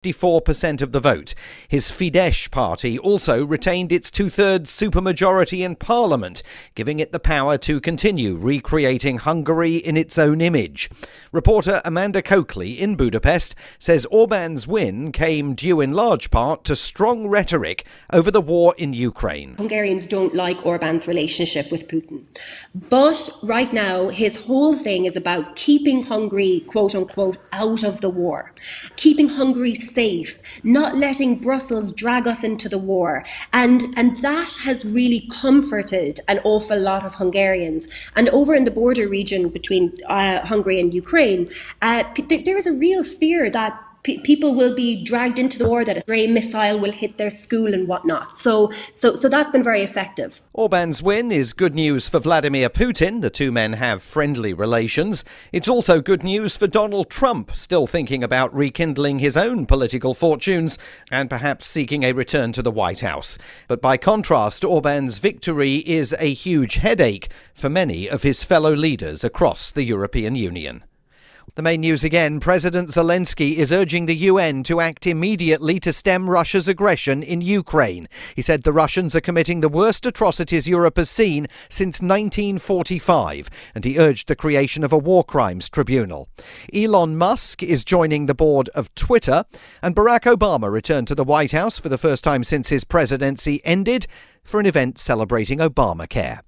54% of the vote. His Fidesz party also retained its two-thirds supermajority in parliament, giving it the power to continue recreating Hungary in its own image. Reporter Amanda Coakley in Budapest says Orbán's win came due in large part to strong rhetoric over the war in Ukraine. Hungarians don't like Orbán's relationship with Putin. But right now, his whole thing is about keeping Hungary, quote unquote, out of the war, keeping Hungary safe, not letting Brussels drag us into the war. And that has really comforted an awful lot of Hungarians. And over in the border region between Hungary and Ukraine, there is a real fear that people will be dragged into the war, that a stray missile will hit their school and whatnot. So that's been very effective. Orbán's win is good news for Vladimir Putin. The two men have friendly relations. It's also good news for Donald Trump, still thinking about rekindling his own political fortunes and perhaps seeking a return to the White House. But by contrast, Orbán's victory is a huge headache for many of his fellow leaders across the European Union. The main news again, President Zelensky is urging the UN to act immediately to stem Russia's aggression in Ukraine. He said the Russians are committing the worst atrocities Europe has seen since 1945, and he urged the creation of a war crimes tribunal. Elon Musk is joining the board of Twitter, and Barack Obama returned to the White House for the first time since his presidency ended for an event celebrating Obamacare.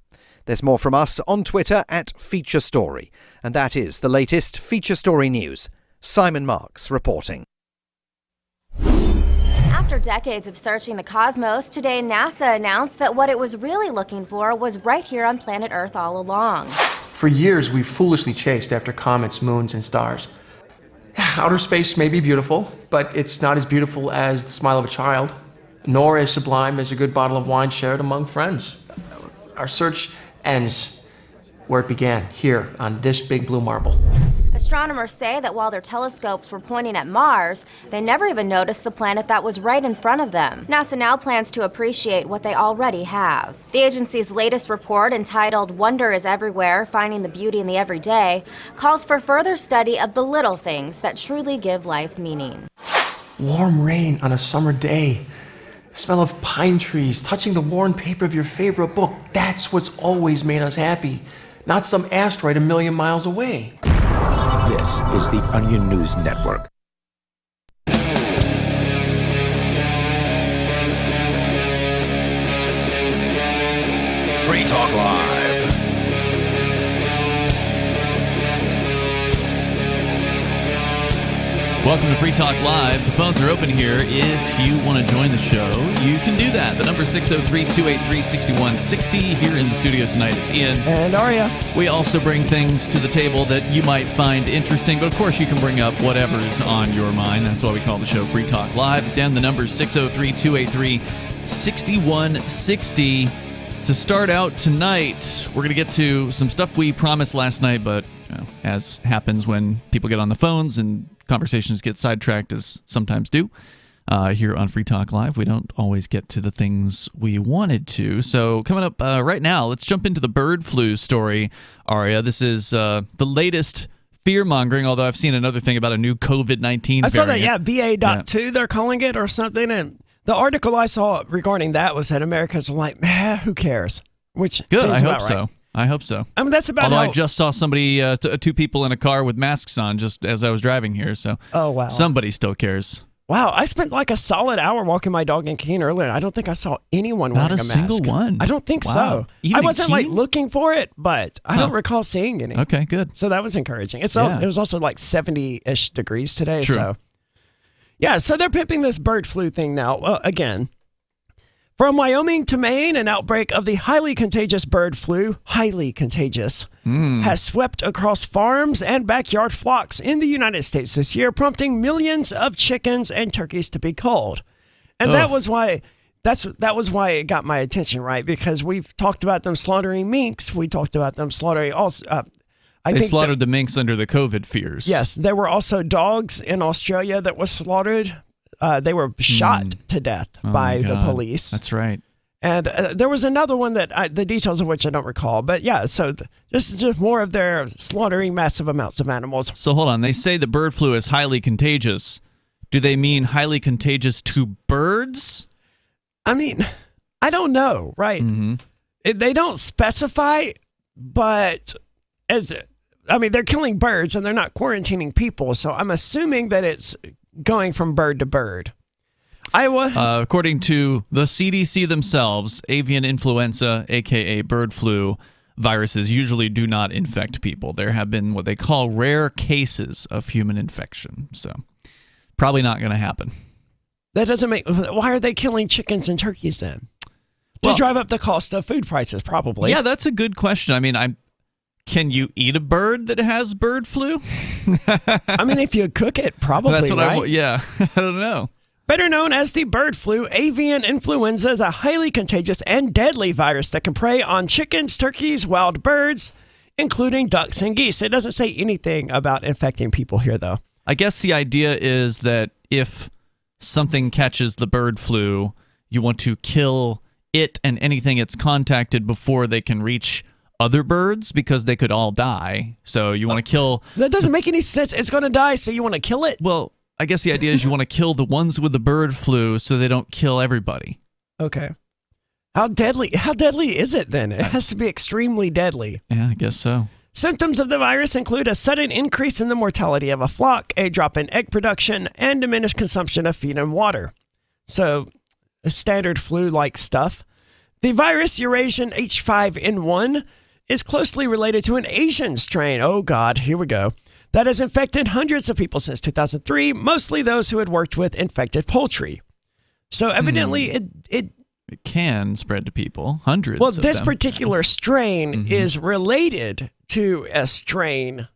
There's more from us on Twitter at Feature Story. And that is the latest Feature Story news. Simon Marks reporting. After decades of searching the cosmos, today NASA announced that what it was really looking for was right here on planet Earth all along. For years, we've foolishly chased after comets, moons, and stars. Outer space may be beautiful, but it's not as beautiful as the smile of a child, nor as sublime as a good bottle of wine shared among friends. Our search ends where it began, here on this big blue marble. Astronomers say that while their telescopes were pointing at Mars, they never even noticed the planet that was right in front of them. NASA now plans to appreciate what they already have. The agency's latest report, entitled Wonder is Everywhere, Finding the Beauty in the Everyday, calls for further study of the little things that truly give life meaning. Warm rain on a summer day. The smell of pine trees, touching the worn paper of your favorite book. That's what's always made us happy. Not some asteroid a million miles away. This is the Onion News Network. Free Talk Live. Welcome to Free Talk Live. The phones are open here. If you want to join the show, you can do that. The number is 603-283-6160. Here in the studio tonight, it's Ian. And Aria. We also bring things to the table that you might find interesting, but of course you can bring up whatever's on your mind. That's why we call the show Free Talk Live. Again, the number is 603-283-6160. To start out tonight, we're going to get to some stuff we promised last night, but as happens when people get on the phones and conversations get sidetracked, as sometimes do. Here on Free Talk Live, we don't always get to the things we wanted to. So coming up right now, let's jump into the bird flu story, Aria. This is the latest fear-mongering, although I've seen another thing about a new COVID-19 I saw that, variant. BA.2 they're calling it or something. And the article I saw regarding that was that Americans were like, who cares? Which Good, seems I hope about so. right. I hope so. I mean, that's about Although how... I just saw somebody, two people in a car with masks on just as I was driving here, so Oh, wow. somebody still cares. Wow, I spent like a solid hour walking my dog in Keene earlier. I don't think I saw anyone Not wearing a a mask. single one. I don't think Wow. so. Even I in wasn't like Keene? looking for it, but I don't recall seeing any. Okay, good. So that was encouraging. It was also like 70-ish degrees today. True. So yeah, so they're pimping this bird flu thing now. Well, again, from Wyoming to Maine, an outbreak of the highly contagious bird flu, has swept across farms and backyard flocks in the United States this year, prompting millions of chickens and turkeys to be culled. And that was why it got my attention, right? Because we've talked about them slaughtering minks. We talked about them slaughtering also. They slaughtered the minks under the COVID fears. Yes, there were also dogs in Australia that were slaughtered. They were shot to death by the police. That's right. And there was another one that the details of which I don't recall. But yeah, so this is just more of their slaughtering massive amounts of animals. So hold on. They say the bird flu is highly contagious, Do they mean highly contagious to birds? I mean, I don't know, right? They don't specify, but they're killing birds and they're not quarantining people, so I'm assuming that it's going from bird to bird. According to the CDC themselves, avian influenza, aka bird flu, viruses usually do not infect people. There have been what they call rare cases of human infection, so probably not going to happen. That doesn't make... Why are they killing chickens and turkeys then? To drive up the cost of food prices, probably. Yeah, that's a good question. I mean, can you eat a bird that has bird flu? I mean, if you cook it, probably, that's what right? I don't know. Better known as the bird flu, avian influenza is a highly contagious and deadly virus that can prey on chickens, turkeys, wild birds, including ducks and geese. It doesn't say anything about infecting people here, though. I guess the idea is that if something catches the bird flu, you want to kill it and anything it's contacted before they can reach other birds because they could all die. So you want to kill... That doesn't make any sense. It's going to die, so you want to kill it? Well, I guess the idea is you want to kill the ones with the bird flu so they don't kill everybody. Okay. How deadly is it then? It has to be extremely deadly. Yeah, I guess so. Symptoms of the virus include a sudden increase in the mortality of a flock, a drop in egg production, and diminished consumption of feed and water. So, standard flu-like stuff. The virus, Eurasian H5N1, is closely related to an Asian strain. Oh God, here we go. That has infected hundreds of people since 2003, mostly those who had worked with infected poultry. So evidently it can spread to people, hundreds well, of this them. particular strain is related to a strain,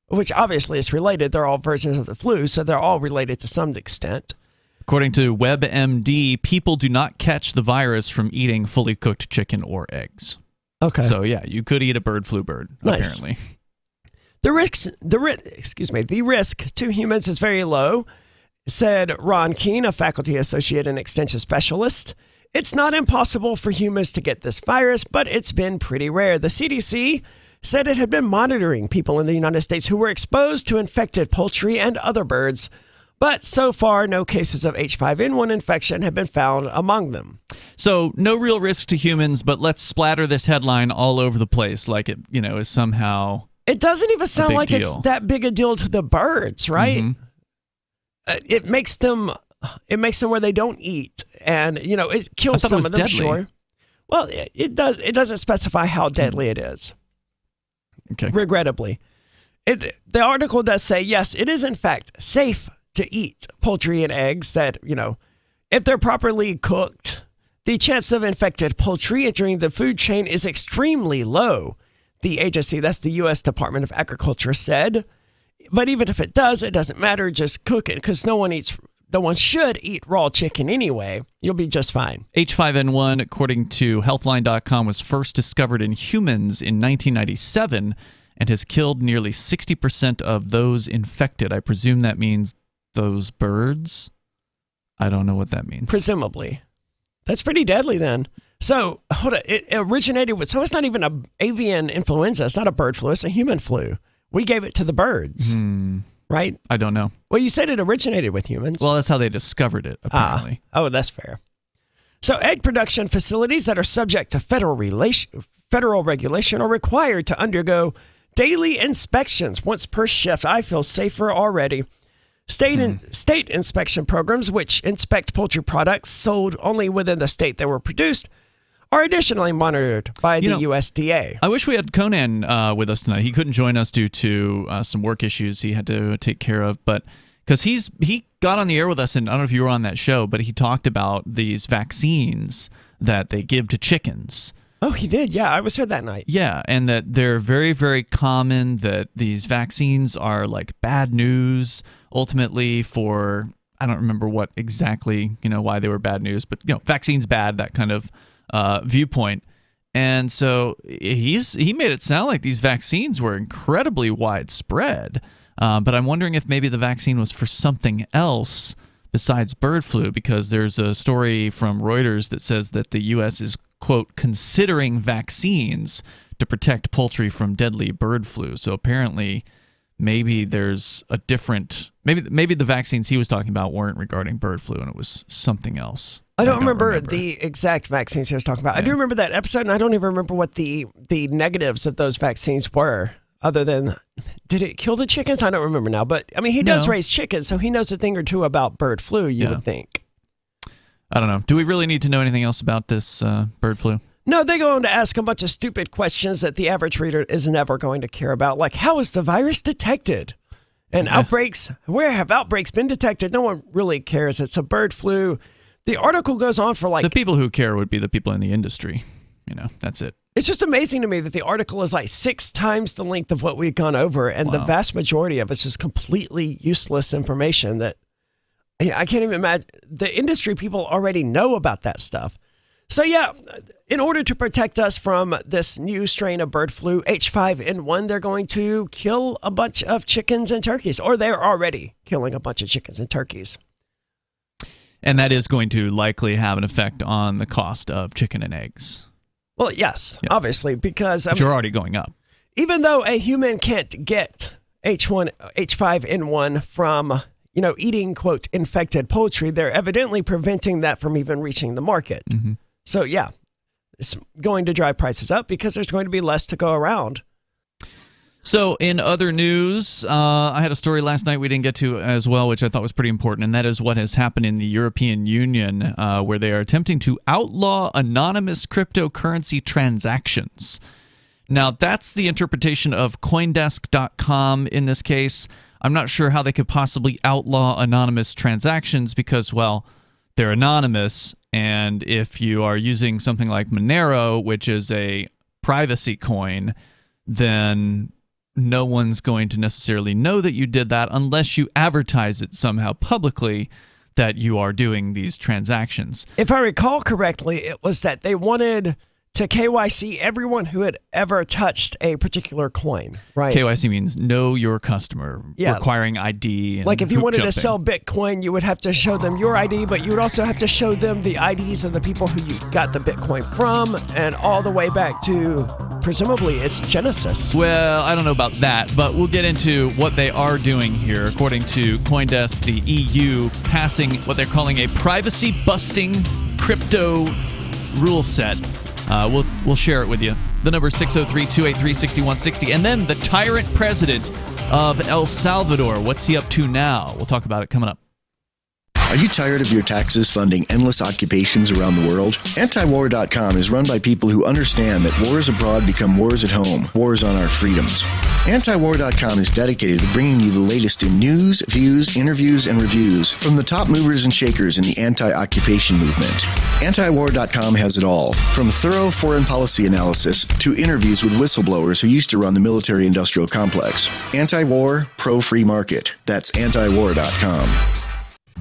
which obviously is related. They're all versions of the flu, so they're all related to some extent. According to WebMD, people do not catch the virus from eating fully cooked chicken or eggs. Okay. So yeah, you could eat a bird flu bird, nice. apparently. The risk to humans is very low, said Ron Keene, a faculty associate and extension specialist. It's not impossible for humans to get this virus, but it's been pretty rare. The CDC said it had been monitoring people in the United States who were exposed to infected poultry and other birds, but so far no cases of H5N1 infection have been found among them. So no real risk to humans, but let's splatter this headline all over the place like it, is somehow... It doesn't even sound like deal. It's that big a deal to the birds, right? It makes them where they don't eat, and it kills some of them. Deadly. Sure. Well, it does. It doesn't specify how deadly it is. Okay. Regrettably, the article does say yes, it is in fact safe to eat poultry and eggs. That if they're properly cooked, the chance of infected poultry entering the food chain is extremely low. The agency, that's the U.S. Department of Agriculture, said. But even if it does, it doesn't matter. Just cook it because no one should eat raw chicken anyway. You'll be just fine. H5N1, according to Healthline.com, was first discovered in humans in 1997 and has killed nearly 60% of those infected. I presume that means those birds? I don't know what that means. Presumably. That's pretty deadly then. So, hold on. It originated with... So it's not even an avian influenza. It's not a bird flu. It's a human flu. We gave it to the birds. Right? I don't know. Well, you said it originated with humans. Well, that's how they discovered it, apparently. Oh, that's fair. So egg production facilities that are subject to federal regulation are required to undergo daily inspections once per shift. I feel safer already. State inspection programs, which inspect poultry products sold only within the state they were produced, are additionally monitored by the USDA. I wish we had Conan with us tonight. He couldn't join us due to some work issues he had to take care of, but because he got on the air with us, and I don't know if you were on that show, but he talked about these vaccines that they give to chickens. Oh, he did? Yeah, I was here that night. Yeah, and that they're very, very common, that these vaccines are like bad news ultimately for, I don't remember what exactly, why they were bad news, but, vaccines bad, that kind of viewpoint. And so he made it sound like these vaccines were incredibly widespread. But I'm wondering if maybe the vaccine was for something else besides bird flu, because there's a story from Reuters that says that the U.S. is, quote, considering vaccines to protect poultry from deadly bird flu. So apparently maybe there's a different, maybe the vaccines he was talking about weren't regarding bird flu and it was something else. I don't remember the exact vaccines he was talking about. Yeah. I do remember that episode, and I don't even remember what the negatives of those vaccines were, other than, did it kill the chickens? I don't remember now. But, I mean, he does raise chickens, so he knows a thing or two about bird flu, you would think. I don't know. Do we really need to know anything else about this bird flu? No, they go on to ask a bunch of stupid questions that the average reader is never going to care about, like, how is the virus detected? And outbreaks, where have outbreaks been detected? No one really cares. It's a bird flu. The article goes on for like... The people who care would be the people in the industry. That's it. It's just amazing to me that the article is like 6 times the length of what we've gone over, and the vast majority of it's just completely useless information that I can't even imagine. The industry people already know about that stuff. So yeah, in order to protect us from this new strain of bird flu, H5N1, they're going to kill a bunch of chickens and turkeys, or they're already killing a bunch of chickens and turkeys. And that is going to likely have an effect on the cost of chicken and eggs. Well, yes, obviously, because... Which are already going up. Even though a human can't get H5N1 from, eating, quote, infected poultry, they're evidently preventing that from even reaching the market. Mm-hmm. So, yeah, it's going to drive prices up because there's going to be less to go around. So, in other news, I had a story last night we didn't get to as well, which I thought was pretty important, and that is what has happened in the European Union, where they are attempting to outlaw anonymous cryptocurrency transactions. Now, that's the interpretation of Coindesk.com in this case. I'm not sure how they could possibly outlaw anonymous transactions because, well, they're anonymous, and if you are using something like Monero, which is a privacy coin, then no one's going to necessarily know that you did that unless you advertise it somehow publicly that you are doing these transactions. If I recall correctly, it was that they wanted to KYC everyone who had ever touched a particular coin, right? KYC means know your customer, requiring ID. And like if you wanted to sell Bitcoin, you would have to show them your ID, but you would also have to show them the IDs of the people who you got the Bitcoin from, and all the way back to, presumably, its genesis. Well, I don't know about that, but we'll get into what they are doing here. According to CoinDesk, the EU passing what they're calling a privacy-busting crypto rule set. We'll share it with you. The number is 603-283-6160. And then the tyrant president of El Salvador. What's he up to now? We'll talk about it coming up. Are you tired of your taxes funding endless occupations around the world? Antiwar.com is run by people who understand that wars abroad become wars at home, wars on our freedoms. Antiwar.com is dedicated to bringing you the latest in news, views, interviews, and reviews from the top movers and shakers in the anti-occupation movement. Antiwar.com has it all, from thorough foreign policy analysis to interviews with whistleblowers who used to run the military-industrial complex. Anti-war, pro-free market. That's antiwar.com.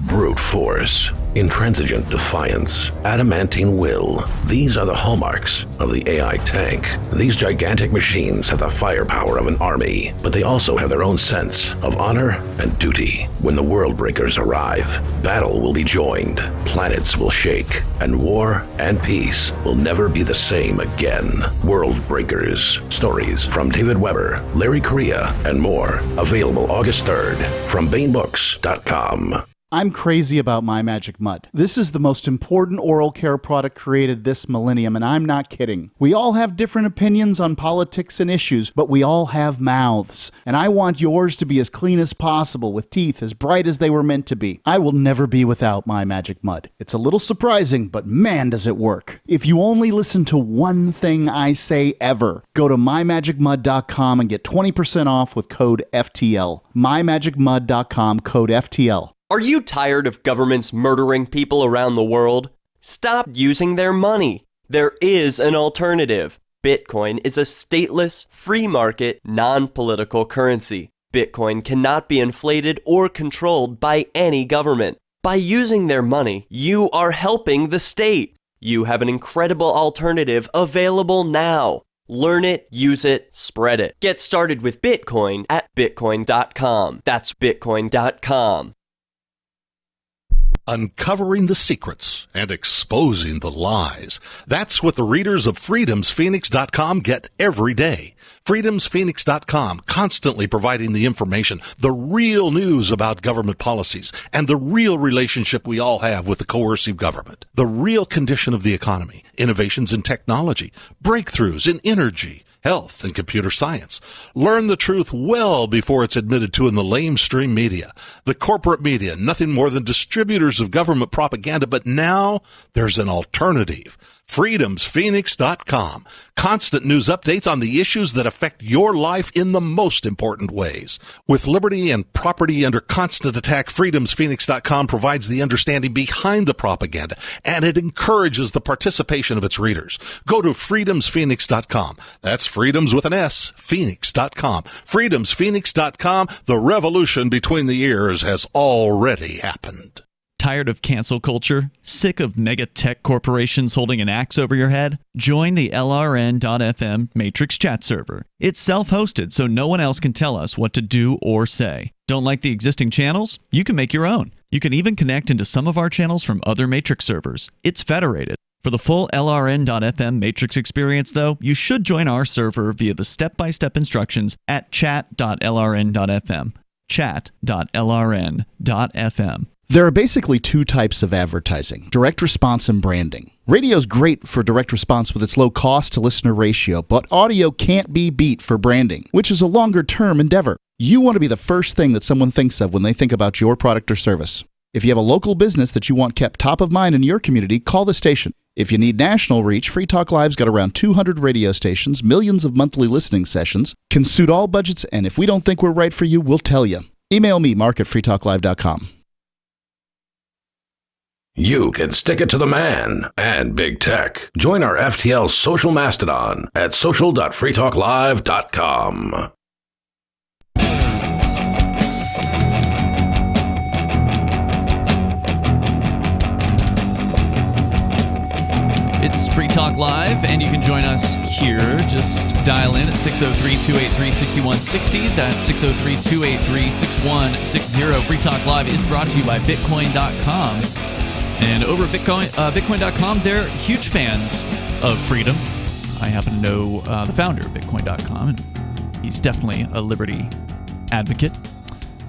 Brute force, intransigent defiance, adamantine will. These are the hallmarks of the AI tank. These gigantic machines have the firepower of an army, but they also have their own sense of honor and duty. When the world breakers arrive, battle will be joined, planets will shake, and war and peace will never be the same again. World Breakers. Stories from David Weber, Larry Correia, and more. Available August 3rd from BaneBooks.com. I'm crazy about My Magic Mud. This is the most important oral care product created this millennium, and I'm not kidding. We all have different opinions on politics and issues, but we all have mouths. And I want yours to be as clean as possible, with teeth as bright as they were meant to be. I will never be without My Magic Mud. It's a little surprising, but man, does it work. If you only listen to one thing I say ever, go to mymagicmud.com and get 20% off with code FTL. mymagicmud.com, code FTL. Are you tired of governments murdering people around the world? Stop using their money. There is an alternative. Bitcoin is a stateless, free market, non-political currency. Bitcoin cannot be inflated or controlled by any government. By using their money, you are helping the state. You have an incredible alternative available now. Learn it, use it, spread it. Get started with Bitcoin at bitcoin.com. That's bitcoin.com. uncovering the secrets and exposing the lies. That's what the readers of freedomsphoenix.com get every day. freedomsphoenix.com, constantly providing the information, the real news about government policies, and the real relationship we all have with the coercive government, the real condition of the economy, innovations in technology, breakthroughs in energy, health, and computer science. Learn the truth well before it's admitted to in the lamestream media. The corporate media, nothing more than distributors of government propaganda, but now there's an alternative. freedomsphoenix.com. Constant news updates on the issues that affect your life in the most important ways. With liberty and property under constant attack, freedomsphoenix.com provides the understanding behind the propaganda, and it encourages the participation of its readers. Go to freedomsphoenix.com. That's freedoms with an S, phoenix.com. freedomsphoenix.com. The revolution between the ears has already happened. Tired of cancel culture? Sick of mega tech corporations holding an axe over your head? Join the LRN.FM Matrix chat server. It's self-hosted, so no one else can tell us what to do or say. Don't like the existing channels? You can make your own. You can even connect into some of our channels from other Matrix servers. It's federated. For the full LRN.FM Matrix experience, though, you should join our server via the step-by-step instructions at chat.lrn.fm. Chat.lrn.fm. There are basically two types of advertising, direct response and branding. Radio's great for direct response with its low cost to listener ratio, but audio can't be beat for branding, which is a longer-term endeavor. You want to be the first thing that someone thinks of when they think about your product or service. If you have a local business that you want kept top of mind in your community, call the station. If you need national reach, Free Talk Live's got around 200 radio stations, millions of monthly listening sessions, can suit all budgets, and if we don't think we're right for you, we'll tell you. Email me, mark@freetalklive.com. You can stick it to the man and big tech. Join our FTL social mastodon at social.freetalklive.com. It's Free Talk Live, and you can join us here. Just dial in at 603-283-6160. That's 603-283-6160. Free Talk Live is brought to you by Bitcoin.com. And over at Bitcoin.com, they're huge fans of freedom. I happen to know the founder of Bitcoin.com, and he's definitely a liberty advocate.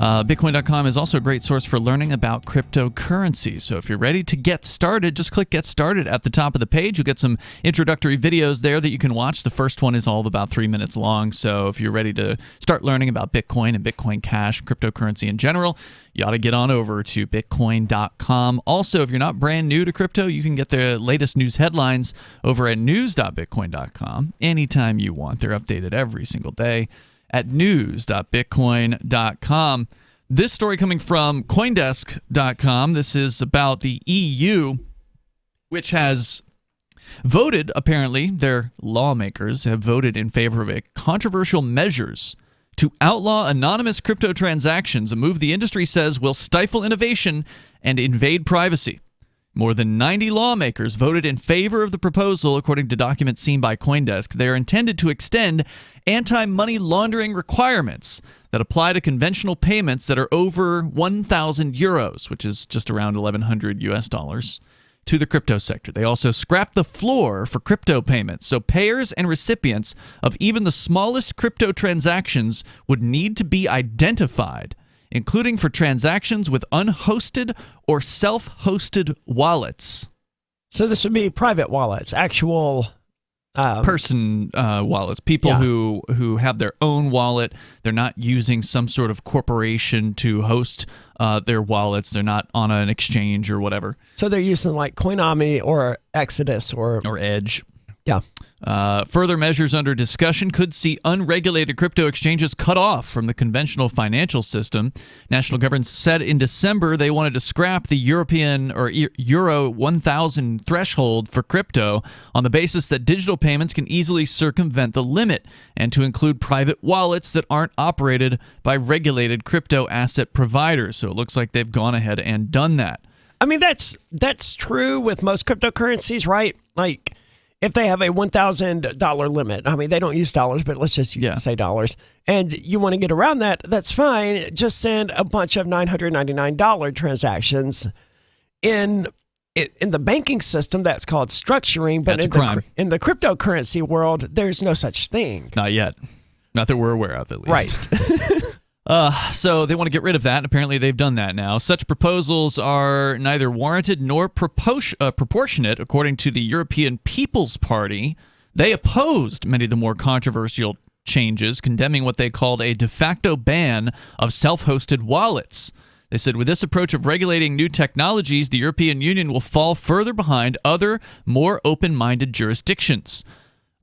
Bitcoin.com is also a great source for learning about cryptocurrency. So if you're ready to get started, just click Get Started at the top of the page. You'll get some introductory videos there that you can watch. The first one is all of about 3 minutes long. So if you're ready to start learning about Bitcoin and Bitcoin Cash, cryptocurrency in general, you ought to get on over to Bitcoin.com. Also, if you're not brand new to crypto, you can get the latest news headlines over at news.bitcoin.com anytime you want. They're updated every single day at news.bitcoin.com. This story coming from Coindesk.com. This is about the EU, which has voted, apparently, their lawmakers have voted in favor of controversial measures to outlaw anonymous crypto transactions, a move the industry says will stifle innovation and invade privacy. More than 90 lawmakers voted in favor of the proposal, according to documents seen by CoinDesk. They are intended to extend anti-money laundering requirements that apply to conventional payments that are over 1,000 euros, which is just around 1,100 US dollars, to the crypto sector. They also scrap the floor for crypto payments, so payers and recipients of even the smallest crypto transactions would need to be identified, including for transactions with unhosted or self-hosted wallets. So this would be private wallets, actual person wallets, people who have their own wallet. They're not using some sort of corporation to host their wallets. They're not on an exchange or whatever. So they're using like Coinami or Exodus or Edge. Yeah. Further measures under discussion could see unregulated crypto exchanges cut off from the conventional financial system. National governments said in December they wanted to scrap the European or Euro 1,000 threshold for crypto on the basis that digital payments can easily circumvent the limit, and to include private wallets that aren't operated by regulated crypto asset providers. So it looks like they've gone ahead and done that. I mean, that's true with most cryptocurrencies, right? Like, if they have a $1,000 limit, I mean, they don't use dollars, but let's just say dollars, and you want to get around that, that's fine. Just send a bunch of $999 transactions. in the banking system, that's called structuring. But That's a crime. in the cryptocurrency world, there's no such thing. Not yet. Not that we're aware of, at least. Right. So they want to get rid of that. Apparently, they've done that now. Such proposals are neither warranted nor proportionate, according to the European People's Party. They opposed many of the more controversial changes, condemning what they called a de facto ban of self-hosted wallets. They said, with this approach of regulating new technologies, the European Union will fall further behind other, more open-minded jurisdictions.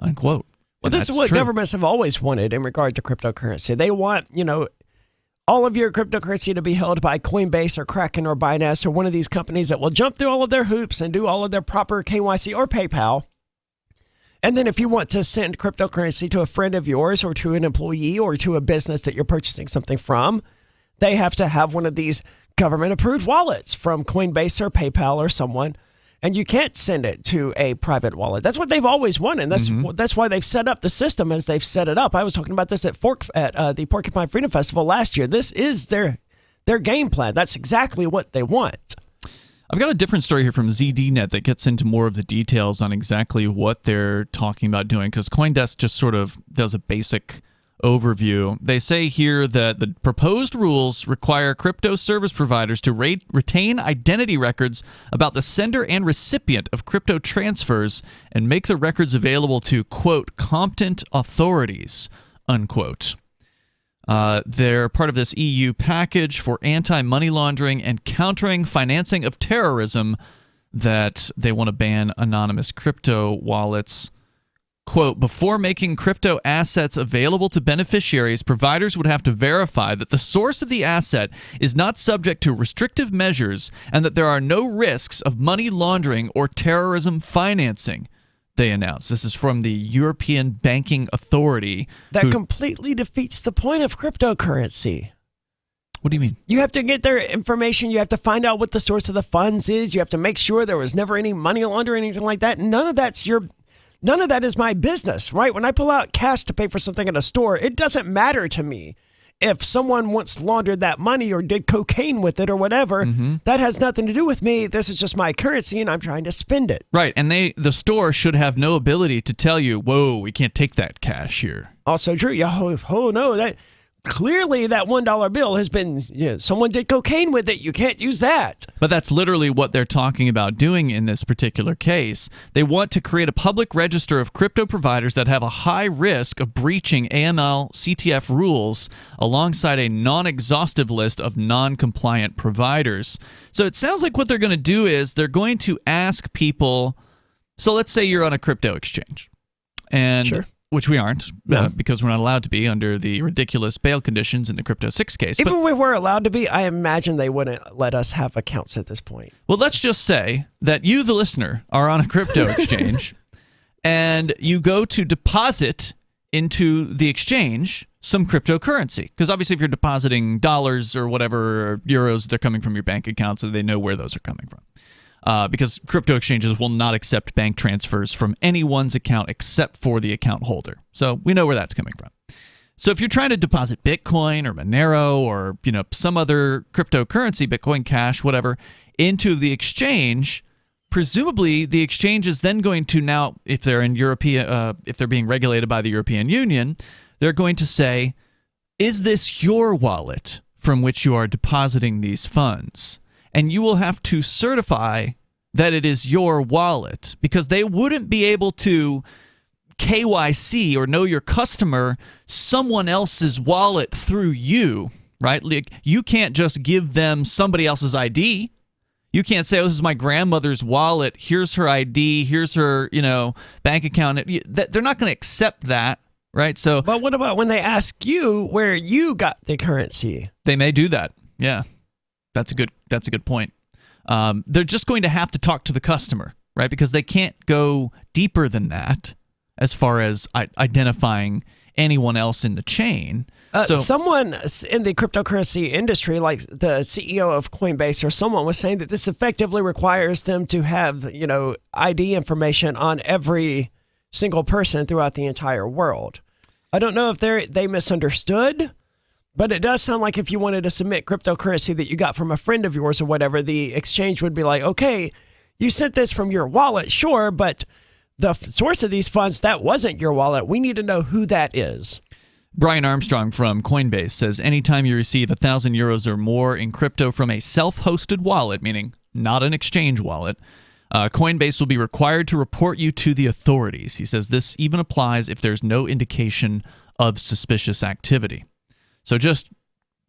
Unquote. Well, this is what governments have always wanted in regard to cryptocurrency. They want, all of your cryptocurrency to be held by Coinbase or Kraken or Binance or one of these companies that will jump through all of their hoops and do all of their proper KYC or PayPal. And then if you want to send cryptocurrency to a friend of yours or to an employee or to a business that you're purchasing something from, they have to have one of these government-approved wallets from Coinbase or PayPal or someone, and you can't send it to a private wallet. That's what they've always wanted. That's why they've set up the system as they've set it up. I was talking about this at the Porcupine Freedom Festival last year. This is their game plan. That's exactly what they want. I've got a different story here from ZDNet that gets into more of the details on exactly what they're talking about doing, because CoinDesk just sort of does a basic overview. They say here that the proposed rules require crypto service providers to retain identity records about the sender and recipient of crypto transfers and make the records available to, quote, competent authorities, unquote. They're part of this EU package for anti-money laundering and countering financing of terrorism that they want to ban anonymous crypto wallets. Quote, before making crypto assets available to beneficiaries, providers would have to verify that the source of the asset is not subject to restrictive measures and that there are no risks of money laundering or terrorism financing, they announced. This is from the European Banking Authority. That completely defeats the point of cryptocurrency. What do you mean? You have to get their information. You have to find out what the source of the funds is. You have to make sure there was never any money laundering or anything like that. None of that is my business, right? When I pull out cash to pay for something at a store, it doesn't matter to me if someone once laundered that money or did cocaine with it or whatever. That has nothing to do with me. This is just my currency, and I'm trying to spend it. Right, and the store should have no ability to tell you, whoa, we can't take that cash here. Also true. Oh no, that clearly that $1 bill has been, someone did cocaine with it. You can't use that. But that's literally what they're talking about doing in this particular case. They want to create a public register of crypto providers that have a high risk of breaching AML CTF rules alongside a non-exhaustive list of non-compliant providers. So it sounds like what they're going to do is they're going to ask people, so let's say you're on a crypto exchange. And sure. Which we aren't, because we're not allowed to be under the ridiculous bail conditions in the Crypto 6 case. Even if we were allowed to be, I imagine they wouldn't let us have accounts at this point. Well, let's just say that you, the listener, are on a crypto exchange, and you go to deposit into the exchange some cryptocurrency. Because obviously if you're depositing dollars or whatever, or euros, they're coming from your bank account, so they know where those are coming from. Because crypto exchanges will not accept bank transfers from anyone's account except for the account holder. So we know where that's coming from. So if you're trying to deposit Bitcoin or Monero or some other cryptocurrency, Bitcoin Cash, whatever, into the exchange, presumably the exchange is then going to now, if they're in if they're being regulated by the European Union, they're going to say, is this your wallet from which you are depositing these funds? And you will have to certify that it is your wallet, because they wouldn't be able to KYC or know your customer someone else's wallet through you, right? Like, you can't just give them somebody else's ID. You can't say, oh, this is my grandmother's wallet. Here's her ID. Here's her, bank account. They're not going to accept that, right? So, but what about when they ask you where you got the currency? They may do that. Yeah. That's a good point. They're just going to have to talk to the customer, right? Because they can't go deeper than that as far as identifying anyone else in the chain. Someone in the cryptocurrency industry, like the CEO of Coinbase or someone, was saying that this effectively requires them to have, ID information on every single person throughout the entire world. I don't know if they misunderstood, But it does sound like if you wanted to submit cryptocurrency that you got from a friend of yours or whatever, the exchange would be like, okay, you sent this from your wallet, sure, but the source of these funds, that wasn't your wallet. We need to know who that is. Brian Armstrong from Coinbase says anytime you receive 1,000 euros or more in crypto from a self-hosted wallet, meaning not an exchange wallet, Coinbase will be required to report you to the authorities. He says this even applies if there's no indication of suspicious activity. So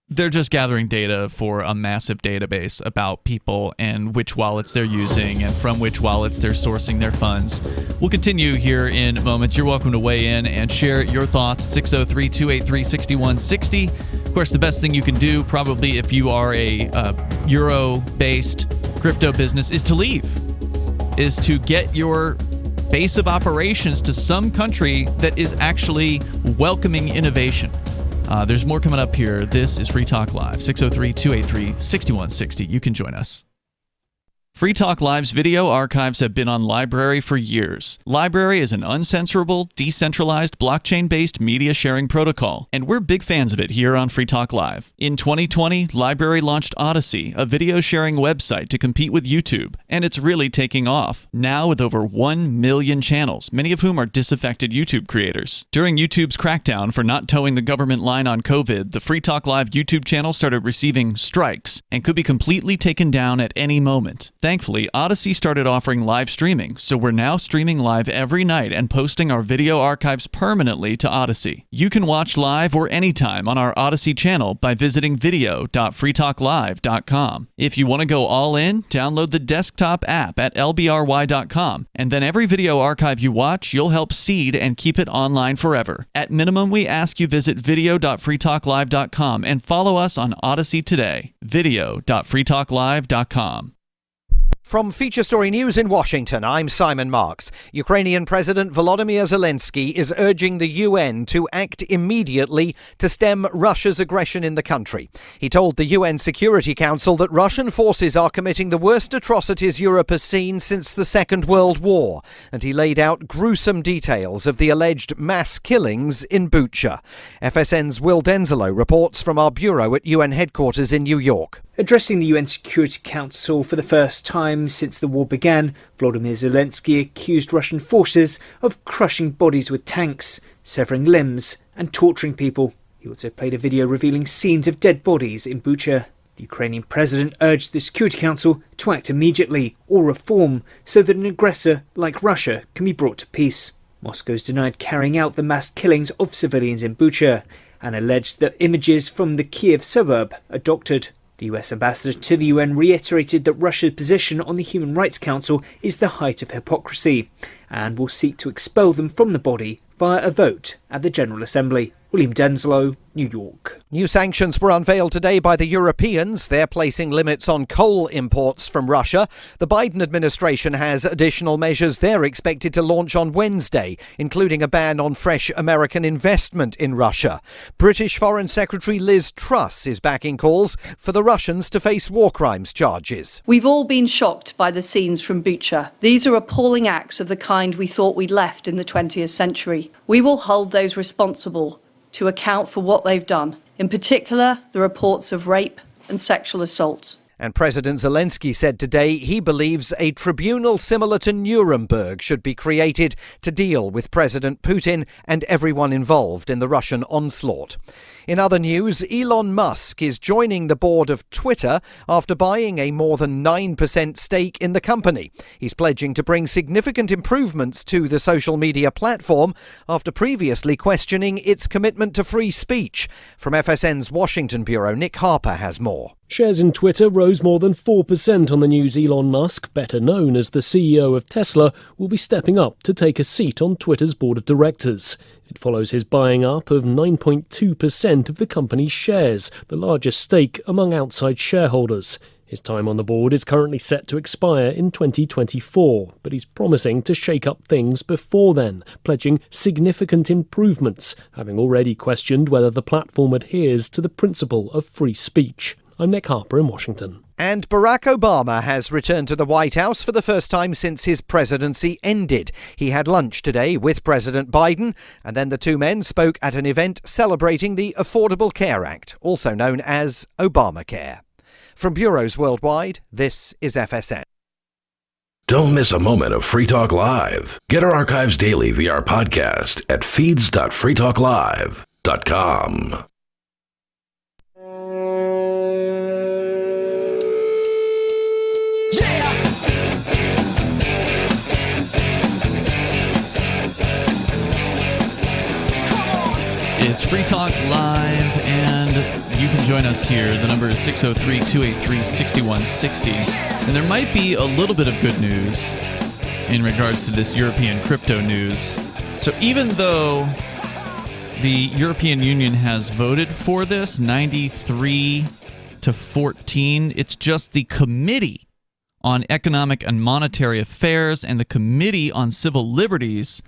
they're just gathering data for a massive database about people and which wallets they're using and from which wallets they're sourcing their funds. We'll continue here in moments. You're welcome to weigh in and share your thoughts at 603-283-6160. Of course, the best thing you can do, probably if you are a euro-based crypto business, is to leave, is to get your base of operations to some country that is actually welcoming innovation. There's more coming up here. This is Free Talk Live, 603-283-6160. You can join us. Free Talk Live's video archives have been on LBRY for years. LBRY is an uncensorable, decentralized, blockchain-based media sharing protocol, and we're big fans of it here on Free Talk Live. In 2020, LBRY launched Odysee, a video sharing website to compete with YouTube, and it's really taking off, now with over 1 million channels, many of whom are disaffected YouTube creators. During YouTube's crackdown for not towing the government line on COVID, the Free Talk Live YouTube channel started receiving strikes and could be completely taken down at any moment. Thankfully, Odysee started offering live streaming, so we're now streaming live every night and posting our video archives permanently to Odysee. You can watch live or anytime on our Odysee channel by visiting video.freetalklive.com. If you want to go all in, download the desktop app at lbry.com, and then every video archive you watch, you'll help seed and keep it online forever. At minimum, we ask you visit video.freetalklive.com and follow us on Odysee today. video.freetalklive.com. From Feature Story News in Washington, I'm Simon Marks. Ukrainian President Volodymyr Zelensky is urging the UN to act immediately to stem Russia's aggression in the country. He told the UN Security Council that Russian forces are committing the worst atrocities Europe has seen since the Second World War, and he laid out gruesome details of the alleged mass killings in Bucha. FSN's Will Denzelo reports from our bureau at UN headquarters in New York. Addressing the UN Security Council for the first time since the war began, Volodymyr Zelensky accused Russian forces of crushing bodies with tanks, severing limbs and torturing people. He also played a video revealing scenes of dead bodies in Bucha. The Ukrainian president urged the Security Council to act immediately or reform so that an aggressor like Russia can be brought to peace. Moscow's denied carrying out the mass killings of civilians in Bucha and alleged that images from the Kiev suburb are doctored. The US ambassador to the UN reiterated that Russia's position on the Human Rights Council is the height of hypocrisy and will seek to expel them from the body via a vote at the General Assembly. William Denzelo, New York. New sanctions were unveiled today by the Europeans. They're placing limits on coal imports from Russia. The Biden administration has additional measures they're expected to launch on Wednesday, including a ban on fresh American investment in Russia. British Foreign Secretary Liz Truss is backing calls for the Russians to face war crimes charges. We've all been shocked by the scenes from Bucha. These are appalling acts of the kind we thought we'd left in the 20th century. We will hold those responsible to account for what they've done, in particular the reports of rape and sexual assaults. And President Zelensky said today he believes a tribunal similar to Nuremberg should be created to deal with President Putin and everyone involved in the Russian onslaught. In other news, Elon Musk is joining the board of Twitter after buying a more than 9% stake in the company. He's pledging to bring significant improvements to the social media platform after previously questioning its commitment to free speech. From FSN's Washington bureau, Nick Harper has more. Shares in Twitter rose more than 4% on the news Elon Musk, better known as the CEO of Tesla, will be stepping up to take a seat on Twitter's board of directors. It follows his buying up of 9.2% of the company's shares, the largest stake among outside shareholders. His time on the board is currently set to expire in 2024, but he's promising to shake up things before then, pledging significant improvements, having already questioned whether the platform adheres to the principle of free speech. I'm Nick Harper in Washington. And Barack Obama has returned to the White House for the first time since his presidency ended. He had lunch today with President Biden, and then the two men spoke at an event celebrating the Affordable Care Act, also known as Obamacare. From bureaus worldwide, this is FSN. Don't miss a moment of Free Talk Live. Get our archives daily via our podcast at feeds.freetalklive.com. It's Free Talk Live, and you can join us here. The number is 603-283-6160. And there might be a little bit of good news in regards to this European crypto news. So even though the European Union has voted for this, 93-14, it's just the Committee on Economic and Monetary Affairs and the Committee on Civil Liberties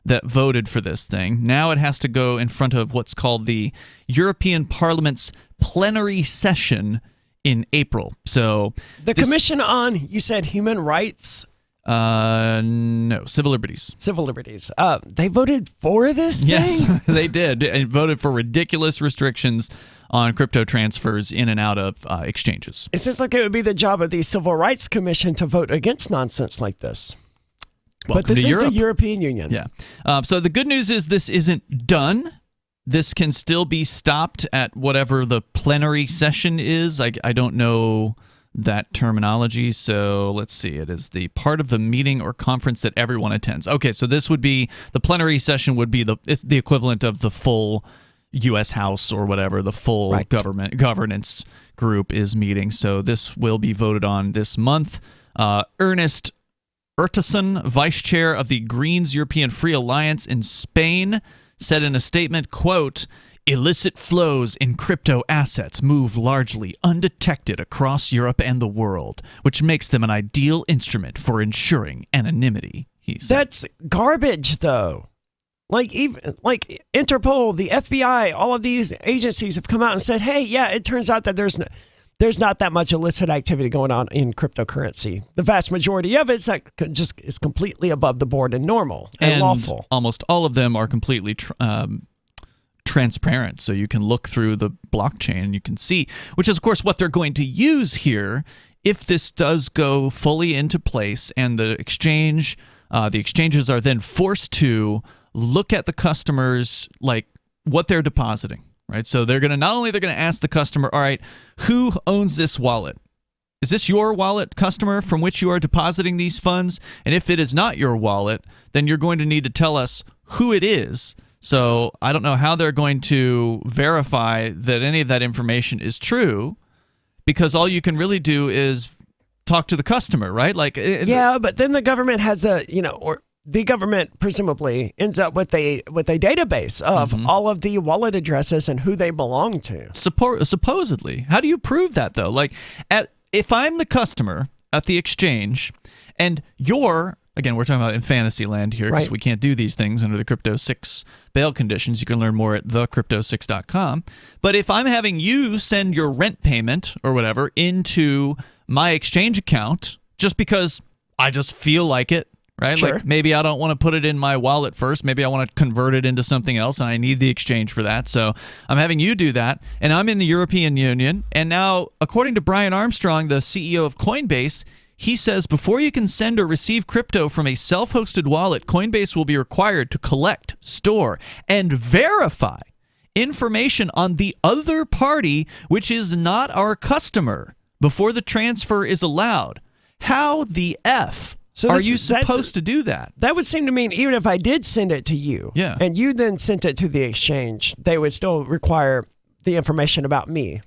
that voted for this thing. Now it has to go in front of what's called the European Parliament's plenary session in April. So the Commission on, you said, Human Rights? No, Civil Liberties. Civil Liberties. They voted for this thing? Yes, they did. And voted for ridiculous restrictions on crypto transfers in and out of exchanges. It seems like it would be the job of the Civil Rights Commission to vote against nonsense like this. Welcome but this to is Europe. the European Union. Yeah. So the good news is this isn't done. This can still be stopped at whatever the plenary session is. I don't know that terminology. So let's see. It is the part of the meeting or conference that everyone attends. Okay, so this would be the plenary session would be it's the equivalent of the full U.S. House or whatever, the full governance group is meeting. So this will be voted on this month. Ernest Urtasun, vice chair of the Greens European Free Alliance in Spain, said in a statement, quote, "Illicit flows in crypto assets move largely undetected across Europe and the world, which makes them an ideal instrument for ensuring anonymity," he said. That's garbage, though. Like Interpol, the FBI, all of these agencies have come out and said, hey, yeah, it turns out that there's not that much illicit activity going on in cryptocurrency. The vast majority of it just is completely above the board and normal and lawful. Almost all of them are completely transparent, so you can look through the blockchain and you can see, which is, of course, what they're going to use here if this does go fully into place and the exchanges are then forced to look at the customers, like what they're depositing. Right, so they're going to ask the customer, all right, who owns this wallet? Is this your wallet, customer, from which you are depositing these funds? And if it is not your wallet, then you're going to need to tell us who it is. So I don't know how they're going to verify that any of that information is true, because all you can really do is talk to the customer, right? Yeah, but then the government has the government presumably ends up with a database of all of the wallet addresses and who they belong to. Supposedly. How do you prove that, though? If I'm the customer at the exchange and again, we're talking about in fantasy land here because we can't do these things under the Crypto 6 bail conditions. You can learn more at thecrypto6.com. But if I'm having you send your rent payment or whatever into my exchange account just because I just feel like it, right? Sure. Like maybe I don't want to put it in my wallet first. Maybe I want to convert it into something else and I need the exchange for that. So I'm having you do that. And I'm in the European Union. And now, according to Brian Armstrong, the CEO of Coinbase, he says before you can send or receive crypto from a self-hosted wallet, Coinbase will be required to collect, store, and verify information on the other party, which is not our customer, before the transfer is allowed. How the F are you supposed to do that? That would seem to mean even if I did send it to you, and you then sent it to the exchange, they would still require the information about me.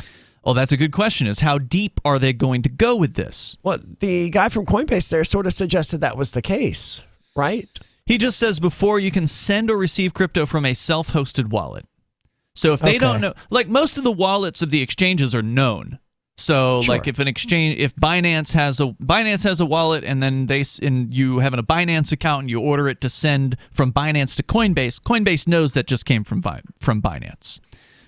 Well, that's a good question, is how deep are they going to go with this? Well, the guy from Coinbase there sort of suggested that was the case, right? He just says before you can send or receive crypto from a self-hosted wallet. So if they don't know, like most of the wallets of the exchanges are known. So like if Binance has a wallet and then you have a Binance account and you order it to send from Binance to Coinbase, Coinbase knows that just came from Binance.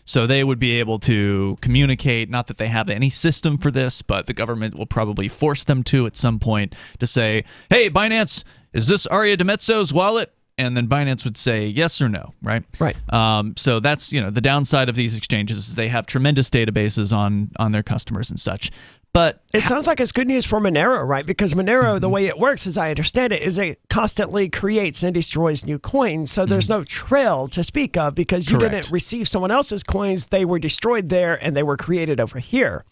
So they would be able to communicate, not that they have any system for this, but the government will probably force them to at some point to say, hey, Binance, is this Aria DiMezzo's wallet? And then Binance would say yes or no, right? Right. So that's, the downside of these exchanges is they have tremendous databases on their customers and such. But it sounds like it's good news for Monero, right? Because Monero, the way it works, as I understand it, is it constantly creates and destroys new coins. So there's no trail to speak of because you didn't receive someone else's coins. They were destroyed there and they were created over here.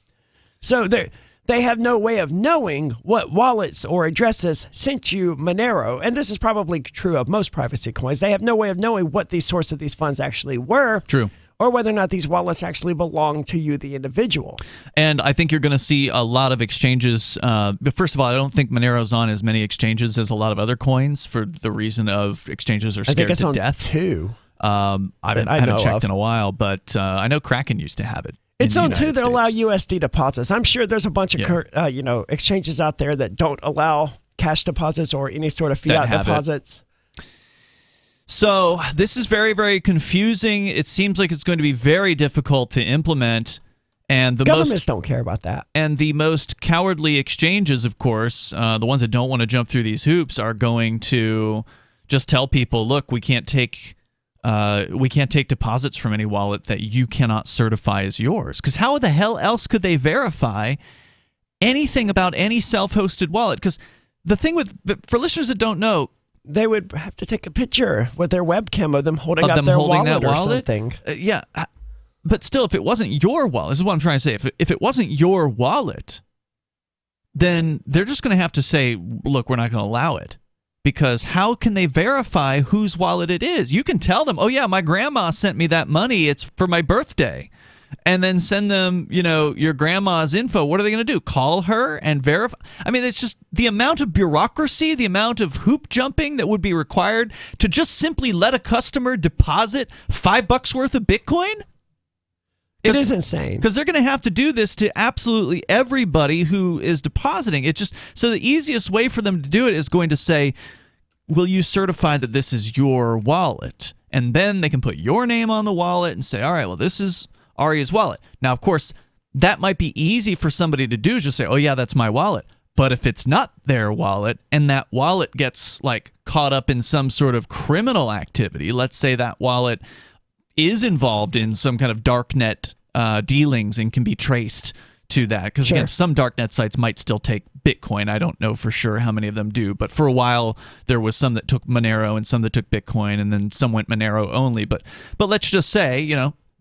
So they have no way of knowing what wallets or addresses sent you Monero. And this is probably true of most privacy coins. They have no way of knowing what the source of these funds actually were. True. Or whether or not these wallets actually belong to you, the individual. And I think you're going to see a lot of exchanges. But first of all, I don't think Monero's on as many exchanges as a lot of other coins for the reason of exchanges are scared to death. Two. I haven't checked in a while, but I know Kraken used to have it. It's on two that allow USD deposits. I'm sure there's a bunch of exchanges out there that don't allow cash deposits or any sort of fiat deposits. So this is very, very confusing. It seems like it's going to be very difficult to implement. And the governments don't care about that. And the most cowardly exchanges, of course, the ones that don't want to jump through these hoops, are going to just tell people, look, we can't take deposits from any wallet that you cannot certify as yours. Because how the hell else could they verify anything about any self-hosted wallet? Because the thing for listeners that don't know, they would have to take a picture with their webcam of them holding up their wallet or something. But still, if it wasn't your wallet, this is what I'm trying to say. If it wasn't your wallet, then they're just going to have to say, look, we're not going to allow it. Because how can they verify whose wallet it is? You can tell them, oh, yeah, my grandma sent me that money. It's for my birthday. And then send them, your grandma's info. What are they going to do? Call her and verify? I mean, it's just the amount of bureaucracy, the amount of hoop jumping that would be required to just simply let a customer deposit $5 worth of Bitcoin. It is insane. Because they're going to have to do this to absolutely everybody who is depositing. So the easiest way for them to do it is going to say, will you certify that this is your wallet? And then they can put your name on the wallet and say, all right, well, this is Aria's wallet. Now, of course, that might be easy for somebody to do, just say, oh, yeah, that's my wallet. But if it's not their wallet and that wallet gets caught up in some sort of criminal activity, let's say that wallet is involved in some kind of darknet dealings and can be traced to that. Because, again, some darknet sites might still take Bitcoin. I don't know for sure how many of them do. But for a while, there was some that took Monero and some that took Bitcoin, and then some went Monero only. But let's just say,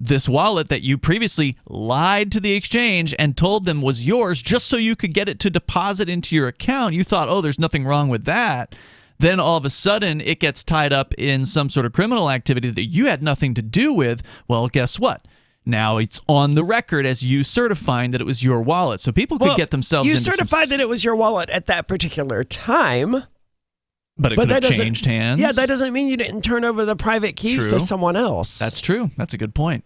this wallet that you previously lied to the exchange and told them was yours just so you could get it to deposit into your account. You thought, oh, there's nothing wrong with that. Then all of a sudden it gets tied up in some sort of criminal activity that you had nothing to do with. Well, guess what? Now it's on the record as you certifying that it was your wallet. So people could get themselves into certified that it was your wallet at that particular time. But it could have changed hands. Yeah, that doesn't mean you didn't turn over the private keys to someone else. That's true. That's a good point.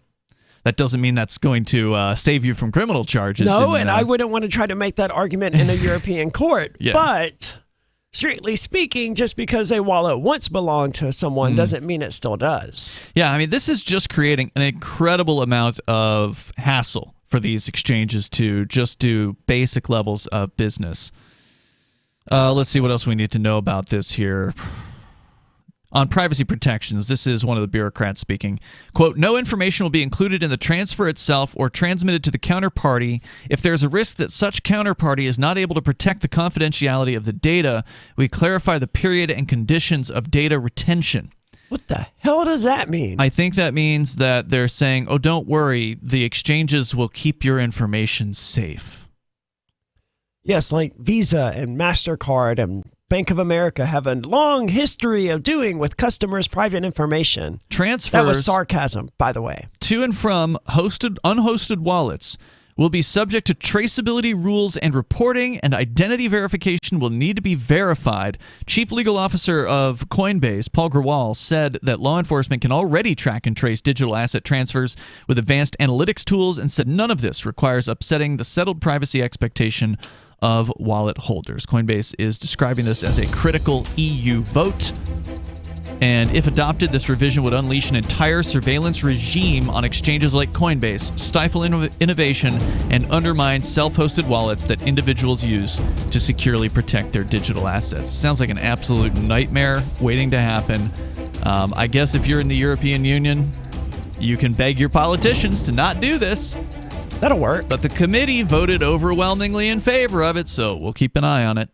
That doesn't mean that's going to save you from criminal charges. No, and I wouldn't want to try to make that argument in a European court. Yeah. But strictly speaking, just because a wallet once belonged to someone doesn't mean it still does. Yeah, I mean, this is just creating an incredible amount of hassle for these exchanges to just do basic levels of business. Let's see what else we need to know about this here. On privacy protections, this is one of the bureaucrats speaking. Quote, no information will be included in the transfer itself or transmitted to the counterparty. If there is a risk that such counterparty is not able to protect the confidentiality of the data, we clarify the period and conditions of data retention. What the hell does that mean? I think that means that they're saying, oh, don't worry, the exchanges will keep your information safe. Yes, like Visa and MasterCard and Bank of America have a long history of doing with customers' private information. Transfers. That was sarcasm, by the way. To and from unhosted wallets will be subject to traceability rules and reporting, and identity verification will need to be verified. Chief Legal Officer of Coinbase, Paul Grewal, said that law enforcement can already track and trace digital asset transfers with advanced analytics tools, and said none of this requires upsetting the settled privacy expectation of wallet holders. Coinbase is describing this as a critical EU vote. And if adopted, this revision would unleash an entire surveillance regime on exchanges like Coinbase, stifle innovation, and undermine self-hosted wallets that individuals use to securely protect their digital assets. Sounds like an absolute nightmare waiting to happen. I guess if you're in the European Union, you can beg your politicians to not do this. That'll work. But the committee voted overwhelmingly in favor of it, so we'll keep an eye on it.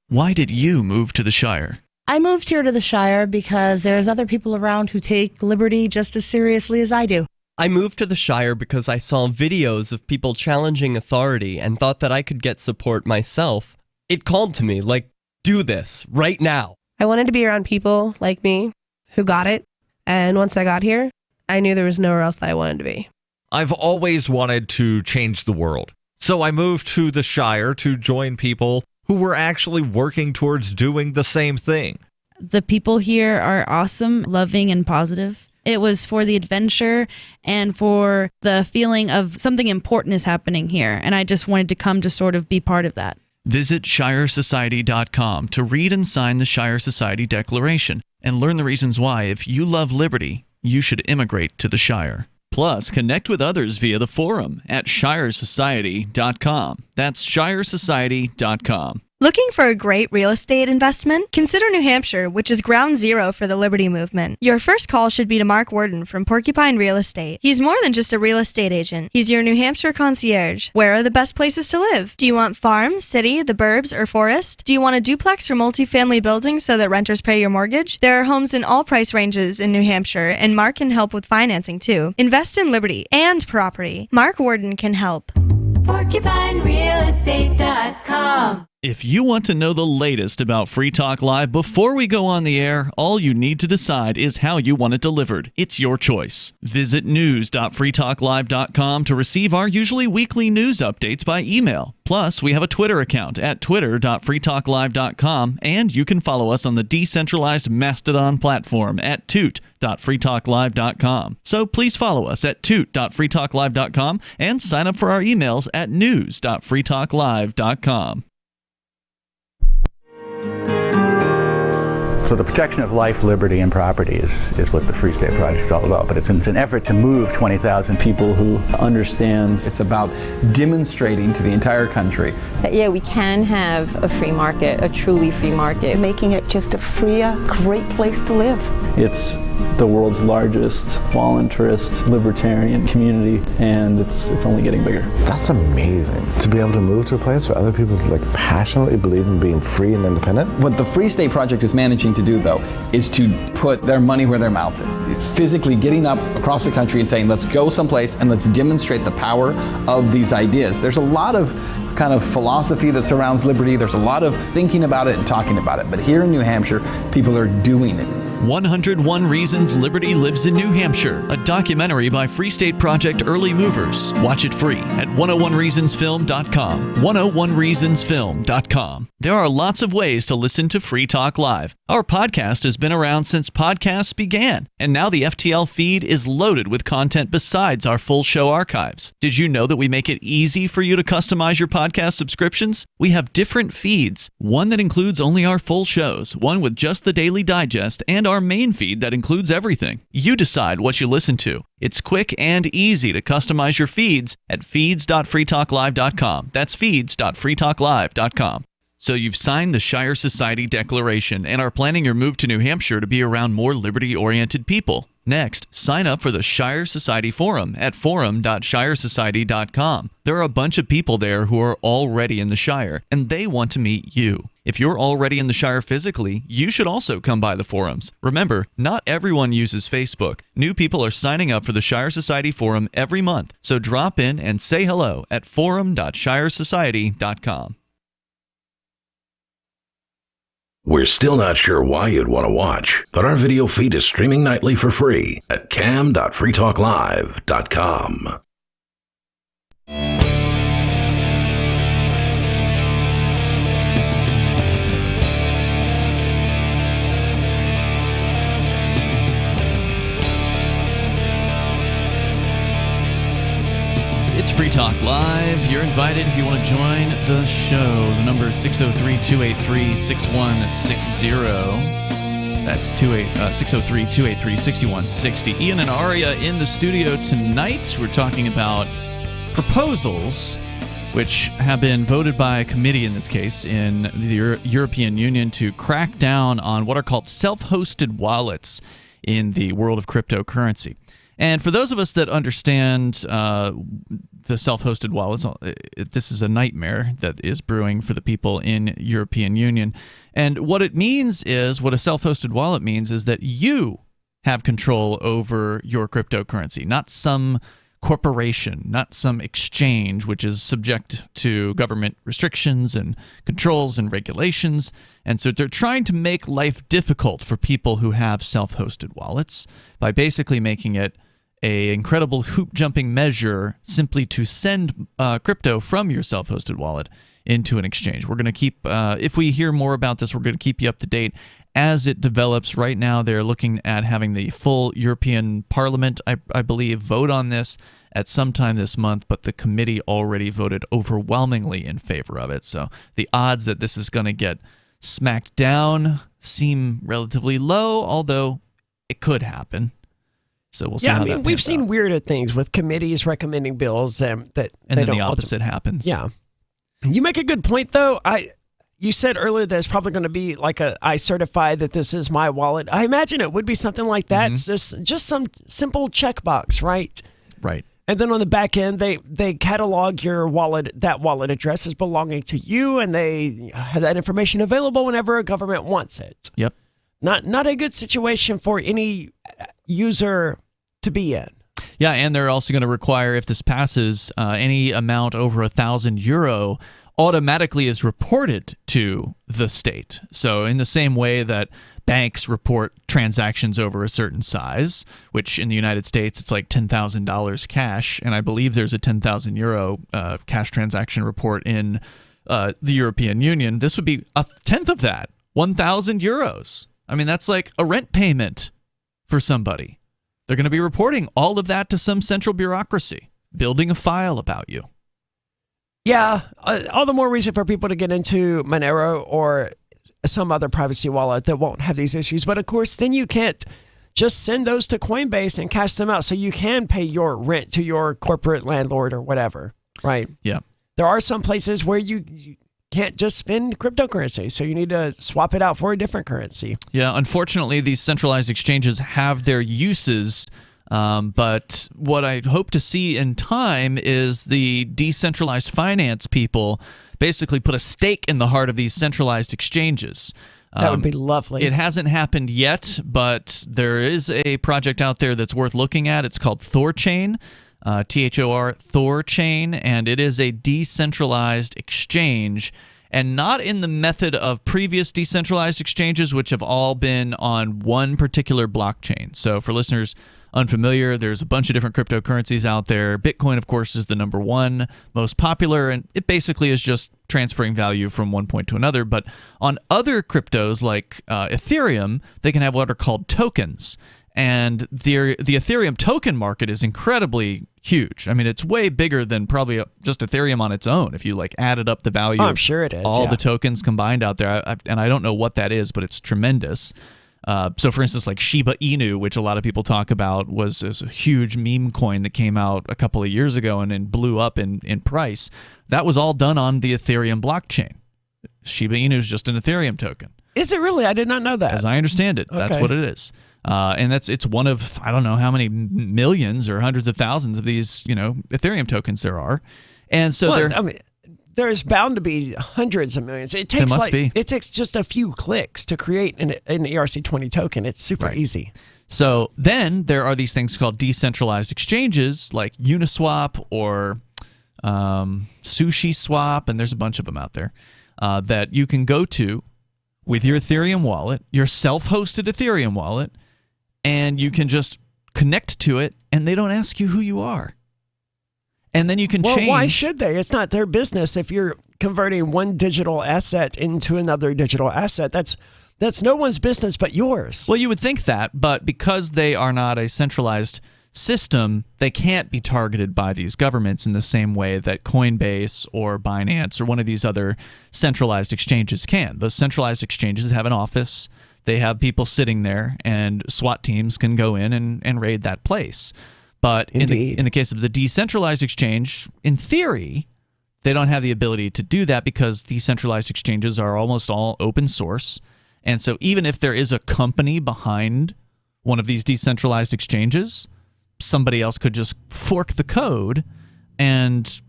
Why did you move to the Shire? I moved here to the Shire because there's other people around who take liberty just as seriously as I do. I moved to the Shire because I saw videos of people challenging authority and thought that I could get support myself. It called to me, like, do this, right now. I wanted to be around people like me who got it, and once I got here, I knew there was nowhere else that I wanted to be. I've always wanted to change the world, so I moved to the Shire to join people who were actually working towards doing the same thing. The people here are awesome, loving, and positive. It was for the adventure and for the feeling of something important is happening here, and I just wanted to come to sort of be part of that. Visit ShireSociety.com to read and sign the Shire Society Declaration and learn the reasons why, if you love liberty, you should immigrate to the Shire. Plus, connect with others via the forum at ShireSociety.com. That's ShireSociety.com. Looking for a great real estate investment? Consider New Hampshire, which is ground zero for the Liberty Movement. Your first call should be to Mark Worden from Porcupine Real Estate. He's more than just a real estate agent. He's your New Hampshire concierge. Where are the best places to live? Do you want farm, city, the burbs, or forest? Do you want a duplex or multifamily building so that renters pay your mortgage? There are homes in all price ranges in New Hampshire, and Mark can help with financing too. Invest in liberty and property. Mark Worden can help. PorcupineRealEstate.com. If you want to know the latest about Free Talk Live before we go on the air, all you need to decide is how you want it delivered. It's your choice. Visit news.freetalklive.com to receive our usually weekly news updates by email. Plus, we have a Twitter account at twitter.freetalklive.com, and you can follow us on the decentralized Mastodon platform at toot.freetalklive.com. So please follow us at toot.freetalklive.com and sign up for our emails at news.freetalklive.com. So the protection of life, liberty, and property is what the Free State Project is all about. But it's an effort to move 20,000 people who understand. It's about demonstrating to the entire country that, yeah, we can have a free market, a truly free market. Making it just a freer, great place to live. It's the world's largest voluntarist libertarian community, and it's only getting bigger. That's amazing. To be able to move to a place where other people passionately believe in being free and independent. What the Free State Project is managing to do, though, is to put their money where their mouth is. It's physically getting up across the country and saying, let's go someplace and let's demonstrate the power of these ideas. There's a lot of kind of philosophy that surrounds liberty. There's a lot of thinking about it and talking about it. But here in New Hampshire, people are doing it. 101 Reasons Liberty Lives in New Hampshire, a documentary by Free State Project Early Movers. Watch it free at 101reasonsfilm.com. 101reasonsfilm.com. There are lots of ways to listen to Free Talk Live. Our podcast has been around since podcasts began, and now the FTL feed is loaded with content besides our full show archives. Did you know that we make it easy for you to customize your podcast subscriptions? We have different feeds, one that includes only our full shows, one with just the Daily Digest, and our main feed that includes everything. You decide what you listen to. It's quick and easy to customize your feeds at feeds.freetalklive.com. That's feeds.freetalklive.com. So you've signed the Shire Society Declaration and are planning your move to New Hampshire to be around more liberty-oriented people. Next, sign up for the Shire Society Forum at forum.shiresociety.com. There are a bunch of people there who are already in the Shire, and they want to meet you. If you're already in the Shire physically, you should also come by the forums. Remember, not everyone uses Facebook. New people are signing up for the Shire Society Forum every month, so drop in and say hello at forum.shiresociety.com. We're still not sure why you'd want to watch, but our video feed is streaming nightly for free at cam.freetalklive.com. It's Free Talk Live. You're invited if you want to join the show. The number is 603-283-6160. That's 603-283-6160. Ian and Aria in the studio tonight. We're talking about proposals which have been voted by a committee, in this case, in the European Union to crack down on what are called self-hosted wallets in the world of cryptocurrency. And for those of us that understand the self-hosted wallets, this is a nightmare that is brewing for the people in European Union. And what it means is, what a self-hosted wallet means is that you have control over your cryptocurrency, not some corporation, not some exchange which is subject to government restrictions and controls and regulations. And so they're trying to make life difficult for people who have self-hosted wallets by basically making it an incredible hoop-jumping measure simply to send crypto from your self-hosted wallet into an exchange. We're going to keep, if we hear more about this, we're going to keep you up to date as it develops. Right now, they're looking at having the full European Parliament, I believe, vote on this at some time this month, but the committee already voted overwhelmingly in favor of it. So the odds that this is going to get smacked down seem relatively low, although it could happen. So we'll see how that pans we've seen out. weirder things with committees recommending bills that And they then don't the opposite happens. Yeah. You make a good point, though. You said earlier there's probably going to be like I certify that this is my wallet. I imagine it would be something like that. It's just some simple checkbox, right? Right. And then on the back end, they catalog your wallet, that wallet address as belonging to you, and they have that information available whenever a government wants it. Yep. Not a good situation for any user to be in. Yeah, and they're also going to require, if this passes, any amount over €1,000 automatically is reported to the state. So in the same way that banks report transactions over a certain size, which in the United States it's like $10,000 cash, and I believe there's a €10,000 cash transaction report in the European Union, this would be a tenth of that, €1,000. I mean, that's like a rent payment for somebody. They're going to be reporting all of that to some central bureaucracy, building a file about you. Yeah, all the more reason for people to get into Monero or some other privacy wallet that won't have these issues. But of course, then you can't just send those to Coinbase and cash them out so you can pay your rent to your corporate landlord or whatever, right? Yeah. There are some places where you can't just spend cryptocurrency, so you need to swap it out for a different currency. Yeah, unfortunately, these centralized exchanges have their uses, but what I hope to see in time is the decentralized finance people basically put a stake in the heart of these centralized exchanges. That would be lovely. It hasn't happened yet, but there is a project out there that's worth looking at. It's called Thorchain. THOR, Thorchain, and it is a decentralized exchange, and not in the method of previous decentralized exchanges, which have all been on one particular blockchain. So for listeners unfamiliar, there's a bunch of different cryptocurrencies out there. Bitcoin, of course, is the number one most popular, and it basically is just transferring value from one point to another. But on other cryptos like Ethereum, they can have what are called tokens. And the Ethereum token market is incredibly huge. I mean, it's way bigger than probably just Ethereum on its own. If you like added up the value, I'm sure it is. All the tokens combined out there, and I don't know what that is, but it's tremendous. So, for instance, like Shiba Inu, which a lot of people talk about, was a huge meme coin that came out a couple of years ago and then blew up in price. That was all done on the Ethereum blockchain. Shiba Inu is just an Ethereum token. Is it really? I did not know that. As I understand it, that's what it is. And it's one of, I don't know how many millions or hundreds of thousands of these, Ethereum tokens there are. And so there's bound to be hundreds of millions. It takes just a few clicks to create an ERC20 token. It's super easy. So then there are these things called decentralized exchanges like Uniswap or SushiSwap, and there's a bunch of them out there that you can go to with your Ethereum wallet, your self-hosted Ethereum wallet, and you can just connect to it, and they don't ask you who you are. And then you can change. Well, why should they? It's not their business if you're converting one digital asset into another digital asset. That's no one's business but yours. Well, you would think that, but because they are not a centralized system, they can't be targeted by these governments in the same way that Coinbase or Binance or one of these other centralized exchanges can. Those centralized exchanges have an office. They have people sitting there, and SWAT teams can go in and raid that place. But in the case of the decentralized exchange, in theory, they don't have the ability to do that because decentralized exchanges are almost all open source. And so even if there is a company behind one of these decentralized exchanges, somebody else could just fork the code and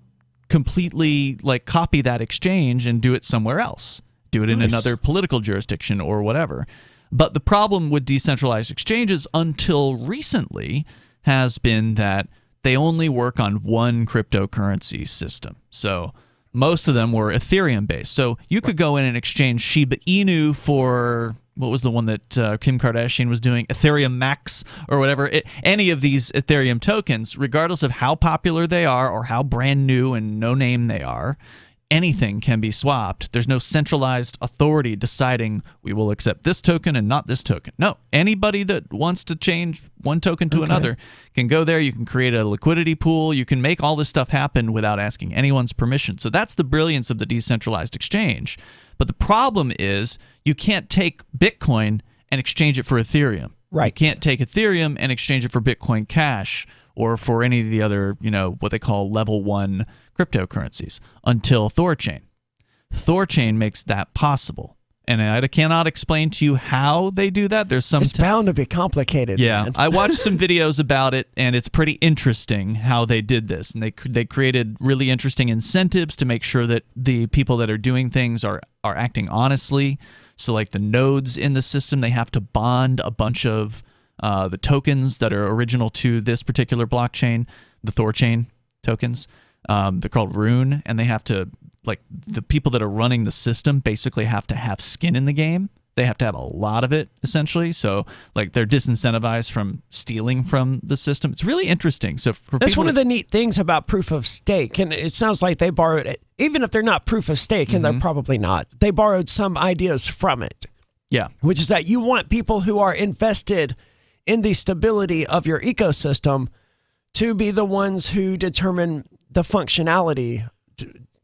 completely like copy that exchange and do it somewhere else. Do it in another political jurisdiction or whatever. But the problem with decentralized exchanges until recently has been that they only work on one cryptocurrency system. So most of them were Ethereum based. So you could go in and exchange Shiba Inu for, what was the one that Kim Kardashian was doing? Ethereum Max or whatever. Any of these Ethereum tokens, regardless of how popular they are or how brand new and no name they are, anything can be swapped. There's no centralized authority deciding we will accept this token and not this token. No, anybody that wants to change one token to another can go there. You can create a liquidity pool. You can make all this stuff happen without asking anyone's permission. So that's the brilliance of the decentralized exchange. But the problem is you can't take Bitcoin and exchange it for Ethereum. Right. You can't take Ethereum and exchange it for Bitcoin Cash or for any of the other, what they call level 1 cryptocurrencies until Thorchain. Thorchain makes that possible. And I cannot explain to you how they do that. There's some It's bound to be complicated. Yeah, man. I watched some videos about it, and it's pretty interesting how they did this. And they created really interesting incentives to make sure that the people that are doing things are acting honestly. So like the nodes in the system, they have to bond a bunch of the tokens that are original to this particular blockchain, the Thorchain tokens. They're called Rune, and they have to, like, the people that are running the system basically have to have skin in the game. They have to have a lot of it, essentially. So, like, they're disincentivized from stealing from the system. It's really interesting. So, that's one of the neat things about proof of stake, and it sounds like they borrowed it, even if they're not proof of stake, and they're probably not. They borrowed some ideas from it. Yeah, which is that you want people who are invested in the stability of your ecosystem to be the ones who determine the functionality,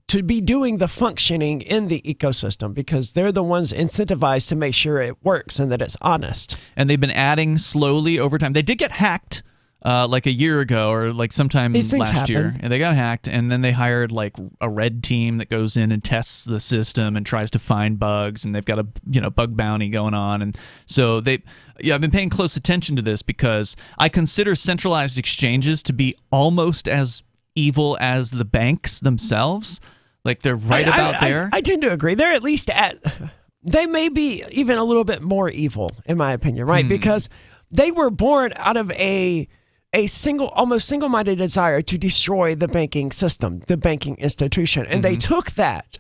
to be doing the functioning in the ecosystem, because they're the ones incentivized to make sure it works and that it's honest. And they've been adding slowly over time. They did get hacked like a year ago or like sometime last year. And they got hacked, and then they hired like a red team that goes in and tests the system and tries to find bugs, and they've got a bug bounty going on. And so I've been paying close attention to this because I consider centralized exchanges to be almost as evil as the banks themselves. Like they're about there. I tend to agree. They're at least they may be even a little bit more evil, in my opinion, right? Because they were born out of a almost single-minded desire to destroy the banking system, the banking institution. And they took that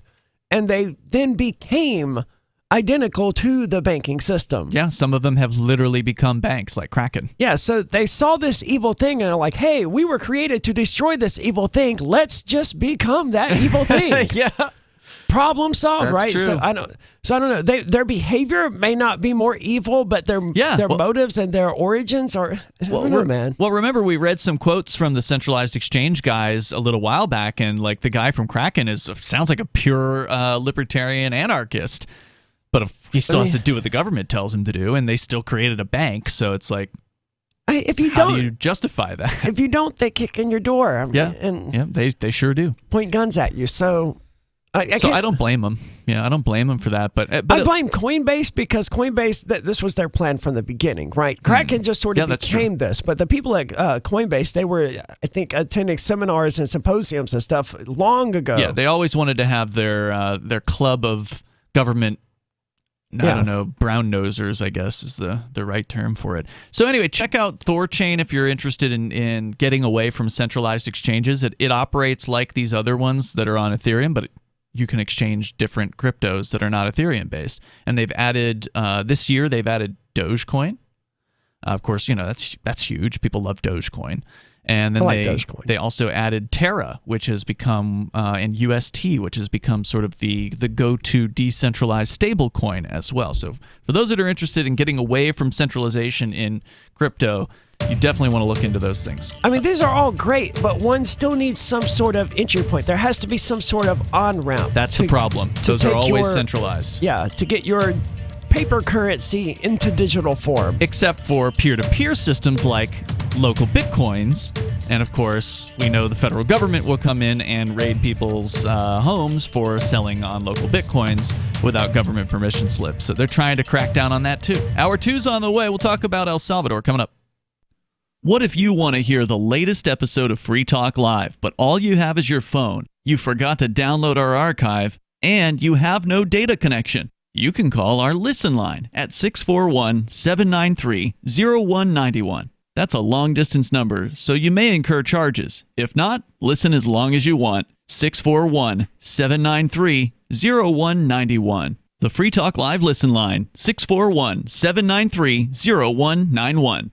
and they then became identical to the banking system. Yeah, some of them have literally become banks, like Kraken. Yeah, so they saw this evil thing and are like, hey, we were created to destroy this evil thing. Let's just become that evil thing. Yeah. Problem solved, That's right? true. So I don't know. Their behavior may not be more evil, but their motives and their origins are. I don't know, man. Well, remember we read some quotes from the centralized exchange guys a little while back, and like the guy from Kraken sounds like a pure libertarian anarchist, but he still has to do what the government tells him to do, and they still created a bank. So it's like, how do you justify that? If you don't, they kick in your door. They sure do. Point guns at you. So. I don't blame them. Yeah, I don't blame them for that. But I blame Coinbase because Coinbase, this was their plan from the beginning, right? Kraken just sort of became this. But the people at Coinbase, they were, I think, attending seminars and symposiums and stuff long ago. Yeah, they always wanted to have their club of government, I don't know, brown nosers, I guess is the right term for it. So anyway, check out Thorchain if you're interested in getting away from centralized exchanges. It operates like these other ones that are on Ethereum, but you can exchange different cryptos that are not Ethereum based. And they've added this year they've added Dogecoin. Of course, that's huge. People love Dogecoin. And then they also added Terra, which has become, and UST, which has become sort of the go-to decentralized stable coin as well. So for those that are interested in getting away from centralization in crypto, you definitely want to look into those things. I mean, these are all great, but one still needs some sort of entry point. There has to be some sort of on-ramp. That's the problem. Those are always centralized. Yeah, to get your paper currency into digital form. Except for peer-to-peer systems like local bitcoins. And of course, we know the federal government will come in and raid people's homes for selling on local bitcoins without government permission slips. So they're trying to crack down on that too. Hour 2's on the way. We'll talk about El Salvador coming up. What if you want to hear the latest episode of Free Talk Live, but all you have is your phone, you forgot to download our archive, and you have no data connection? You can call our Listen line at 641-793-0191. That's a long-distance number, so you may incur charges. If not, listen as long as you want. 641-793-0191. The Free Talk Live Listen line, 641-793-0191.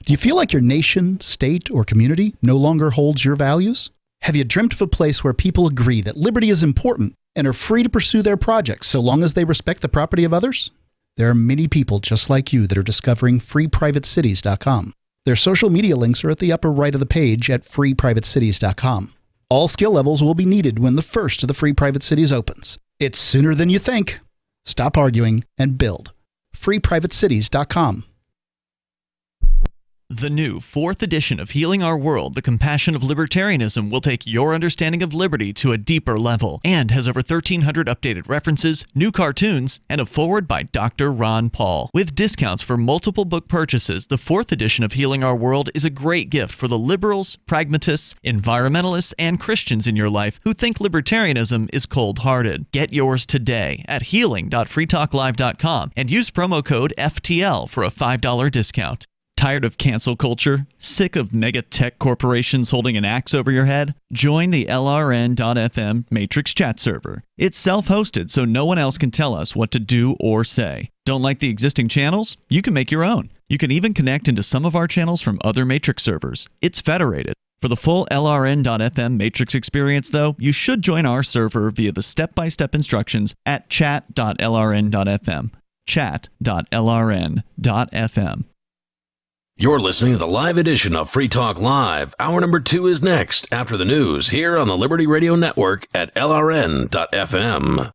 Do you feel like your nation, state, or community no longer holds your values? Have you dreamt of a place where people agree that liberty is important and are free to pursue their projects so long as they respect the property of others? There are many people just like you that are discovering freeprivatecities.com. Their social media links are at the upper right of the page at freeprivatecities.com. All skill levels will be needed when the first of the Free Private Cities opens. It's sooner than you think. Stop arguing and build. freeprivatecities.com. The new 4th edition of Healing Our World, The Compassion of Libertarianism, will take your understanding of liberty to a deeper level and has over 1,300 updated references, new cartoons, and a foreword by Dr. Ron Paul. With discounts for multiple book purchases, the 4th edition of Healing Our World is a great gift for the liberals, pragmatists, environmentalists, and Christians in your life who think libertarianism is cold-hearted. Get yours today at healing.freetalklive.com and use promo code FTL for a $5 discount. Tired of cancel culture? Sick of mega tech corporations holding an axe over your head? Join the LRN.FM Matrix chat server. It's self-hosted, so no one else can tell us what to do or say. Don't like the existing channels? You can make your own. You can even connect into some of our channels from other Matrix servers. It's federated. For the full LRN.FM Matrix experience, though, you should join our server via the step-by-step instructions at chat.lrn.fm. Chat.lrn.fm. You're listening to the live edition of Free Talk Live. Hour number 2 is next, after the news, here on the Liberty Radio Network at LRN.FM.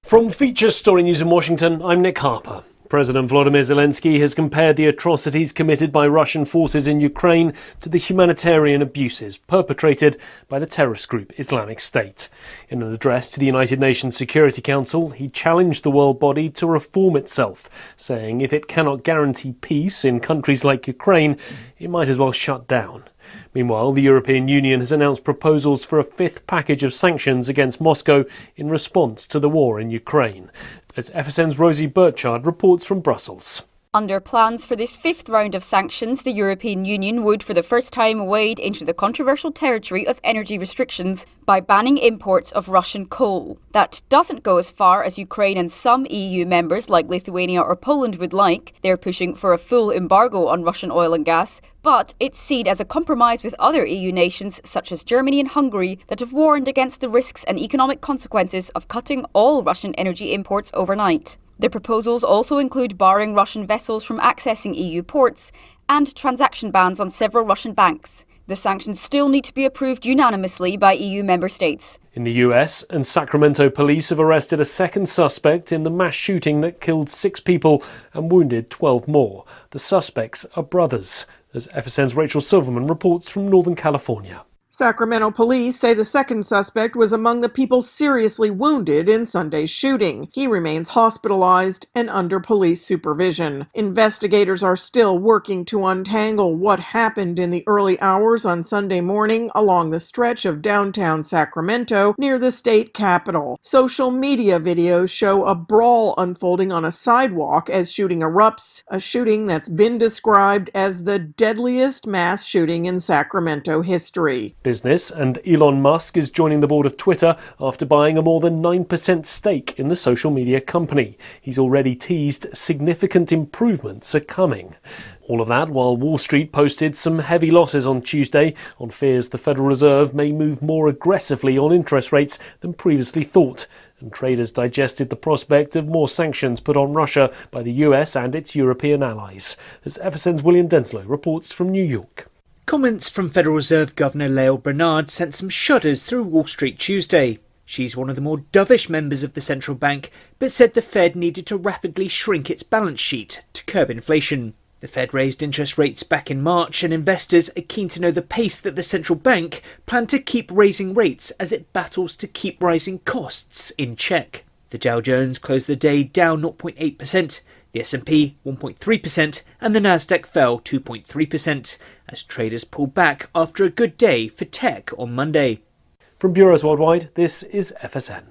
From Feature Story News in Washington, I'm Nick Harper. President Volodymyr Zelensky has compared the atrocities committed by Russian forces in Ukraine to the humanitarian abuses perpetrated by the terrorist group Islamic State. In an address to the United Nations Security Council, he challenged the world body to reform itself, saying if it cannot guarantee peace in countries like Ukraine, it might as well shut down. Meanwhile, the European Union has announced proposals for a 5th package of sanctions against Moscow in response to the war in Ukraine. As FSN's Rosie Burchard reports from Brussels. Under plans for this 5th round of sanctions, the European Union would for the first time wade into the controversial territory of energy restrictions by banning imports of Russian coal. That doesn't go as far as Ukraine and some EU members like Lithuania or Poland would like. They're pushing for a full embargo on Russian oil and gas, but it's seen as a compromise with other EU nations such as Germany and Hungary that have warned against the risks and economic consequences of cutting all Russian energy imports overnight. The proposals also include barring Russian vessels from accessing EU ports and transaction bans on several Russian banks. The sanctions still need to be approved unanimously by EU member states. In the US, and Sacramento police have arrested a second suspect in the mass shooting that killed 6 people and wounded 12 more. The suspects are brothers, as FSN's Rachel Silverman reports from Northern California. Sacramento police say the second suspect was among the people seriously wounded in Sunday's shooting. He remains hospitalized and under police supervision. Investigators are still working to untangle what happened in the early hours on Sunday morning along the stretch of downtown Sacramento near the state capitol. Social media videos show a brawl unfolding on a sidewalk as shooting erupts, a shooting that's been described as the deadliest mass shooting in Sacramento history. Business, and Elon Musk is joining the board of Twitter after buying a more than 9% stake in the social media company. He's already teased significant improvements are coming. All of that while Wall Street posted some heavy losses on Tuesday on fears the Federal Reserve may move more aggressively on interest rates than previously thought, and traders digested the prospect of more sanctions put on Russia by the US and its European allies. As FSN's William Denslow reports from New York. Comments from Federal Reserve Governor Lael Brainard sent some shudders through Wall Street Tuesday. She's one of the more dovish members of the central bank, but said the Fed needed to rapidly shrink its balance sheet to curb inflation. The Fed raised interest rates back in March, and investors are keen to know the pace that the central bank planned to keep raising rates as it battles to keep rising costs in check. The Dow Jones closed the day down 0.8%, the S&P 1.3%, and the Nasdaq fell 2.3%, as traders pulled back after a good day for tech on Monday. From Bureaus Worldwide, this is FSN.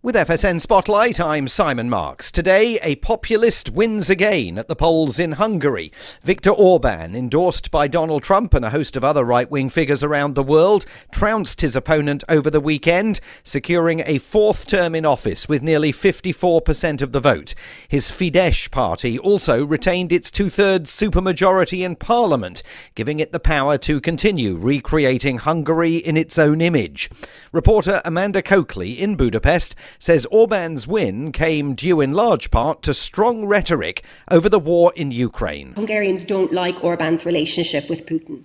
With FSN Spotlight, I'm Simon Marks. Today, a populist wins again at the polls in Hungary. Viktor Orban, endorsed by Donald Trump and a host of other right-wing figures around the world, trounced his opponent over the weekend, securing a fourth term in office with nearly 54% of the vote. His Fidesz party also retained its two-thirds supermajority in parliament, giving it the power to continue recreating Hungary in its own image. Reporter Amanda Coakley in Budapest says Orban's win came due in large part to strong rhetoric over the war in Ukraine. Hungarians don't like Orban's relationship with Putin.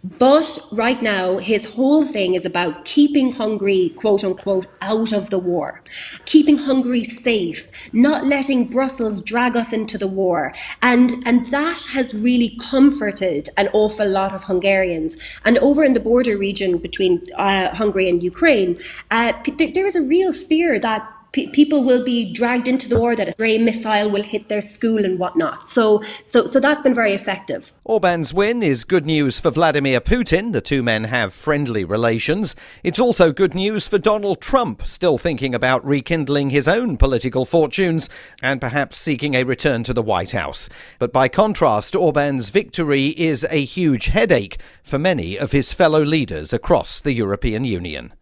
But right now, his whole thing is about keeping Hungary, quote unquote, out of the war, keeping Hungary safe, not letting Brussels drag us into the war. And that has really comforted an awful lot of Hungarians. And over in the border region between Hungary and Ukraine, there is a real fear that people will be dragged into the war, that a stray missile will hit their school and whatnot. So that's been very effective. Orban's win is good news for Vladimir Putin. The two men have friendly relations. It's also good news for Donald Trump, still thinking about rekindling his own political fortunes and perhaps seeking a return to the White House. But by contrast, Orban's victory is a huge headache for many of his fellow leaders across the European Union.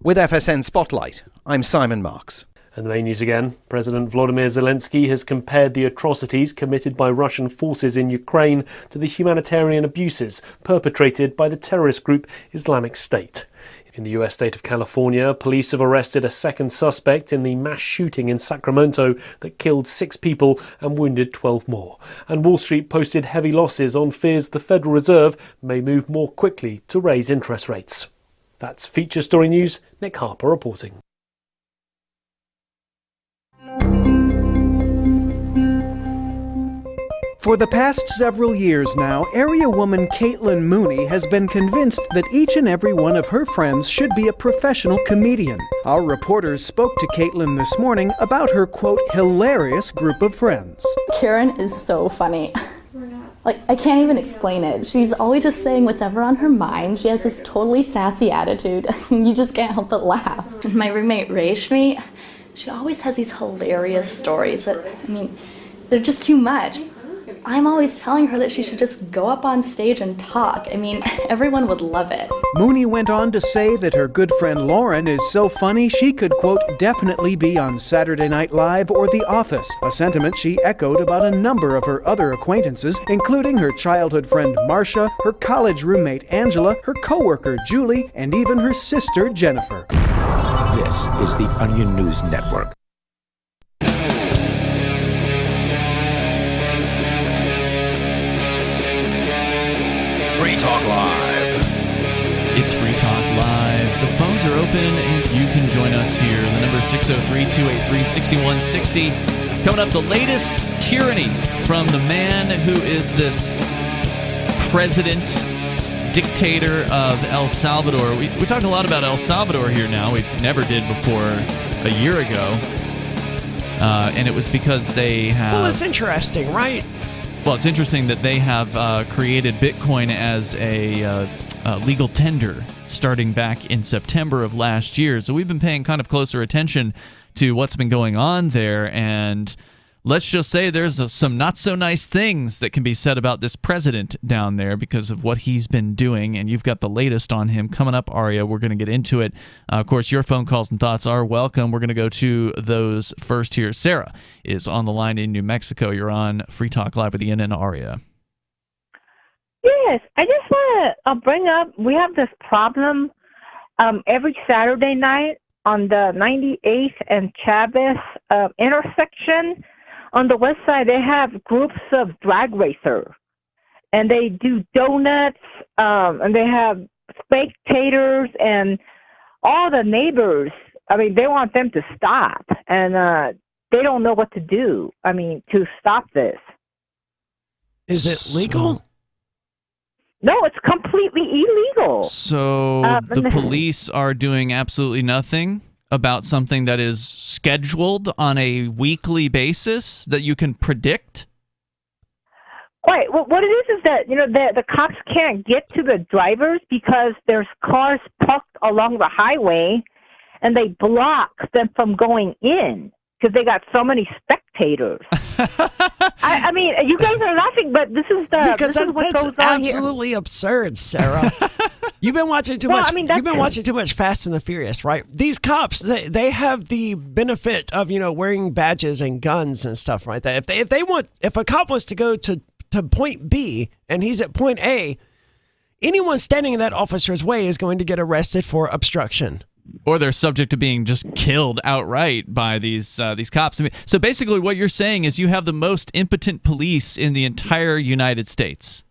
With FSN Spotlight, I'm Simon Marks. And the main news again. President Volodymyr Zelensky has compared the atrocities committed by Russian forces in Ukraine to the humanitarian abuses perpetrated by the terrorist group Islamic State. In the US state of California, police have arrested a second suspect in the mass shooting in Sacramento that killed 6 people and wounded 12 more. And Wall Street posted heavy losses on fears the Federal Reserve may move more quickly to raise interest rates. That's Feature Story News. Nick Harper reporting. For the past several years now, area woman Caitlin Mooney has been convinced that each and every one of her friends should be a professional comedian. Our reporters spoke to Caitlin this morning about her, quote, hilarious group of friends. Karen is so funny. Like, I can't even explain it. She's always just saying what's ever on her mind. She has this totally sassy attitude. You just can't help but laugh. My roommate Rashmi, she always has these hilarious stories that, they're just too much. I'm always telling her that she should just go up on stage and talk. Everyone would love it. Mooney went on to say that her good friend Lauren is so funny she could, quote, definitely be on Saturday Night Live or The Office, a sentiment she echoed about a number of her other acquaintances, including her childhood friend Marcia, her college roommate Angela, her coworker Julie, and even her sister Jennifer. This is the Onion News Network. Free Talk Live. It's Free Talk Live. The phones are open and you can join us here. The number is 603-283-6160. Coming up, the latest tyranny from the man who is this president, dictator of El Salvador. We talk a lot about El Salvador here now. We never did before a year ago. And it was because they have... Well, it's interesting, right? Well, it's interesting that they have created Bitcoin as a legal tender starting back in September of last year. So we've been paying kind of closer attention to what's been going on there. And let's just say there's some not so nice things that can be said about this president down there because of what he's been doing. And you've got the latest on him coming up, Aria. We're going to get into it. Of course, your phone calls and thoughts are welcome. We're going to go to those first here. Sarah is on the line in New Mexico. You're on Free Talk Live with Ian and Aria. Yes, I just want to bring up, we have this problem every Saturday night on the 98th and Chavez intersection. On the west side, they have groups of drag racers, and they do donuts, and they have spectators, and all the neighbors they want them to stop, and they don't know what to do. To stop this. Is it legal? No, it's completely illegal. So the police are doing absolutely nothing about something that is scheduled on a weekly basis that you can predict? Right. Well, what it is that, the cops can't get to the drivers because there's cars parked along the highway, and they block them from going in because they got so many spectators. You guys are laughing, but this is what that's goes on absolutely here. Absurd, Sarah. You've been watching too much. You've been watching too much Fast and the Furious, right? These cops, they have the benefit of wearing badges and guns and stuff, right? That if a cop wants to go to point B and he's at point A, anyone standing in that officer's way is going to get arrested for obstruction. Or they're subject to being just killed outright by these cops. So basically what you're saying is you have the most impotent police in the entire United States.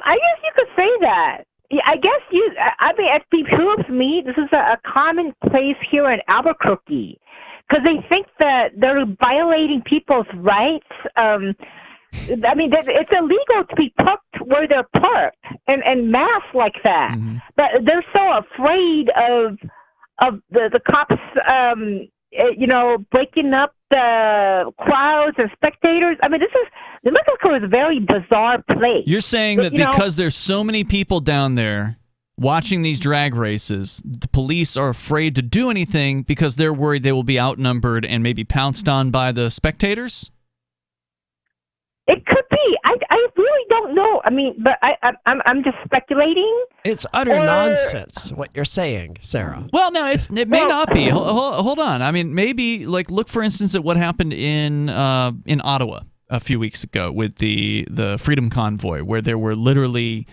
I guess you could say that. I guess it behooves me. This is a common place here in Albuquerque because they think that they're violating people's rights. It's illegal to be parked where they're parked and mass like that. Mm-hmm. But they're so afraid of the cops, breaking up the crowds and spectators. The Mexico is a very bizarre place. You're saying that because there's so many people down there watching these drag races, the police are afraid to do anything because they're worried they will be outnumbered and maybe pounced on by the spectators? It could be. I really don't know. But I'm just speculating. It's utter nonsense what you're saying, Sarah. Well, no, it may not be. Hold on. Maybe look for instance at what happened in Ottawa a few weeks ago with the Freedom Convoy, where there were literally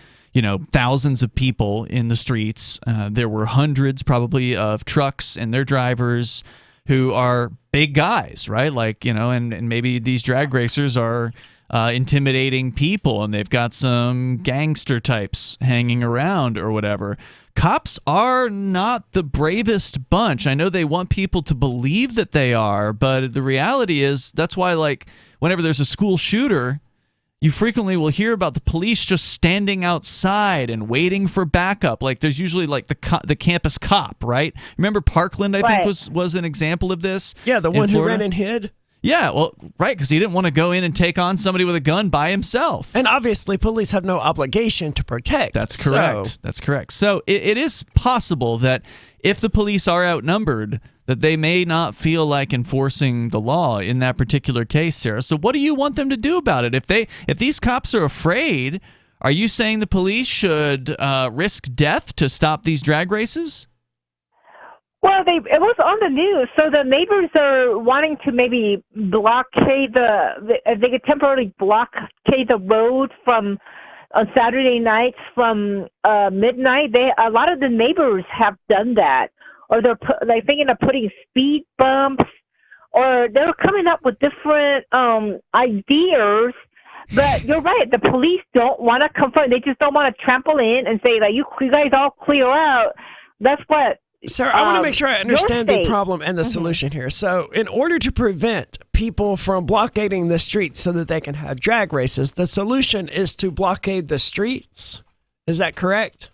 thousands of people in the streets. There were hundreds probably of trucks and their drivers who are big guys, right? And maybe these drag racers are intimidating people, and they've got some gangster types hanging around or whatever. Cops are not the bravest bunch. I know they want people to believe that they are, but the reality is that's why, whenever there's a school shooter, you frequently will hear about the police just standing outside and waiting for backup. There's usually the campus cop, right? Remember Parkland, I think, was an example of this. Yeah, the one who ran and hid. Yeah, well, right, because he didn't want to go in and take on somebody with a gun by himself. And obviously, police have no obligation to protect. That's correct. That's correct. So it is possible that if the police are outnumbered, that they may not feel like enforcing the law in that particular case, Sarah. So what do you want them to do about it? If these cops are afraid, are you saying the police should risk death to stop these drag races? Well, it was on the news, so the neighbors are wanting to maybe blockade they could temporarily blockade the road on Saturday nights from midnight. A lot of the neighbors have done that, or they're thinking of putting speed bumps, or they're coming up with different ideas. But you're right, the police don't want to confront. They just don't want to trample in and say you guys all clear out. That's what. Sir, I want to make sure I understand the problem and the solution here. So in order to prevent people from blockading the streets so that they can have drag races, the solution is to blockade the streets. Is that correct?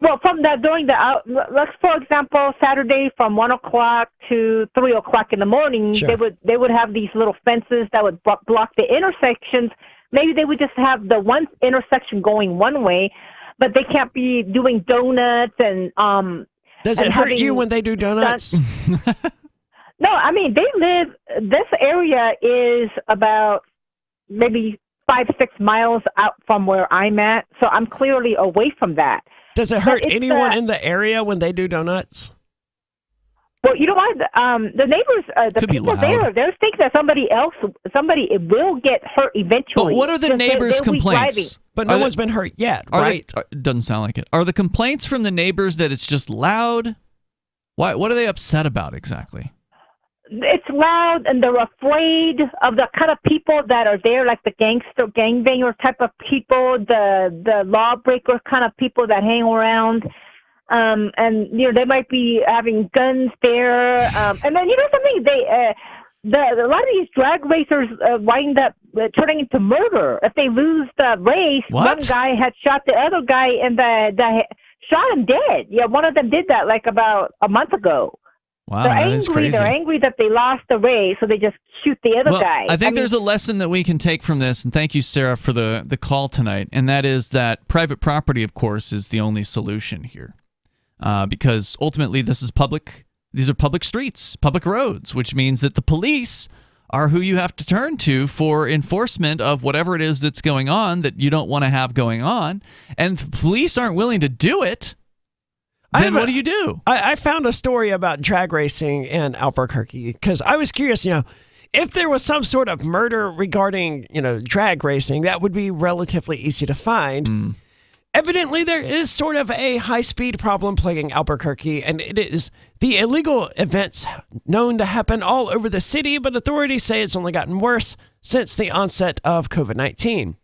Well, let's, for example, Saturday from 1 o'clock to 3 o'clock in the morning, sure, they would have these little fences that would block the intersections. Maybe they would just have the one intersection going one way, but they can't be doing donuts and Does it hurt you when they do donuts? No, this area is about maybe 5-6 miles out from where I'm at, so I'm clearly away from that. Does it hurt anyone in the area when they do donuts? Well, you know what? The neighbors, the people there, they think that somebody will get hurt eventually. But what are the neighbors' complaints? But no one's been hurt yet, right? It doesn't sound like it. Are the complaints from the neighbors that it's just loud? What are they upset about exactly? It's loud, and they're afraid of the kind of people that are there, like the gangbanger type of people, the lawbreaker kind of people that hang around. and they might be having guns there. And then something, a lot of these drag racers wind up turning into murder if they lose the race. What? One guy had shot the other guy and shot him dead. Yeah, one of them did that like about a month ago. Wow, they're that angry. is crazy. They're angry that they lost the race, so they just shoot the other guy. I think there's a lesson that we can take from this, and thank you, Sarah, for the call tonight, and that is that private property, of course, is the only solution here, because ultimately this is public. These are public streets, public roads, which means that the police are who you have to turn to for enforcement of whatever it is that's going on that you don't want to have going on, and if police aren't willing to do it. Then what do you do? I found a story about drag racing in Albuquerque because I was curious, if there was some sort of murder regarding, drag racing, that would be relatively easy to find. Evidently, there is sort of a high-speed problem plaguing Albuquerque, and it is the illegal events known to happen all over the city, but authorities say it's only gotten worse since the onset of COVID-19.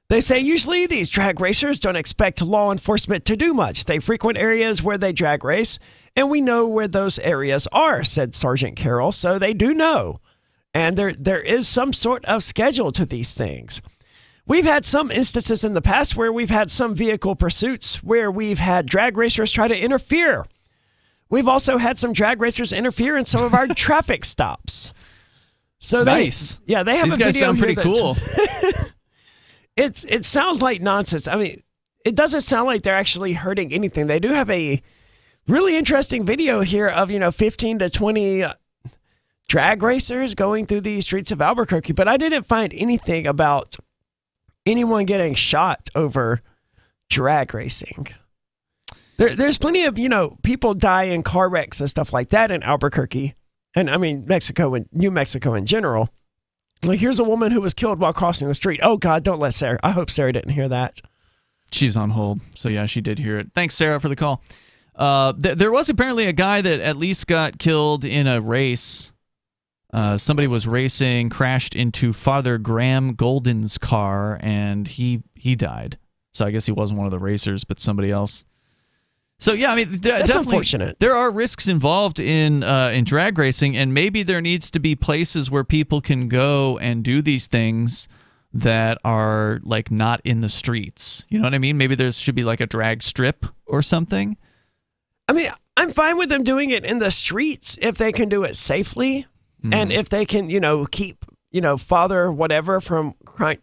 They say usually these drag racers don't expect law enforcement to do much. They frequent areas where they drag race, and we know where those areas are, said Sergeant Carroll, so they do know. And there is some sort of schedule to these things. We've had some instances in the past where we've had some vehicle pursuits where we've had drag racers try to interfere. We've also had some drag racers interfere in some of our traffic stops. So nice. They have These a guys video sound here pretty cool. It sounds like nonsense. I mean, it doesn't sound like they're actually hurting anything. They do have a really interesting video here of, 15 to 20 drag racers going through the streets of Albuquerque, but I didn't find anything about anyone getting shot over drag racing. There's plenty of, people die in car wrecks and stuff like that in Albuquerque. And I mean, Mexico and New Mexico in general. Like, here's a woman who was killed while crossing the street. Oh, God, don't let Sarah. I hope Sarah didn't hear that. She's on hold. So, yeah, she did hear it. Thanks, Sarah, for the call. There was apparently a guy that at least got killed in a race. Somebody was racing, crashed into Father Graham Golden's car, and he died. So I guess he wasn't one of the racers, but somebody else. So, yeah, I mean, that's unfortunate. There are risks involved in drag racing, and maybe there needs to be places where people can go and do these things that are, like, not in the streets. You know what I mean? Maybe there should be, like, a drag strip or something. I mean, I'm fine with them doing it in the streets if they can do it safely, and if they can, keep, Father whatever from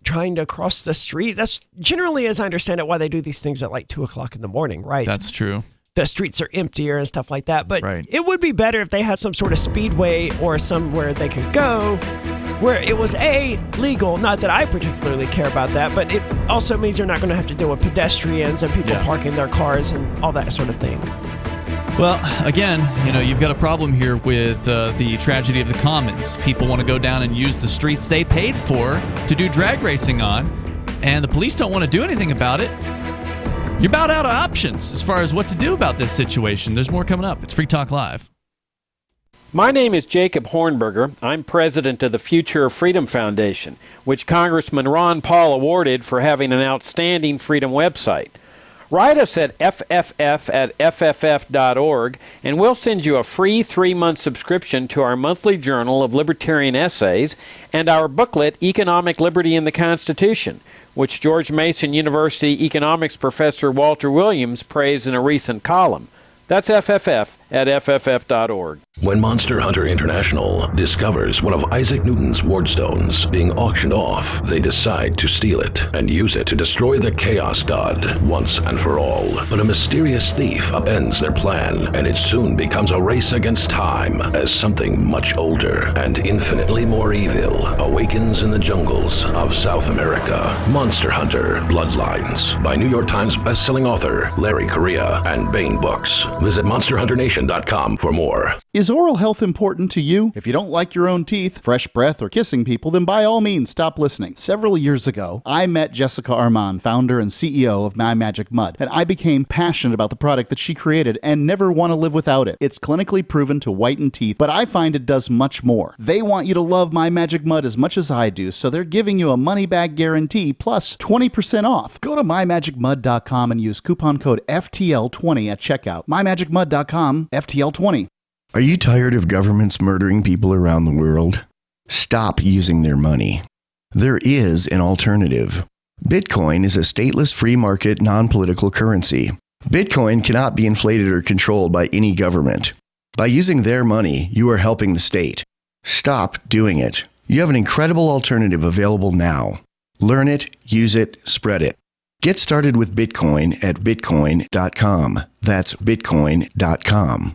trying to cross the street. That's generally, as I understand it, why they do these things at like 2 o'clock in the morning, right? That's true. The streets are emptier and stuff like that. But It would be better if they had some sort of speedway or somewhere they could go where it was legal. Not that I particularly care about that, but it also means you're not going to have to deal with pedestrians and people parking their cars and all that sort of thing. Well, again, you've got a problem here with the tragedy of the commons. People want to go down and use the streets they paid for to do drag racing on, and the police don't want to do anything about it. You're about out of options as far as what to do about this situation. There's more coming up. It's Free Talk Live. My name is Jacob Hornberger. I'm president of the Future of Freedom Foundation, which Congressman Ron Paul awarded for having an outstanding freedom website. Write us at fff@fff.org, and we'll send you a free 3-month subscription to our monthly journal of libertarian essays and our booklet, Economic Liberty in the Constitution, which George Mason University economics professor Walter Williams praised in a recent column. That's fff@fff.org. When Monster Hunter International discovers one of Isaac Newton's wardstones being auctioned off, they decide to steal it and use it to destroy the Chaos God once and for all. But a mysterious thief upends their plan, and it soon becomes a race against time as something much older and infinitely more evil awakens in the jungles of South America. Monster Hunter Bloodlines by New York Times bestselling author Larry Correia and Baen Books. Visit monsterhunternation.com for more. Is oral health important to you? If you don't like your own teeth, fresh breath, or kissing people, then by all means stop listening. Several years ago, I met Jessica Armand, founder and CEO of My Magic Mud, and I became passionate about the product that she created and never want to live without it. It's clinically proven to whiten teeth, but I find it does much more. They want you to love My Magic Mud as much as I do, so they're giving you a money-back guarantee plus 20% off. Go to mymagicmud.com and use coupon code FTL20 at checkout. mymagicmud.com, FTL20. Are you tired of governments murdering people around the world? Stop using their money. There is an alternative. Bitcoin is a stateless free market non-political currency. Bitcoin cannot be inflated or controlled by any government. By using their money, you are helping the state. Stop doing it. You have an incredible alternative available now. Learn it, use it, spread it. Get started with Bitcoin at bitcoin.com. That's bitcoin.com.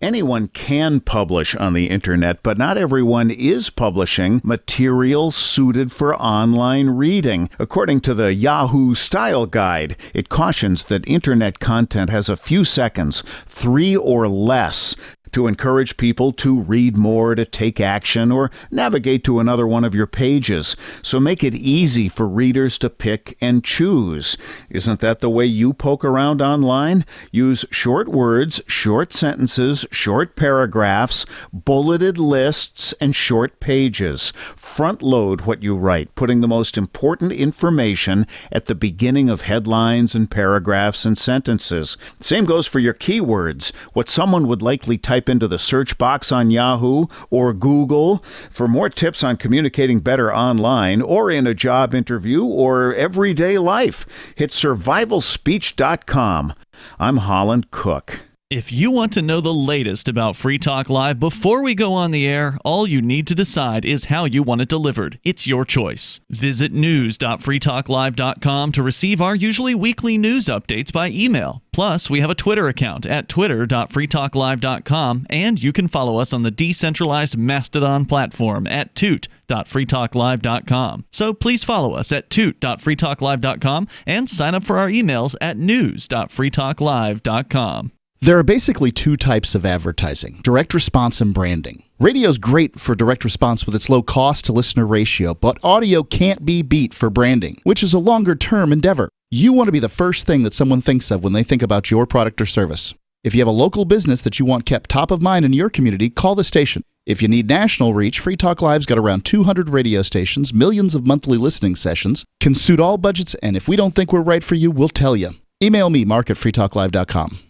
Anyone can publish on the internet, but not everyone is publishing material suited for online reading. According to the Yahoo Style Guide, it cautions that internet content has a few seconds, 3 or less, to encourage people to read more, to take action, or navigate to another one of your pages. So make it easy for readers to pick and choose. Isn't that the way you poke around online? Use short words, short sentences, short paragraphs, bulleted lists, and short pages. Front load what you write, putting the most important information at the beginning of headlines and paragraphs and sentences. Same goes for your keywords, what someone would likely type into the search box on Yahoo or Google. For more tips on communicating better online or in a job interview or everyday life, hit survivalspeech.com. I'm Holland Cook. If you want to know the latest about Free Talk Live before we go on the air, all you need to decide is how you want it delivered. It's your choice. Visit news.freetalklive.com to receive our usually weekly news updates by email. Plus, we have a Twitter account at twitter.freetalklive.com, and you can follow us on the decentralized Mastodon platform at toot.freetalklive.com. So please follow us at toot.freetalklive.com and sign up for our emails at news.freetalklive.com. There are basically two types of advertising, direct response and branding. Radio's great for direct response with its low cost to listener ratio, but audio can't be beat for branding, which is a longer-term endeavor. You want to be the first thing that someone thinks of when they think about your product or service. If you have a local business that you want kept top of mind in your community, call the station. If you need national reach, Free Talk Live's got around 200 radio stations, millions of monthly listening sessions, can suit all budgets, and if we don't think we're right for you, we'll tell you. Email me, mark@freetalklive.com.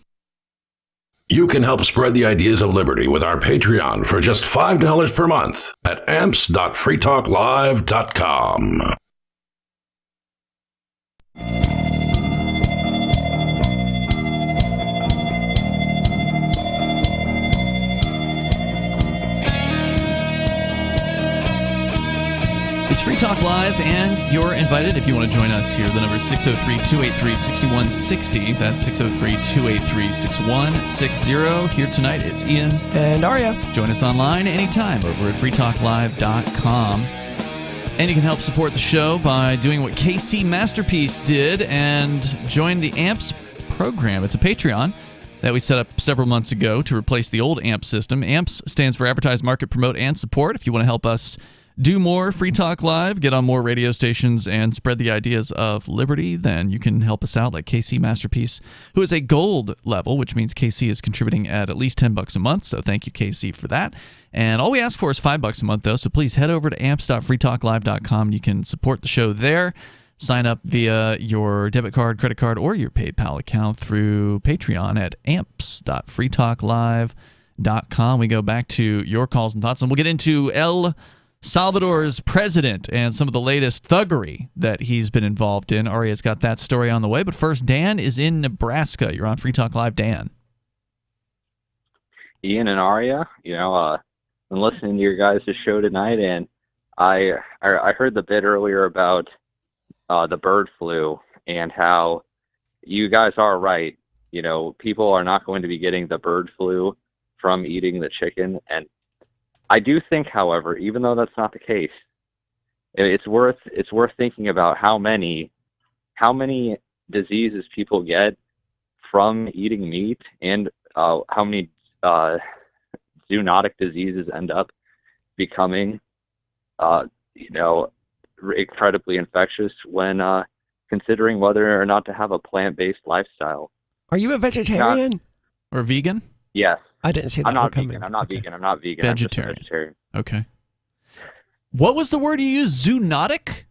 You can help spread the ideas of liberty with our Patreon for just $5 per month at amps.freetalklive.com. It's Free Talk Live, and you're invited if you want to join us here. The number is 603-283-6160. That's 603-283-6160. Here tonight, it's Ian. And Arya. Join us online anytime over at freetalklive.com. And you can help support the show by doing what KC Masterpiece did and join the AMPS program. It's a Patreon that we set up several months ago to replace the old AMPS system. AMPS stands for Advertise, Market, Promote, and Support. If you want to help us do more Free Talk Live, get on more radio stations, and spread the ideas of liberty, then you can help us out like KC Masterpiece, who is a gold level, which means KC is contributing at least $10 a month, so thank you, KC, for that. And all we ask for is $5 a month, though, so please head over to amps.freetalklive.com. You can support the show there. Sign up via your debit card, credit card, or your PayPal account through Patreon at amps.freetalklive.com. We go back to your calls and thoughts, and we'll get into El Salvador's president and some of the latest thuggery that he's been involved in. Aria's got that story on the way, but first, Dan is in Nebraska. You're on Free Talk Live, Dan. Ian and Aria, I've been listening to your guys' show tonight, and I heard the bit earlier about the bird flu and how you guys are right. People are not going to be getting the bird flu from eating the chicken, and I do think, however, even though that's not the case, it's worth thinking about how many diseases people get from eating meat, and how many zoonotic diseases end up becoming, incredibly infectious when considering whether or not to have a plant-based lifestyle. Are you a vegetarian? Or vegan? Yes. I didn't see that. I'm not one vegan. coming. I'm not vegan. I'm not vegan. I'm just a vegetarian. Okay. What was the word you used? Zoonotic?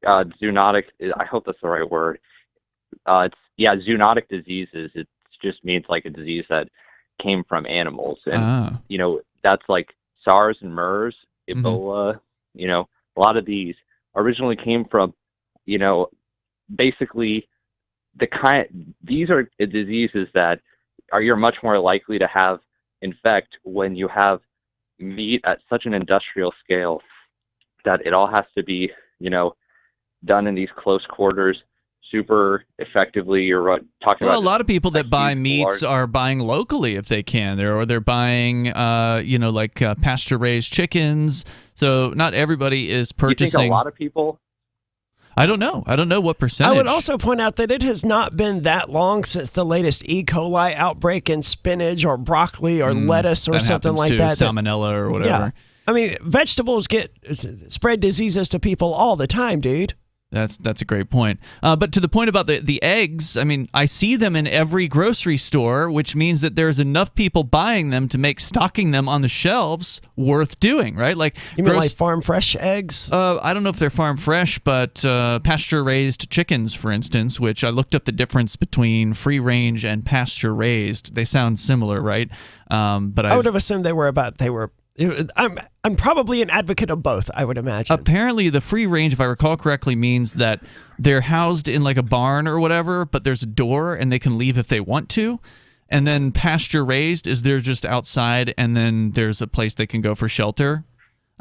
Zoonotic, I hope that's the right word. Zoonotic diseases. It just means like a disease that came from animals. And, that's like SARS and MERS, Ebola, a lot of these originally came from, basically these are diseases that you're much more likely to have infect when you have meat at such an industrial scale that it all has to be, done in these close quarters super effectively. You're talking about a lot of people that buy meats are buying locally if they can. They're buying, pasture-raised chickens. So not everybody is purchasing. You think a lot of people? I don't know. I don't know what percentage. I would also point out that it has not been that long since the latest E. coli outbreak in spinach or broccoli or lettuce or something like that. Salmonella or whatever. Yeah. I mean, vegetables spread diseases to people all the time, dude. That's a great point. But to the point about the eggs, I mean, I see them in every grocery store, which means that there's enough people buying them to make stocking them on the shelves worth doing, right? Like you mean like farm fresh eggs? I don't know if they're farm fresh, but pasture raised chickens, for instance, which I looked up the difference between free range and pasture raised. They sound similar, right? But I would have assumed they were. I'm probably an advocate of both, I would imagine. Apparently, the free range, if I recall correctly, means that they're housed in like a barn or whatever, but there's a door and they can leave if they want to. And then pasture raised is they're just outside and then there's a place they can go for shelter.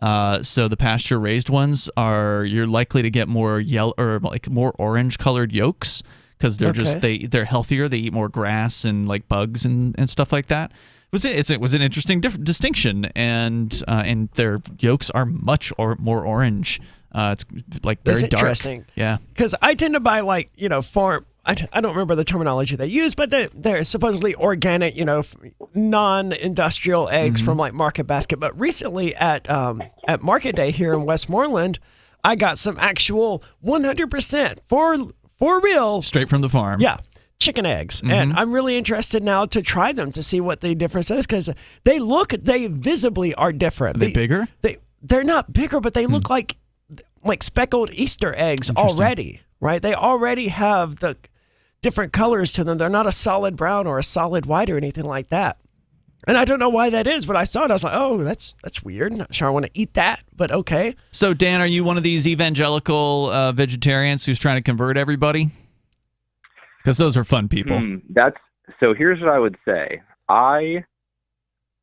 So the pasture raised ones you're likely to get more yellow or like more orange colored yolks because they're they're healthier. They eat more grass and like bugs and stuff like that. It was an interesting distinction, and their yolks are much more orange. It's like very dark. Interesting. Yeah, because I tend to buy farm. I don't remember the terminology they use, but they're supposedly organic, non-industrial eggs from like Market Basket. But recently at Market Day here in Westmoreland, I got some actual 100% for real, straight from the farm. Yeah. Chicken eggs, and I'm really interested now to try them to see what the difference is because they visibly are different. Are they bigger? They're not bigger, but they look like speckled Easter eggs already, right? They already have the different colors to them. They're not a solid brown or a solid white or anything like that. And I don't know why that is, but I saw it. I was like, oh, that's weird. Not sure I want to eat that, but okay. So, Dan, are you one of these evangelical vegetarians who's trying to convert everybody? Because those are fun people. So here's what I would say. I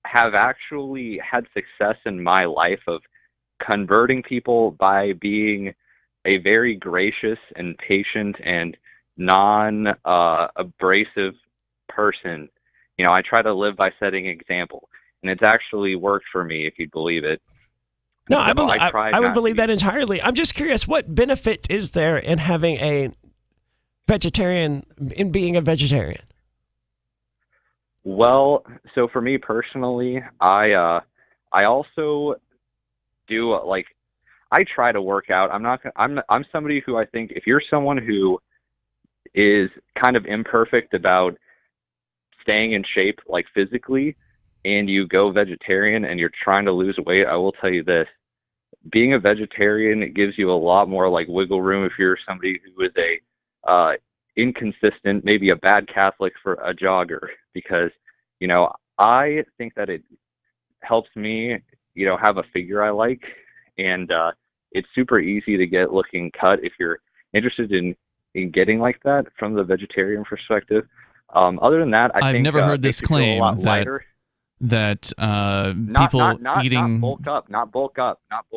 have actually had success in my life of converting people by being a very gracious and patient and non-abrasive person. I try to live by setting an example. And it's actually worked for me, if you'd believe it. No, I would believe that entirely. I'm just curious, what benefit is there in having in being a vegetarian? Well, so for me personally, I also do I try to work out. I'm somebody who I think if you're someone who is kind of imperfect about staying in shape like physically and you go vegetarian and you're trying to lose weight, I will tell you this. Being a vegetarian, it gives you a lot more like wiggle room if you're somebody who is inconsistent, maybe a bad Catholic for a jogger, because, I think that it helps me, have a figure I like, and it's super easy to get looking cut if you're interested in getting like that from the vegetarian perspective. Other than that, I've never heard this claim that people eating not bulk up, but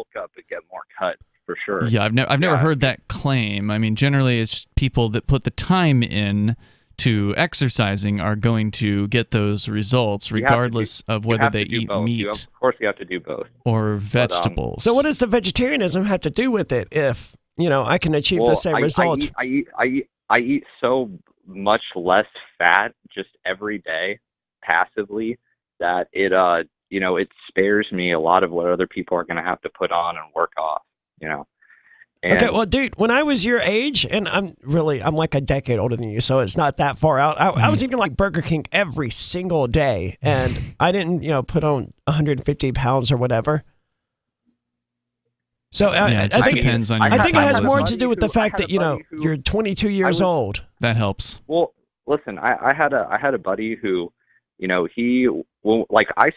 get more cut. For sure. Yeah, I've never heard that claim. I mean, generally, it's people that put the time in to exercising are going to get those results, regardless of whether they eat meat. Of course, you have to do both. Or vegetables. So, what does the vegetarianism have to do with it? If I can achieve the same result. I eat so much less fat just every day passively that it it spares me a lot of what other people are going to have to put on and work off, And, okay, well, dude, when I was your age, and I'm like a decade older than you, so it's not that far out. I was eating like Burger King every single day, and I didn't, put on 150 pounds or whatever. So it just depends on your I think it has more metabolism. to do with the fact that, you're 22 years old. That helps. Well, listen, I had a buddy who, I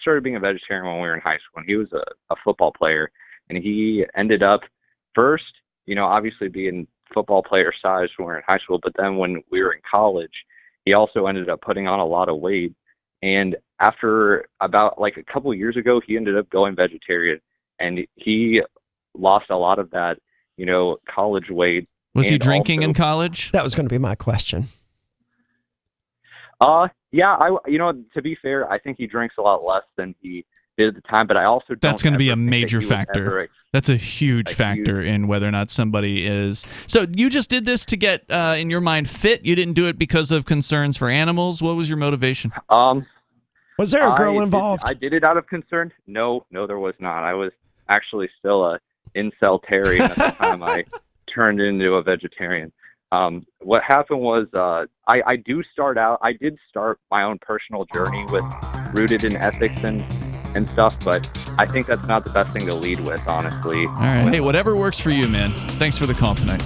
started being a vegetarian when we were in high school, and he was a football player, and he ended up first, obviously being football player size when we were in high school, but then when we were in college, he also ended up putting on a lot of weight. And after about a couple of years ago, he ended up going vegetarian, and he lost a lot of that, college weight. Was he drinking in college? That was going to be my question. Yeah, to be fair, I think he drinks a lot less than he did at the time, but I also don't. That's going to be a major factor. That's a huge factor in whether or not somebody is. So you just did this to get, in your mind, fit? You didn't do it because of concerns for animals? What was your motivation? Was there a girl involved? I did it out of concern. No, there was not. I was actually still a incel Terry at the time I turned into a vegetarian. What happened was I did start my own personal journey rooted in ethics and stuff, but I think that's not the best thing to lead with, honestly. All right. Hey, whatever works for you, man. Thanks for the call tonight.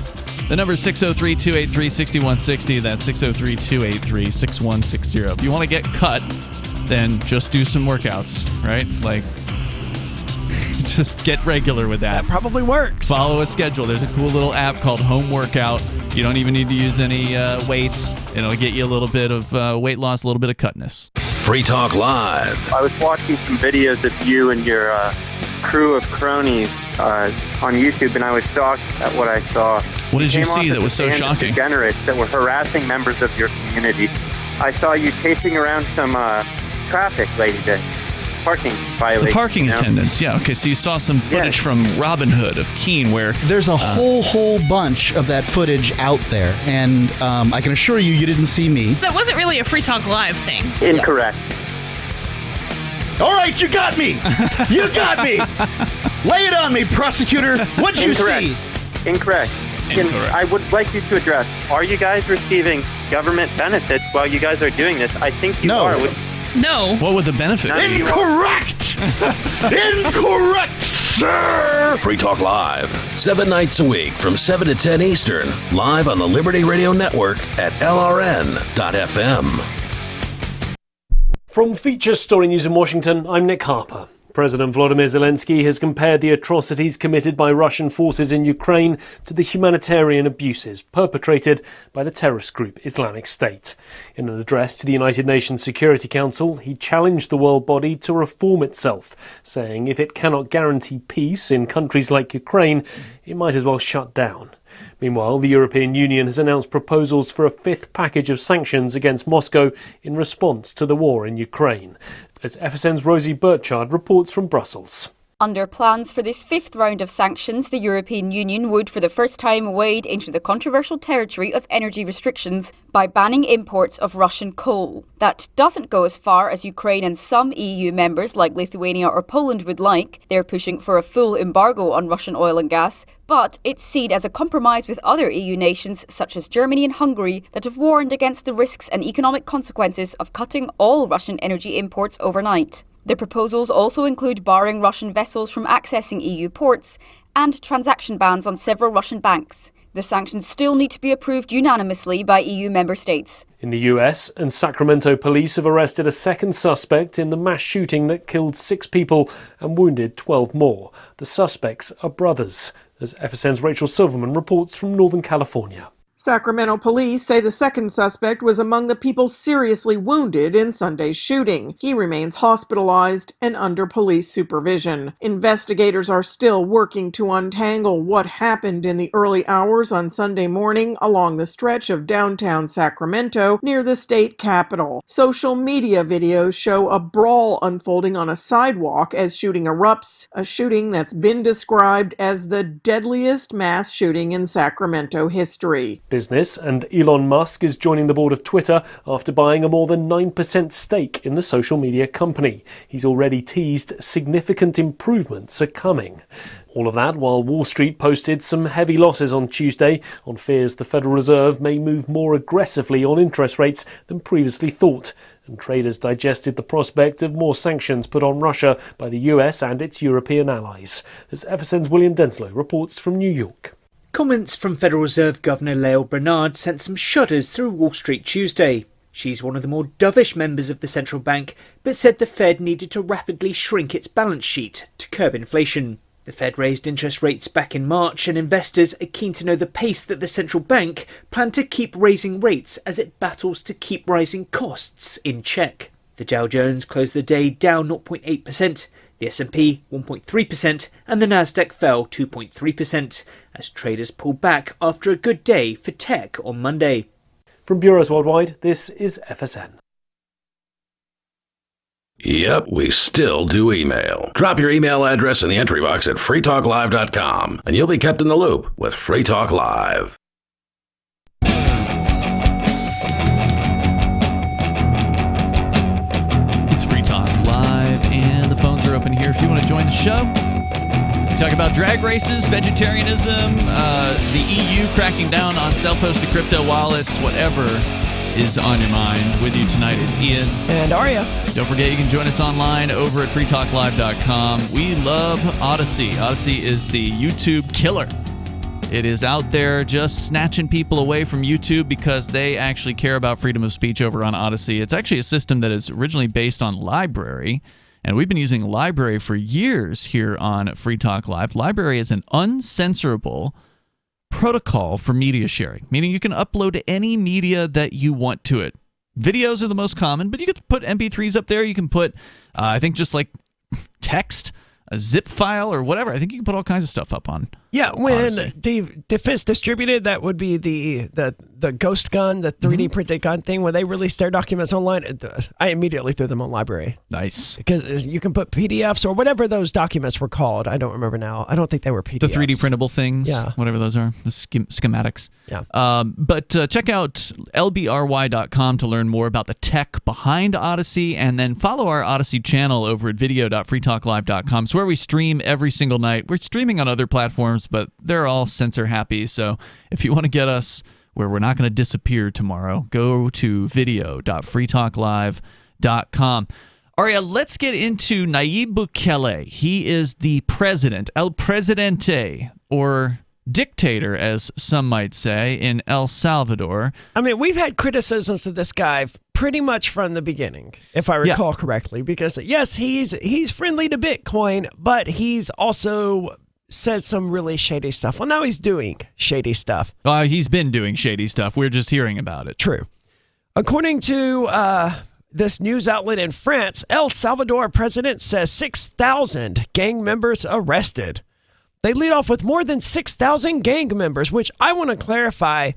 The number is 603-283-6160. That's 603-283-6160. If you want to get cut, then just do some workouts, right? Just get regular with that. That probably works. Follow a schedule. There's a cool little app called Home Workout. You don't even need to use any weights. It'll get you a little bit of weight loss, a little bit of cutness. Free Talk Live. I was watching some videos of you and your crew of cronies on YouTube, and I was shocked at what I saw. What did you see that was so shocking? Degenerates that were harassing members of your community. I saw you chasing around some traffic lady parking violation. The parking attendants, yeah. Okay, so you saw some footage from Robin Hood of Keene where... There's a whole bunch of that footage out there, and I can assure you didn't see me. That wasn't really a Free Talk Live thing. Incorrect. All right, you got me! You got me! Lay it on me, prosecutor! What'd you see? Incorrect. I would like you to address, are you guys receiving government benefits while you guys are doing this? I think you are. No. What would the benefit be? Incorrect! Incorrect, sir! Free Talk Live, 7 nights a week from 7 to 10 Eastern, live on the Liberty Radio Network at LRN.FM. From Feature Story News in Washington, I'm Nick Harper. President Volodymyr Zelensky has compared the atrocities committed by Russian forces in Ukraine to the humanitarian abuses perpetrated by the terrorist group Islamic State. In an address to the United Nations Security Council, he challenged the world body to reform itself, saying if it cannot guarantee peace in countries like Ukraine, it might as well shut down. Meanwhile, the European Union has announced proposals for a fifth package of sanctions against Moscow in response to the war in Ukraine. As FSN's Rosie Burchard reports from Brussels. Under plans for this fifth round of sanctions, the European Union would for the first time wade into the controversial territory of energy restrictions by banning imports of Russian coal. That doesn't go as far as Ukraine and some EU members like Lithuania or Poland would like. They're pushing for a full embargo on Russian oil and gas, but it's seen as a compromise with other EU nations such as Germany and Hungary that have warned against the risks and economic consequences of cutting all Russian energy imports overnight. The proposals also include barring Russian vessels from accessing EU ports and transaction bans on several Russian banks. The sanctions still need to be approved unanimously by EU member states. In the US, and Sacramento police have arrested a second suspect in the mass shooting that killed 6 people and wounded 12 more. The suspects are brothers, as FSN's Rachel Silverman reports from Northern California. Sacramento police say the second suspect was among the people seriously wounded in Sunday's shooting. He remains hospitalized and under police supervision. Investigators are still working to untangle what happened in the early hours on Sunday morning along the stretch of downtown Sacramento near the state capitol. Social media videos show a brawl unfolding on a sidewalk as shooting erupts, a shooting that's been described as the deadliest mass shooting in Sacramento history. business, and Elon Musk is joining the board of Twitter after buying a more than 9% stake in the social media company. He's already teased significant improvements are coming. All of that while Wall Street posted some heavy losses on Tuesday on fears the Federal Reserve may move more aggressively on interest rates than previously thought, and traders digested the prospect of more sanctions put on Russia by the US and its European allies. As FSN's William Denslow reports from New York. Comments from Federal Reserve Governor Lael Brainard sent some shudders through Wall Street Tuesday. She's one of the more dovish members of the central bank, but said the Fed needed to rapidly shrink its balance sheet to curb inflation. The Fed raised interest rates back in March, and investors are keen to know the pace that the central bank planned to keep raising rates as it battles to keep rising costs in check. The Dow Jones closed the day down 0.8%, the S&P 1.3%, and the Nasdaq fell 2.3%, as traders pulled back after a good day for tech on Monday. From Bureaus Worldwide, this is FSN. Yep, we still do email. Drop your email address in the entry box at freetalklive.com, and you'll be kept in the loop with Free Talk Live. It's Free Talk Live, and the phones are open here if you want to join the show. We talk about drag races, vegetarianism, the EU cracking down on self-hosted crypto wallets, whatever is on your mind. With you tonight, it's Ian. And Arya. Don't forget, you can join us online over at freetalklive.com. We love Odyssey. Odyssey is the YouTube killer. It is out there just snatching people away from YouTube because they actually care about freedom of speech over on Odyssey. It's actually a system that is originally based on Library, and we've been using Library for years here on Free Talk Live. Library is an uncensorable protocol for media sharing, meaning you can upload any media that you want to it. Videos are the most common, but you can put MP3s up there. You can put, I think, just like text, a zip file, or whatever. I think you can put all kinds of stuff up on. Yeah, when Odyssey. Defense Distributed, that would be the ghost gun, the 3D printed gun thing. When they released their documents online, I immediately threw them on Library. Nice. Because you can put PDFs or whatever those documents were called. I don't remember now. I don't think they were PDFs. The 3D printable things, yeah, whatever those are, the schematics. Yeah. But check out lbry.com to learn more about the tech behind Odyssey, and then follow our Odyssey channel over at video.freetalklive.com. It's where we stream every single night. We're streaming on other platforms, but they're all censor happy. So if you want to get us where we're not going to disappear tomorrow, go to video.freetalklive.com. Aria, let's get into Nayib Bukele. He is the president, El Presidente, or dictator, as some might say, in El Salvador. I mean, we've had criticisms of this guy pretty much from the beginning, if I recall correctly, because yes, he's friendly to Bitcoin, but he's also said some really shady stuff. Well, now he's doing shady stuff. He's been doing shady stuff. We're just hearing about it. True. According to this news outlet in France, El Salvador president says 6,000 gang members arrested. They lead off with more than 6,000 gang members, which I want to clarify.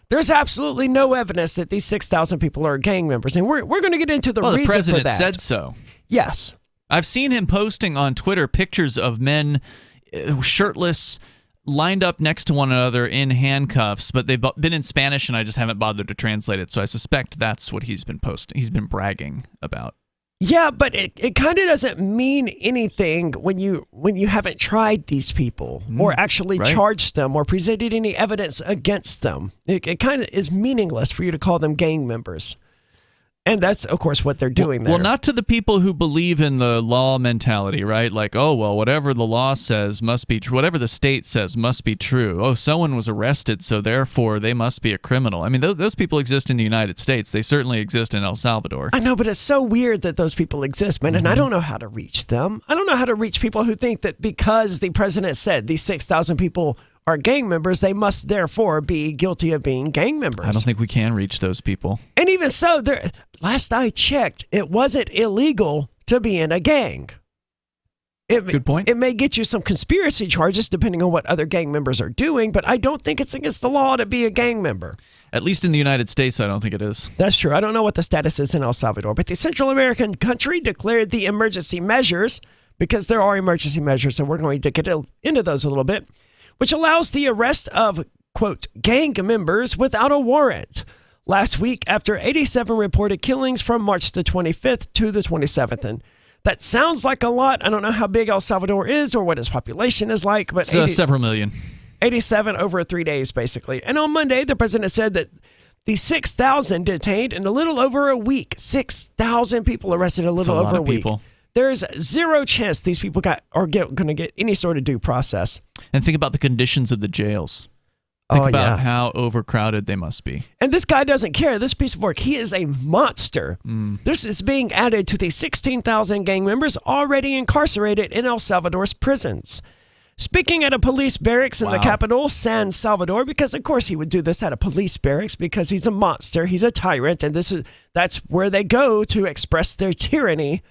There's absolutely no evidence that these 6,000 people are gang members, and we're going to get into the reason for that. The president said so. Yes. I've seen him posting on Twitter pictures of men shirtless, lined up next to one another in handcuffs, but they've been in Spanish, and I just haven't bothered to translate it, so I suspect that's what he's been posting. He's been bragging about. Yeah, but it kind of doesn't mean anything when you haven't tried these people or actually charged them or presented any evidence against them. It kind of is meaningless for you to call them gang members. And that's, of course, what they're doing there. Well, not to the people who believe in the law mentality, right? Like, oh, well, whatever the law says must be true. Whatever the state says must be true. Oh, someone was arrested, so therefore they must be a criminal. I mean, those people exist in the United States. They certainly exist in El Salvador. I know, but it's so weird that those people exist, man, and I don't know how to reach them. I don't know how to reach people who think that because the president said these 6,000 people are gang members, they must therefore be guilty of being gang members. I don't think we can reach those people. And even so, last I checked, it wasn't illegal to be in a gang. Good point. It may get you some conspiracy charges depending on what other gang members are doing, but I don't think it's against the law to be a gang member. At least in the United States, I don't think it is. That's true. I don't know what the status is in El Salvador, but the Central American country declared the emergency measures, because there are emergency measures, and we're going to get into those a little bit, which allows the arrest of quote, gang members without a warrant last week after 87 reported killings from March the 25th to the 27th. And that sounds like a lot. I don't know how big El Salvador is or what its population is like, but several million. 87 over 3 days, basically. And on Monday, the president said that the 6,000 detained in a little over a week. 6,000 people arrested in a little over a week. People. There's zero chance these people going to get any sort of due process. And think about the conditions of the jails. Think about how overcrowded they must be. And this guy doesn't care. This piece of work, he is a monster. This is being added to the 16,000 gang members already incarcerated in El Salvador's prisons. Speaking at a police barracks in the capital, San Salvador, because of course he would do this at a police barracks because he's a monster, he's a tyrant, and that's where they go to express their tyranny,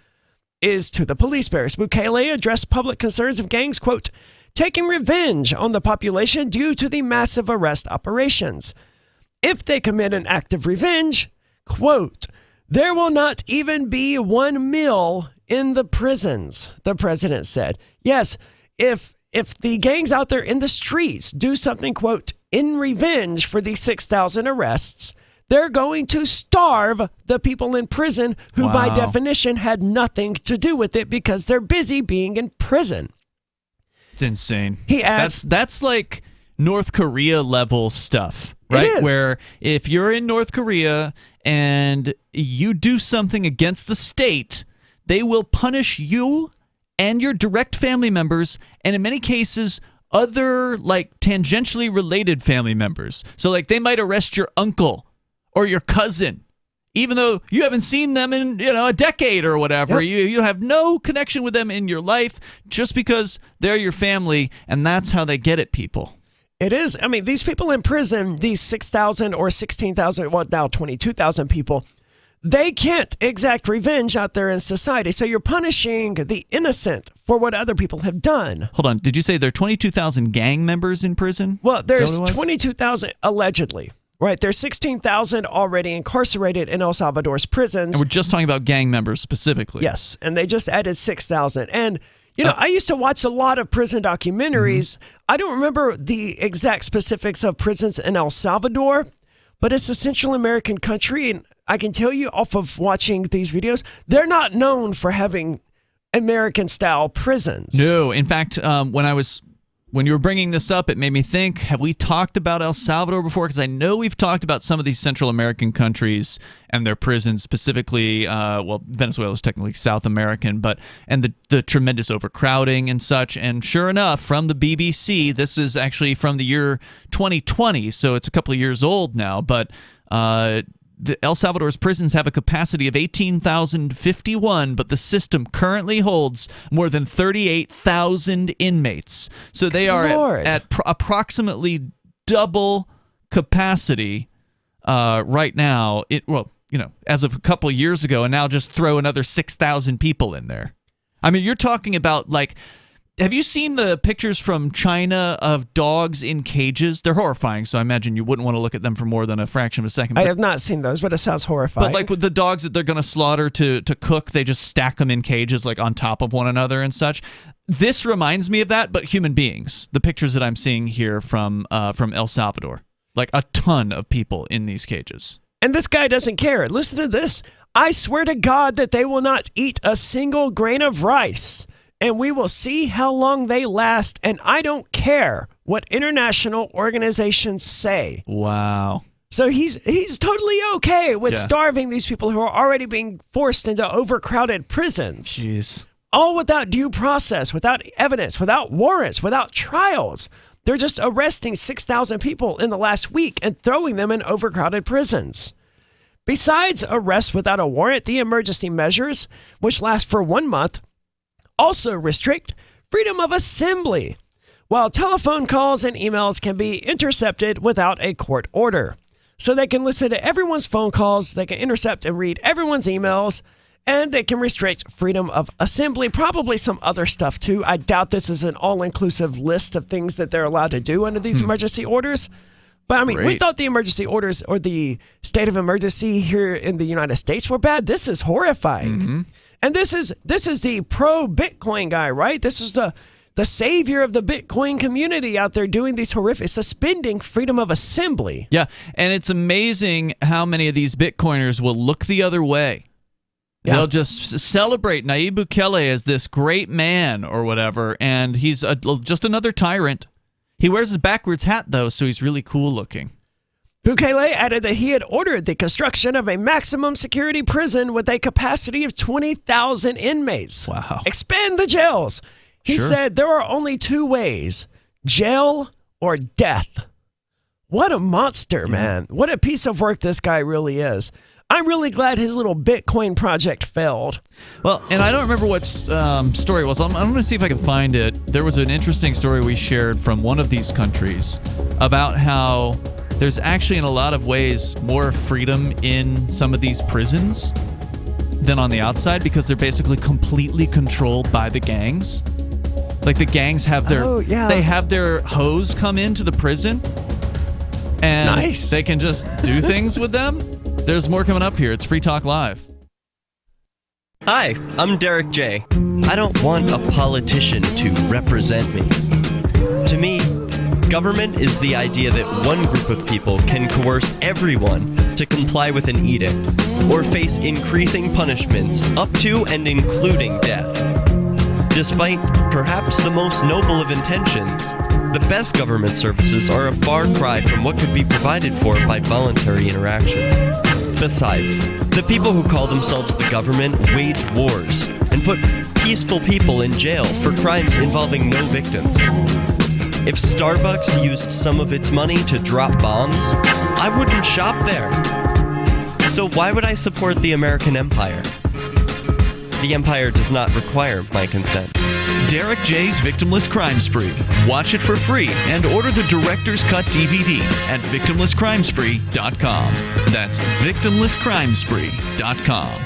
is to the police barracks. Bukele addressed public concerns of gangs, quote, taking revenge on the population due to the massive arrest operations. If they commit an act of revenge, quote, there will not even be one meal in the prisons, the president said. Yes, if the gangs out there in the streets do something, quote, in revenge for these 6,000 arrests, they're going to starve the people in prison who by definition had nothing to do with it because they're busy being in prison. It's insane. He adds, that's like North Korea level stuff, right? It is. Where if you're in North Korea and you do something against the state, they will punish you and your direct family members, and in many cases, other like tangentially related family members. So like they might arrest your uncle or your cousin, even though you haven't seen them in a decade or whatever. Yep. You have no connection with them in your life just because they're your family, and that's how they get at people. It is. I mean, these people in prison, these 6,000 or 16,000, well, now 22,000 people, they can't exact revenge out there in society. So you're punishing the innocent for what other people have done. Hold on. Did you say there are 22,000 gang members in prison? Well, there's 22,000 allegedly. Right, there's 16,000 already incarcerated in El Salvador's prisons. And we're just talking about gang members specifically. Yes, and they just added 6,000. And, I used to watch a lot of prison documentaries. I don't remember the exact specifics of prisons in El Salvador, but it's a Central American country, and I can tell you off of watching these videos, they're not known for having American-style prisons. No, in fact, when you were bringing this up, it made me think, have we talked about El Salvador before? Because I know we've talked about some of these Central American countries and their prisons, specifically, Venezuela is technically South American, and the tremendous overcrowding and such. And sure enough, from the BBC, this is actually from the year 2020, so it's a couple of years old now, but El Salvador's prisons have a capacity of 18,051, but the system currently holds more than 38,000 inmates. So they are at approximately double capacity right now. As of a couple of years ago, and now just throw another 6,000 people in there. I mean, you're talking about like. Have you seen the pictures from China of dogs in cages? They're horrifying, so I imagine you wouldn't want to look at them for more than a fraction of a second. I have not seen those, but it sounds horrifying. But like with the dogs that they're going to slaughter to cook, they just stack them in cages like on top of one another and such. This reminds me of that, but human beings. The pictures that I'm seeing here from El Salvador. Like a ton of people in these cages. And this guy doesn't care. Listen to this. I swear to God that they will not eat a single grain of rice. And we will see how long they last, and I don't care what international organizations say. Wow. So he's totally okay with starving these people who are already being forced into overcrowded prisons. Jeez. All without due process, without evidence, without warrants, without trials. They're just arresting 6,000 people in the last week and throwing them in overcrowded prisons. Besides arrest without a warrant, the emergency measures, which last for 1 month, also restrict freedom of assembly, while telephone calls and emails can be intercepted without a court order. So they can listen to everyone's phone calls, they can intercept and read everyone's emails, and they can restrict freedom of assembly, probably some other stuff too. I doubt this is an all-inclusive list of things that they're allowed to do under these emergency orders. But I mean, we thought the emergency orders or the state of emergency here in the United States were bad. This is horrifying. And this is the pro-Bitcoin guy, right? This is the savior of the Bitcoin community out there doing these horrific, suspending freedom of assembly. Yeah, and it's amazing how many of these Bitcoiners will look the other way. Yeah. They'll just celebrate Nayib Bukele as this great man or whatever, and he's just another tyrant. He wears his backwards hat, though, so he's really cool looking. Bukele added that he had ordered the construction of a maximum security prison with a capacity of 20,000 inmates. Wow. Expand the jails. He said there are only two ways, jail or death. What a monster, man. What a piece of work this guy really is. I'm really glad his little Bitcoin project failed. Well, and I don't remember what story it was. I'm going to see if I can find it. There was an interesting story we shared from one of these countries about how there's actually, in a lot of ways, more freedom in some of these prisons than on the outside because they're basically completely controlled by the gangs. Like the gangs have their they have their hoes come into the prison and they can just do things with them. There's more coming up here. It's Free Talk Live. Hi, I'm Derek J. I don't want a politician to represent me. To me, government is the idea that one group of people can coerce everyone to comply with an edict or face increasing punishments up to and including death. Despite perhaps the most noble of intentions, the best government services are a far cry from what could be provided for by voluntary interactions. Besides, the people who call themselves the government wage wars and put peaceful people in jail for crimes involving no victims. If Starbucks used some of its money to drop bombs, I wouldn't shop there. So why would I support the American empire? The empire does not require my consent. Derek J's Victimless Crime Spree. Watch it for free and order the Director's Cut DVD at victimlesscrimespree.com. That's victimlesscrimespree.com.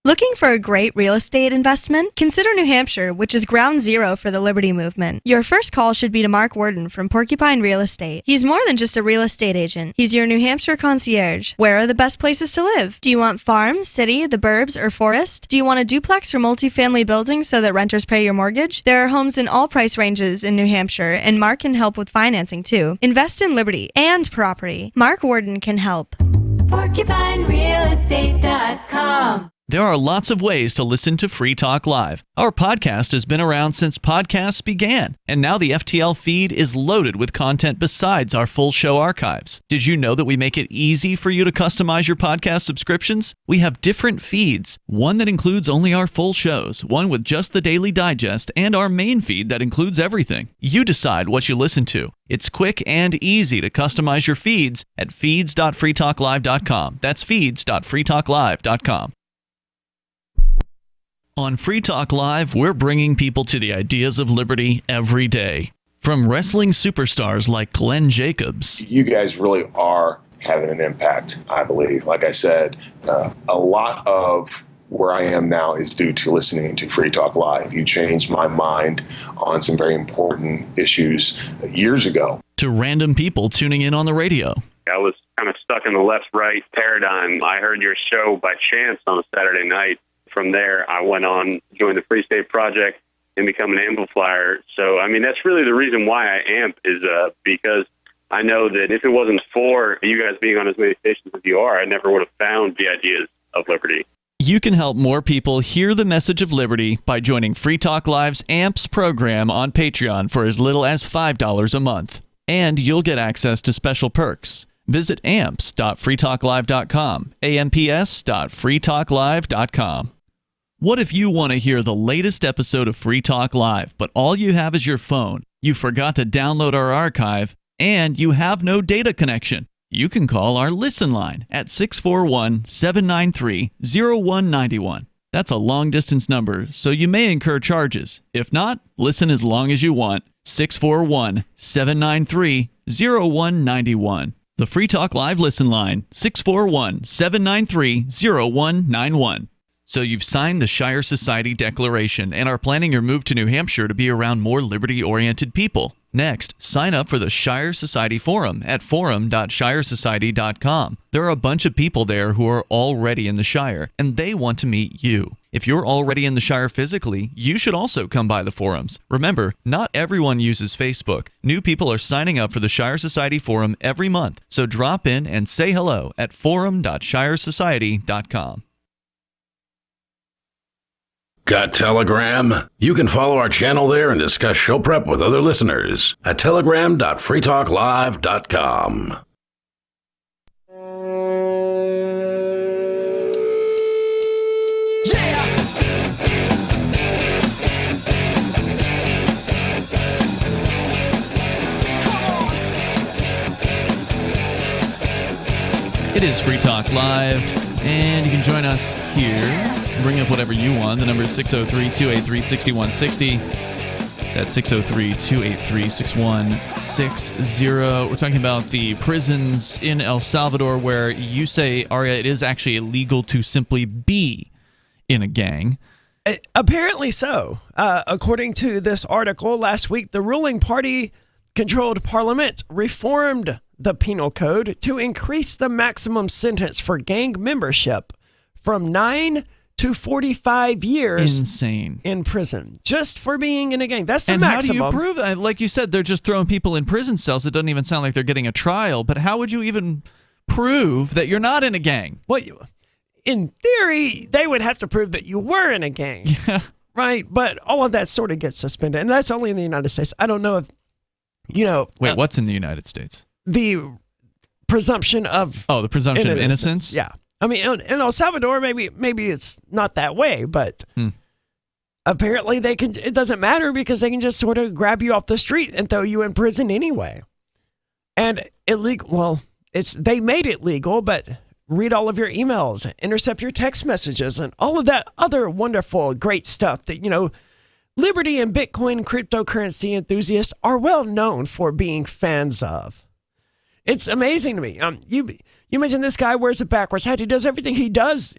Looking for a great real estate investment? Consider New Hampshire, which is ground zero for the Liberty Movement. Your first call should be to Mark Worden from Porcupine Real Estate. He's more than just a real estate agent. He's your New Hampshire concierge. Where are the best places to live? Do you want farm, city, the burbs, or forest? Do you want a duplex or multifamily building so that renters pay your mortgage? There are homes in all price ranges in New Hampshire, and Mark can help with financing too. Invest in Liberty and property. Mark Worden can help. PorcupineRealEstate.com. There are lots of ways to listen to Free Talk Live. Our podcast has been around since podcasts began, and now the FTL feed is loaded with content besides our full show archives. Did you know that we make it easy for you to customize your podcast subscriptions? We have different feeds, one that includes only our full shows, one with just the Daily Digest, and our main feed that includes everything. You decide what you listen to. It's quick and easy to customize your feeds at feeds.freetalklive.com. That's feeds.freetalklive.com. On Free Talk Live, we're bringing people to the ideas of liberty every day. From wrestling superstars like Glenn Jacobs. You guys really are having an impact, I believe. Like I said, a lot of where I am now is due to listening to Free Talk Live. You changed my mind on some very important issues years ago. To random people tuning in on the radio. I was kind of stuck in the left-right paradigm. I heard your show by chance on a Saturday night. From there, I went on, joined the Free State Project, and become an amplifier. So, I mean, that's really the reason why I amp is because I know that if it wasn't for you guys being on as many stations as you are, I never would have found the ideas of liberty. You can help more people hear the message of liberty by joining Free Talk Live's AMPS program on Patreon for as little as $5 a month. And you'll get access to special perks. Visit amps.freetalklive.com, amps.freetalklive.com. What if you want to hear the latest episode of Free Talk Live, but all you have is your phone, you forgot to download our archive, and you have no data connection? You can call our Listen line at 641-793-0191. That's a long-distance number, so you may incur charges. If not, listen as long as you want. 641-793-0191. The Free Talk Live Listen line, 641-793-0191. So you've signed the Shire Society Declaration and are planning your move to New Hampshire to be around more liberty-oriented people. Next, sign up for the Shire Society Forum at forum.shiresociety.com. There are a bunch of people there who are already in the Shire, and they want to meet you. If you're already in the Shire physically, you should also come by the forums. Remember, not everyone uses Facebook. New people are signing up for the Shire Society Forum every month, so drop in and say hello at forum.shiresociety.com. Got Telegram? You can follow our channel there and discuss show prep with other listeners at telegram.freetalklive.com. It is Free Talk Live, and you can join us here. Bring up whatever you want. The number is 603-283-6160. That's 603-283-6160. We're talking about the prisons in El Salvador where you say, Aria, it is actually illegal to simply be in a gang. Apparently so. According to this article, last week, the ruling party-controlled parliament reformed the penal code to increase the maximum sentence for gang membership from 9 to 45 years insane in prison just for being in a gang. That's the and maximum. How do you prove that? Like you said, they're just throwing people in prison cells. It doesn't even sound like they're getting a trial. But how would you even prove that you're not in a gang? Well, in theory, they would have to prove that you were in a gang. Yeah. Right? But all of that sort of gets suspended. And that's only in the United States. I don't know if, Wait, what's in the United States? The presumption of... Oh, the presumption of innocence? Yeah. I mean, in El Salvador, maybe it's not that way, but apparently they can. It doesn't matter because they can just sort of grab you off the street and throw you in prison anyway. And illegal. Well, they made it legal, but read all of your emails, intercept your text messages, and all of that other wonderful, great stuff that Liberty and Bitcoin cryptocurrency enthusiasts are well known for being fans of. It's amazing to me. You mentioned this guy wears a backwards hat. He does everything he does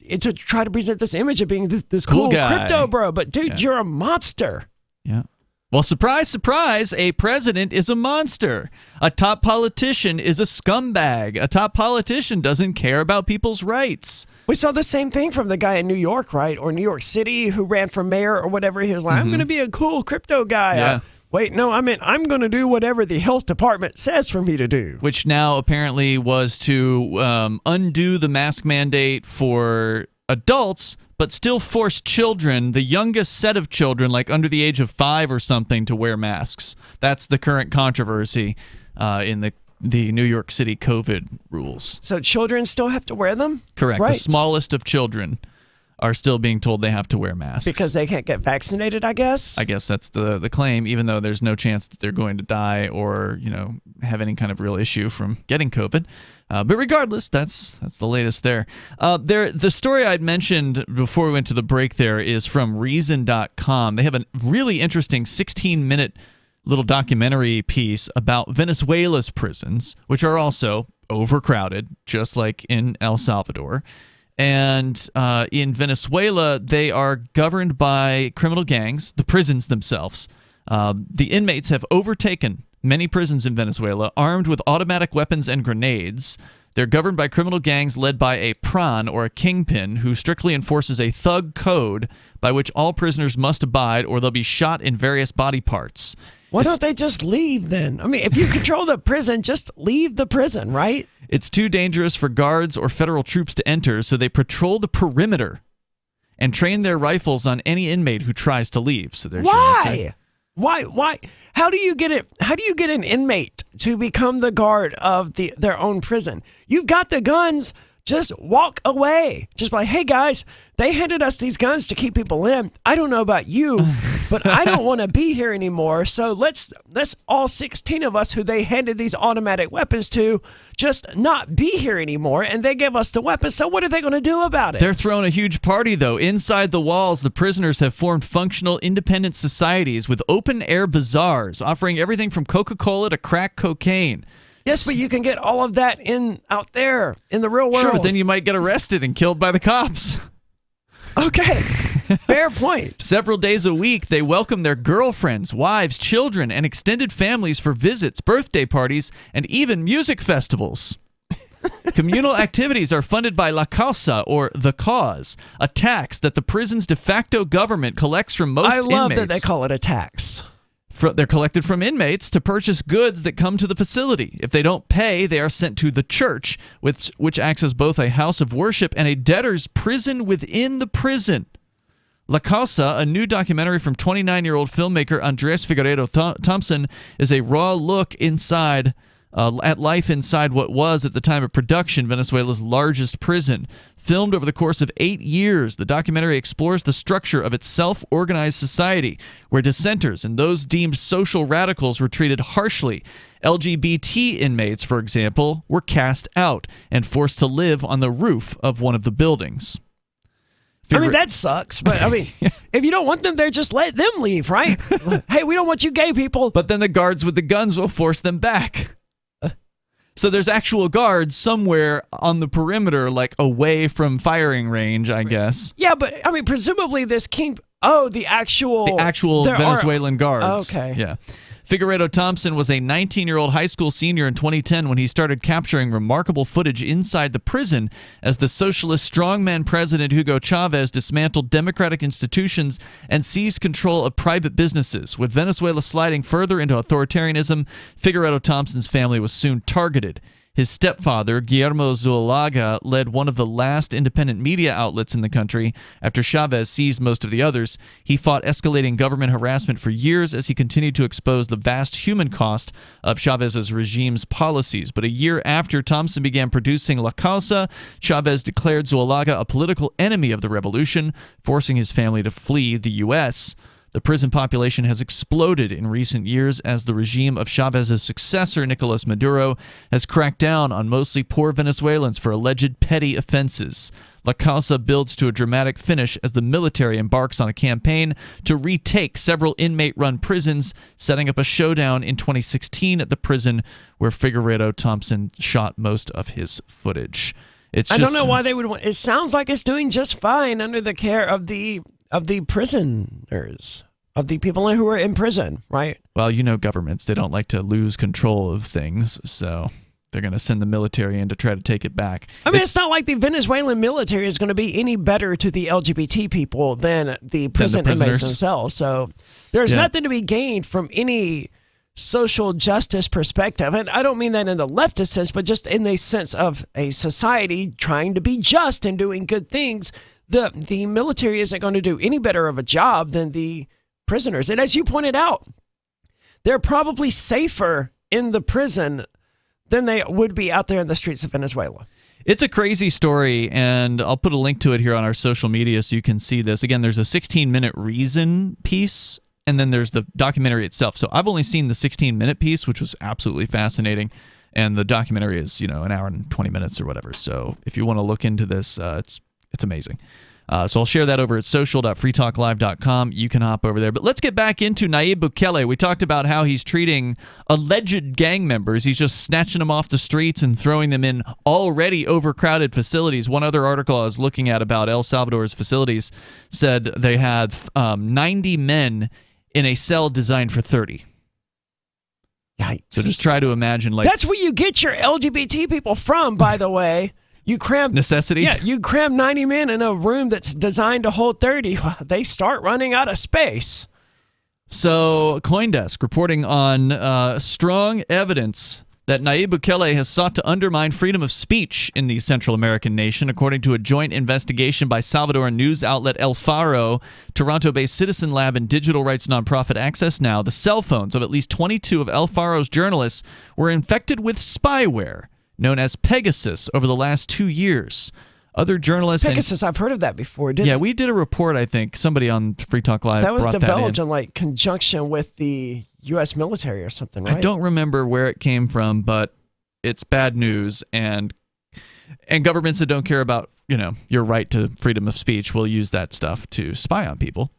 to try to present this image of being this cool guy. crypto bro. But dude, you're a monster. Yeah. Well, surprise, surprise, a president is a monster. A top politician is a scumbag. A top politician doesn't care about people's rights. We saw the same thing from the guy in New York, right? Or New York City who ran for mayor or whatever. He was like, I'm going to be a cool crypto guy. Yeah. Wait, no, I mean, I'm going to do whatever the health department says for me to do. Which now apparently was to undo the mask mandate for adults, but still force children, the youngest set of children, like under the age of 5 or something, to wear masks. That's the current controversy in the New York City COVID rules. So children still have to wear them? Correct. Right. The smallest of children are still being told they have to wear masks. Because they can't get vaccinated, I guess? I guess that's the claim, even though there's no chance that they're going to die or, have any kind of real issue from getting COVID. But regardless, that's the latest there. The story I'd mentioned before we went to the break there is from Reason.com. They have a really interesting 16-minute little documentary piece about Venezuela's prisons, which are also overcrowded, just like in El Salvador. And in Venezuela, they are governed by criminal gangs, the prisons themselves. The inmates have overtaken many prisons in Venezuela, armed with automatic weapons and grenades. They're governed by criminal gangs led by a Pran, or a kingpin, who strictly enforces a thug code by which all prisoners must abide or they'll be shot in various body parts. Why don't they just leave then? I mean, if you control the prison, just leave the prison, right? It's too dangerous for guards or federal troops to enter, so they patrol the perimeter and train their rifles on any inmate who tries to leave. So there's Why? Why? How do you get it? How do you get an inmate to become the guard of their own prison? You've got the guns. Just walk away. Just like, hey guys, they handed us these guns to keep people in. I don't know about you, but I don't want to be here anymore. So let's all 16 of us who they handed these automatic weapons to just not be here anymore. And they give us the weapons. So what are they going to do about it? They're throwing a huge party, though. Inside the walls, the prisoners have formed functional independent societies with open-air bazaars offering everything from Coca-Cola to crack cocaine. Yes, but you can get all of that out there in the real world. Sure, but then you might get arrested and killed by the cops. Okay, fair point. Several days a week, they welcome their girlfriends, wives, children, and extended families for visits, birthday parties, and even music festivals. Communal activities are funded by La Causa, or The Cause, a tax that the prison's de facto government collects from most inmates. I love that they call it a tax. They're collected from inmates to purchase goods that come to the facility. If they don't pay, they are sent to the church, which acts as both a house of worship and a debtor's prison within the prison. La Causa, a new documentary from 29-year-old filmmaker Andres Figueiredo Thompson, is a raw look inside at life inside what was, at the time of production, Venezuela's largest prison. Filmed over the course of 8 years, the documentary explores the structure of its self-organized society, where dissenters and those deemed social radicals were treated harshly. LGBT inmates, for example, were cast out and forced to live on the roof of one of the buildings. I mean, that sucks, but I mean, if you don't want them there, just let them leave, right? Hey, we don't want you gay people. But then the guards with the guns will force them back. So there's actual guards somewhere on the perimeter, like away from firing range, I guess. Yeah, but I mean, presumably this king... Oh, the actual Venezuelan guards. Okay. Yeah. Figueiredo Thompson was a 19-year-old high school senior in 2010 when he started capturing remarkable footage inside the prison as the socialist strongman president Hugo Chavez dismantled democratic institutions and seized control of private businesses. With Venezuela sliding further into authoritarianism, Figueiredo Thompson's family was soon targeted. His stepfather, Guillermo Zuloaga, led one of the last independent media outlets in the country. After Chavez seized most of the others, he fought escalating government harassment for years as he continued to expose the vast human cost of Chavez's regime's policies. But a year after Thompson began producing La Causa, Chavez declared Zuloaga a political enemy of the revolution, forcing his family to flee the U.S. The prison population has exploded in recent years as the regime of Chavez's successor, Nicolas Maduro, has cracked down on mostly poor Venezuelans for alleged petty offenses. La Causa builds to a dramatic finish as the military embarks on a campaign to retake several inmate-run prisons, setting up a showdown in 2016 at the prison where Figueiredo Thompson shot most of his footage. I don't know why they would want... It sounds like it's doing just fine under the care of the prisoners, of the people who are in prison, right? Well, you know governments, they don't like to lose control of things, so they're going to send the military in to try to take it back. I mean, it's not like the Venezuelan military is going to be any better to the LGBT people than the prison inmates themselves, so there's nothing to be gained from any social justice perspective. And I don't mean that in the leftist sense, but just in the sense of a society trying to be just and doing good things. The military isn't going to do any better of a job than the prisoners. And as you pointed out, they're probably safer in the prison than they would be out there in the streets of Venezuela. It's a crazy story, and I'll put a link to it here on our social media so you can see this. Again, there's a 16-minute reason piece, and then there's the documentary itself. So I've only seen the 16-minute piece, which was absolutely fascinating, and the documentary is, an hour and 20 minutes or whatever. So if you want to look into this, it's amazing. So I'll share that over at social.freetalklive.com. You can hop over there. But let's get back into Nayib Bukele. We talked about how he's treating alleged gang members. He's just snatching them off the streets and throwing them in already overcrowded facilities. One other article I was looking at about El Salvador's facilities said they had 90 men in a cell designed for 30. Yikes. So just try to imagine. That's where you get your LGBT people from, by the way. You cram necessity. Yeah, you cram 90 men in a room that's designed to hold 30. Well, they start running out of space. So, CoinDesk reporting on strong evidence that Nayib Bukele has sought to undermine freedom of speech in the Central American nation, according to a joint investigation by Salvadoran news outlet El Faro, Toronto-based Citizen Lab, and digital rights nonprofit Access Now. The cell phones of at least 22 of El Faro's journalists were infected with spyware known as Pegasus over the last 2 years. Other journalists... Pegasus, I've heard of that before, didn't Yeah, we did a report, I think. Somebody on Free Talk Live that was brought developed that in conjunction with the U.S. military or something, right? I don't remember where it came from, but it's bad news, and governments that don't care about, your right to freedom of speech will use that stuff to spy on people.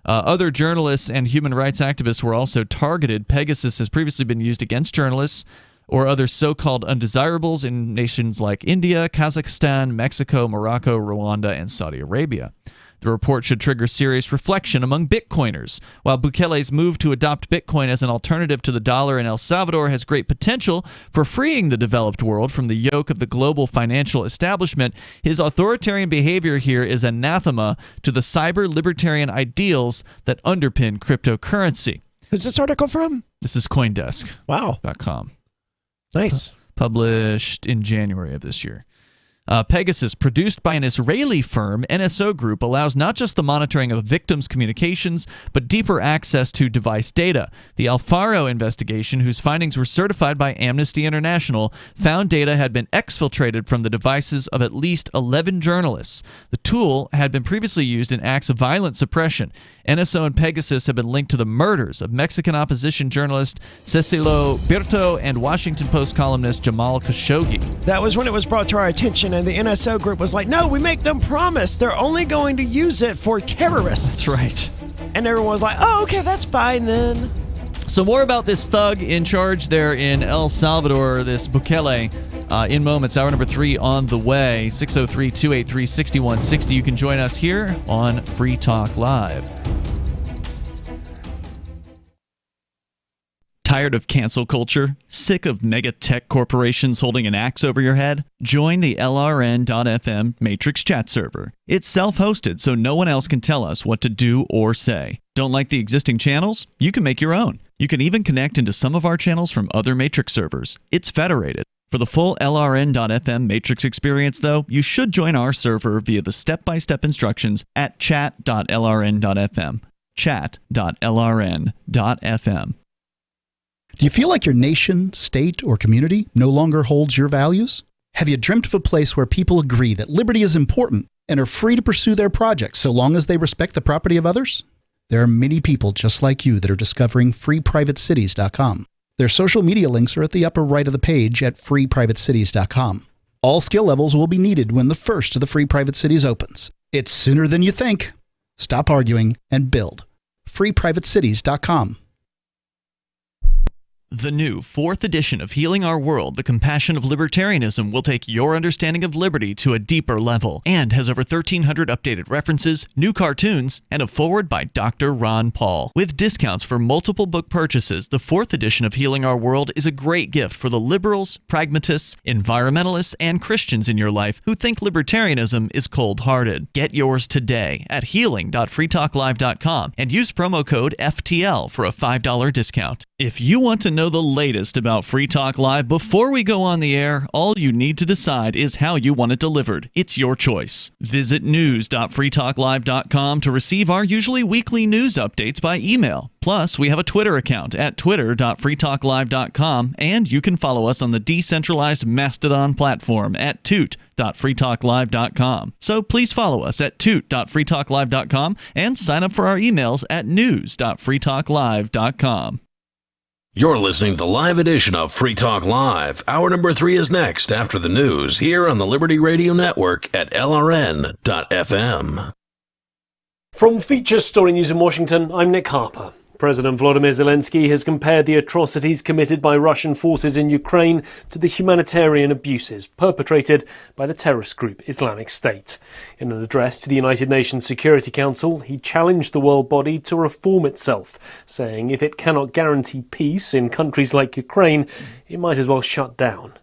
Other journalists and human rights activists were also targeted. Pegasus has previously been used against journalists or other so-called undesirables in nations like India, Kazakhstan, Mexico, Morocco, Rwanda, and Saudi Arabia. The report should trigger serious reflection among Bitcoiners. While Bukele's move to adopt Bitcoin as an alternative to the dollar in El Salvador has great potential for freeing the developed world from the yoke of the global financial establishment, his authoritarian behavior here is anathema to the cyber libertarian ideals that underpin cryptocurrency. Who's this article from? This is CoinDesk. Wow. .com. Nice. Published in January of this year. Pegasus, produced by an Israeli firm, NSO Group, allows not just the monitoring of victims' communications, but deeper access to device data. The Alfaro investigation, whose findings were certified by Amnesty International, found data had been exfiltrated from the devices of at least 11 journalists. The tool had been previously used in acts of violent suppression. NSO and Pegasus have been linked to the murders of Mexican opposition journalist Cecilio Birto and Washington Post columnist Jamal Khashoggi. That was when it was brought to our attention, and the NSO Group was like, no, we make them promise they're only going to use it for terrorists. That's right. And everyone was like, oh, okay, that's fine then. So more about this thug in charge there in El Salvador, this Bukele, in moments. Hour number 3 on the way. 603-283-6160. You can join us here on Free Talk Live. Tired of cancel culture? Sick of mega tech corporations holding an axe over your head? Join the LRN.FM Matrix chat server. It's self-hosted, so no one else can tell us what to do or say. Don't like the existing channels? You can make your own. You can even connect into some of our channels from other Matrix servers. It's federated. For the full LRN.FM Matrix experience, though, you should join our server via the step-by-step instructions at chat.lrn.fm. Chat.lrn.fm. Do you feel like your nation, state, or community no longer holds your values? Have you dreamt of a place where people agree that liberty is important and are free to pursue their projects so long as they respect the property of others? There are many people just like you that are discovering freeprivatecities.com. Their social media links are at the upper right of the page at freeprivatecities.com. All skill levels will be needed when the first of the Free Private Cities opens. It's sooner than you think. Stop arguing and build. freeprivatecities.com. The new 4th edition of Healing Our World, The Compassion of Libertarianism, will take your understanding of liberty to a deeper level and has over 1,300 updated references, new cartoons, and a foreword by Dr. Ron Paul. With discounts for multiple book purchases, the 4th edition of Healing Our World is a great gift for the liberals, pragmatists, environmentalists, and Christians in your life who think libertarianism is cold-hearted. Get yours today at healing.freetalklive.com and use promo code FTL for a $5 discount. If you want to know the latest about Free Talk Live before we go on the air, all you need to decide is how you want it delivered. It's your choice. Visit news.freetalklive.com to receive our usually weekly news updates by email. Plus, we have a Twitter account at twitter.freetalklive.com, and you can follow us on the decentralized Mastodon platform at toot.freetalklive.com. So please follow us at toot.freetalklive.com and sign up for our emails at news.freetalklive.com. You're listening to the live edition of Free Talk Live. Hour number 3 is next after the news here on the Liberty Radio Network at LRN.FM. From Feature Story News in Washington, I'm Nick Harper. President Volodymyr Zelensky has compared the atrocities committed by Russian forces in Ukraine to the humanitarian abuses perpetrated by the terrorist group Islamic State. In an address to the United Nations Security Council, he challenged the world body to reform itself, saying if it cannot guarantee peace in countries like Ukraine, it might as well shut down.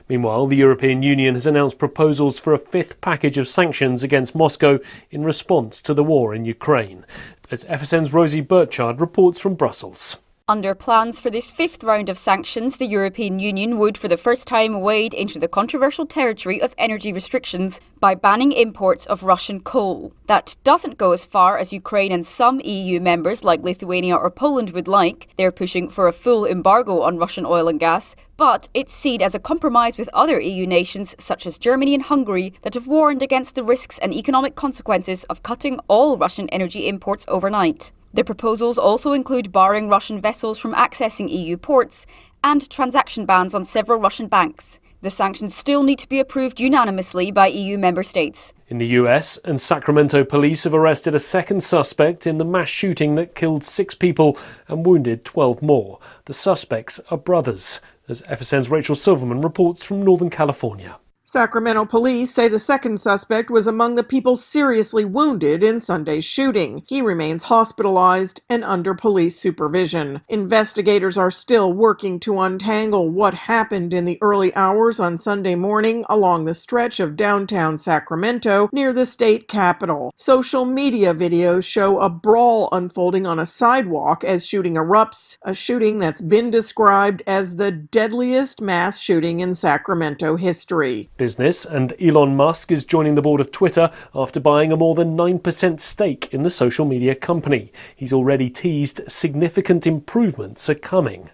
Meanwhile, the European Union has announced proposals for a 5th package of sanctions against Moscow in response to the war in Ukraine. As FSN's Rosie Burchard reports from Brussels. Under plans for this 5th round of sanctions, the European Union would for the first time wade into the controversial territory of energy restrictions by banning imports of Russian coal. That doesn't go as far as Ukraine and some EU members like Lithuania or Poland would like. They're pushing for a full embargo on Russian oil and gas, but it's seen as a compromise with other EU nations such as Germany and Hungary that have warned against the risks and economic consequences of cutting all Russian energy imports overnight. The proposals also include barring Russian vessels from accessing EU ports and transaction bans on several Russian banks. The sanctions still need to be approved unanimously by EU member states. In the US, and Sacramento police have arrested a second suspect in the mass shooting that killed 6 people and wounded 12 more. The suspects are brothers, as FSN's Rachel Silverman reports from Northern California. Sacramento police say the second suspect was among the people seriously wounded in Sunday's shooting. He remains hospitalized and under police supervision. Investigators are still working to untangle what happened in the early hours on Sunday morning along the stretch of downtown Sacramento near the state capitol. Social media videos show a brawl unfolding on a sidewalk as shooting erupts, a shooting that's been described as the deadliest mass shooting in Sacramento history. Business, and Elon Musk is joining the board of Twitter after buying a more than 9% stake in the social media company. He's already teased significant improvements are coming.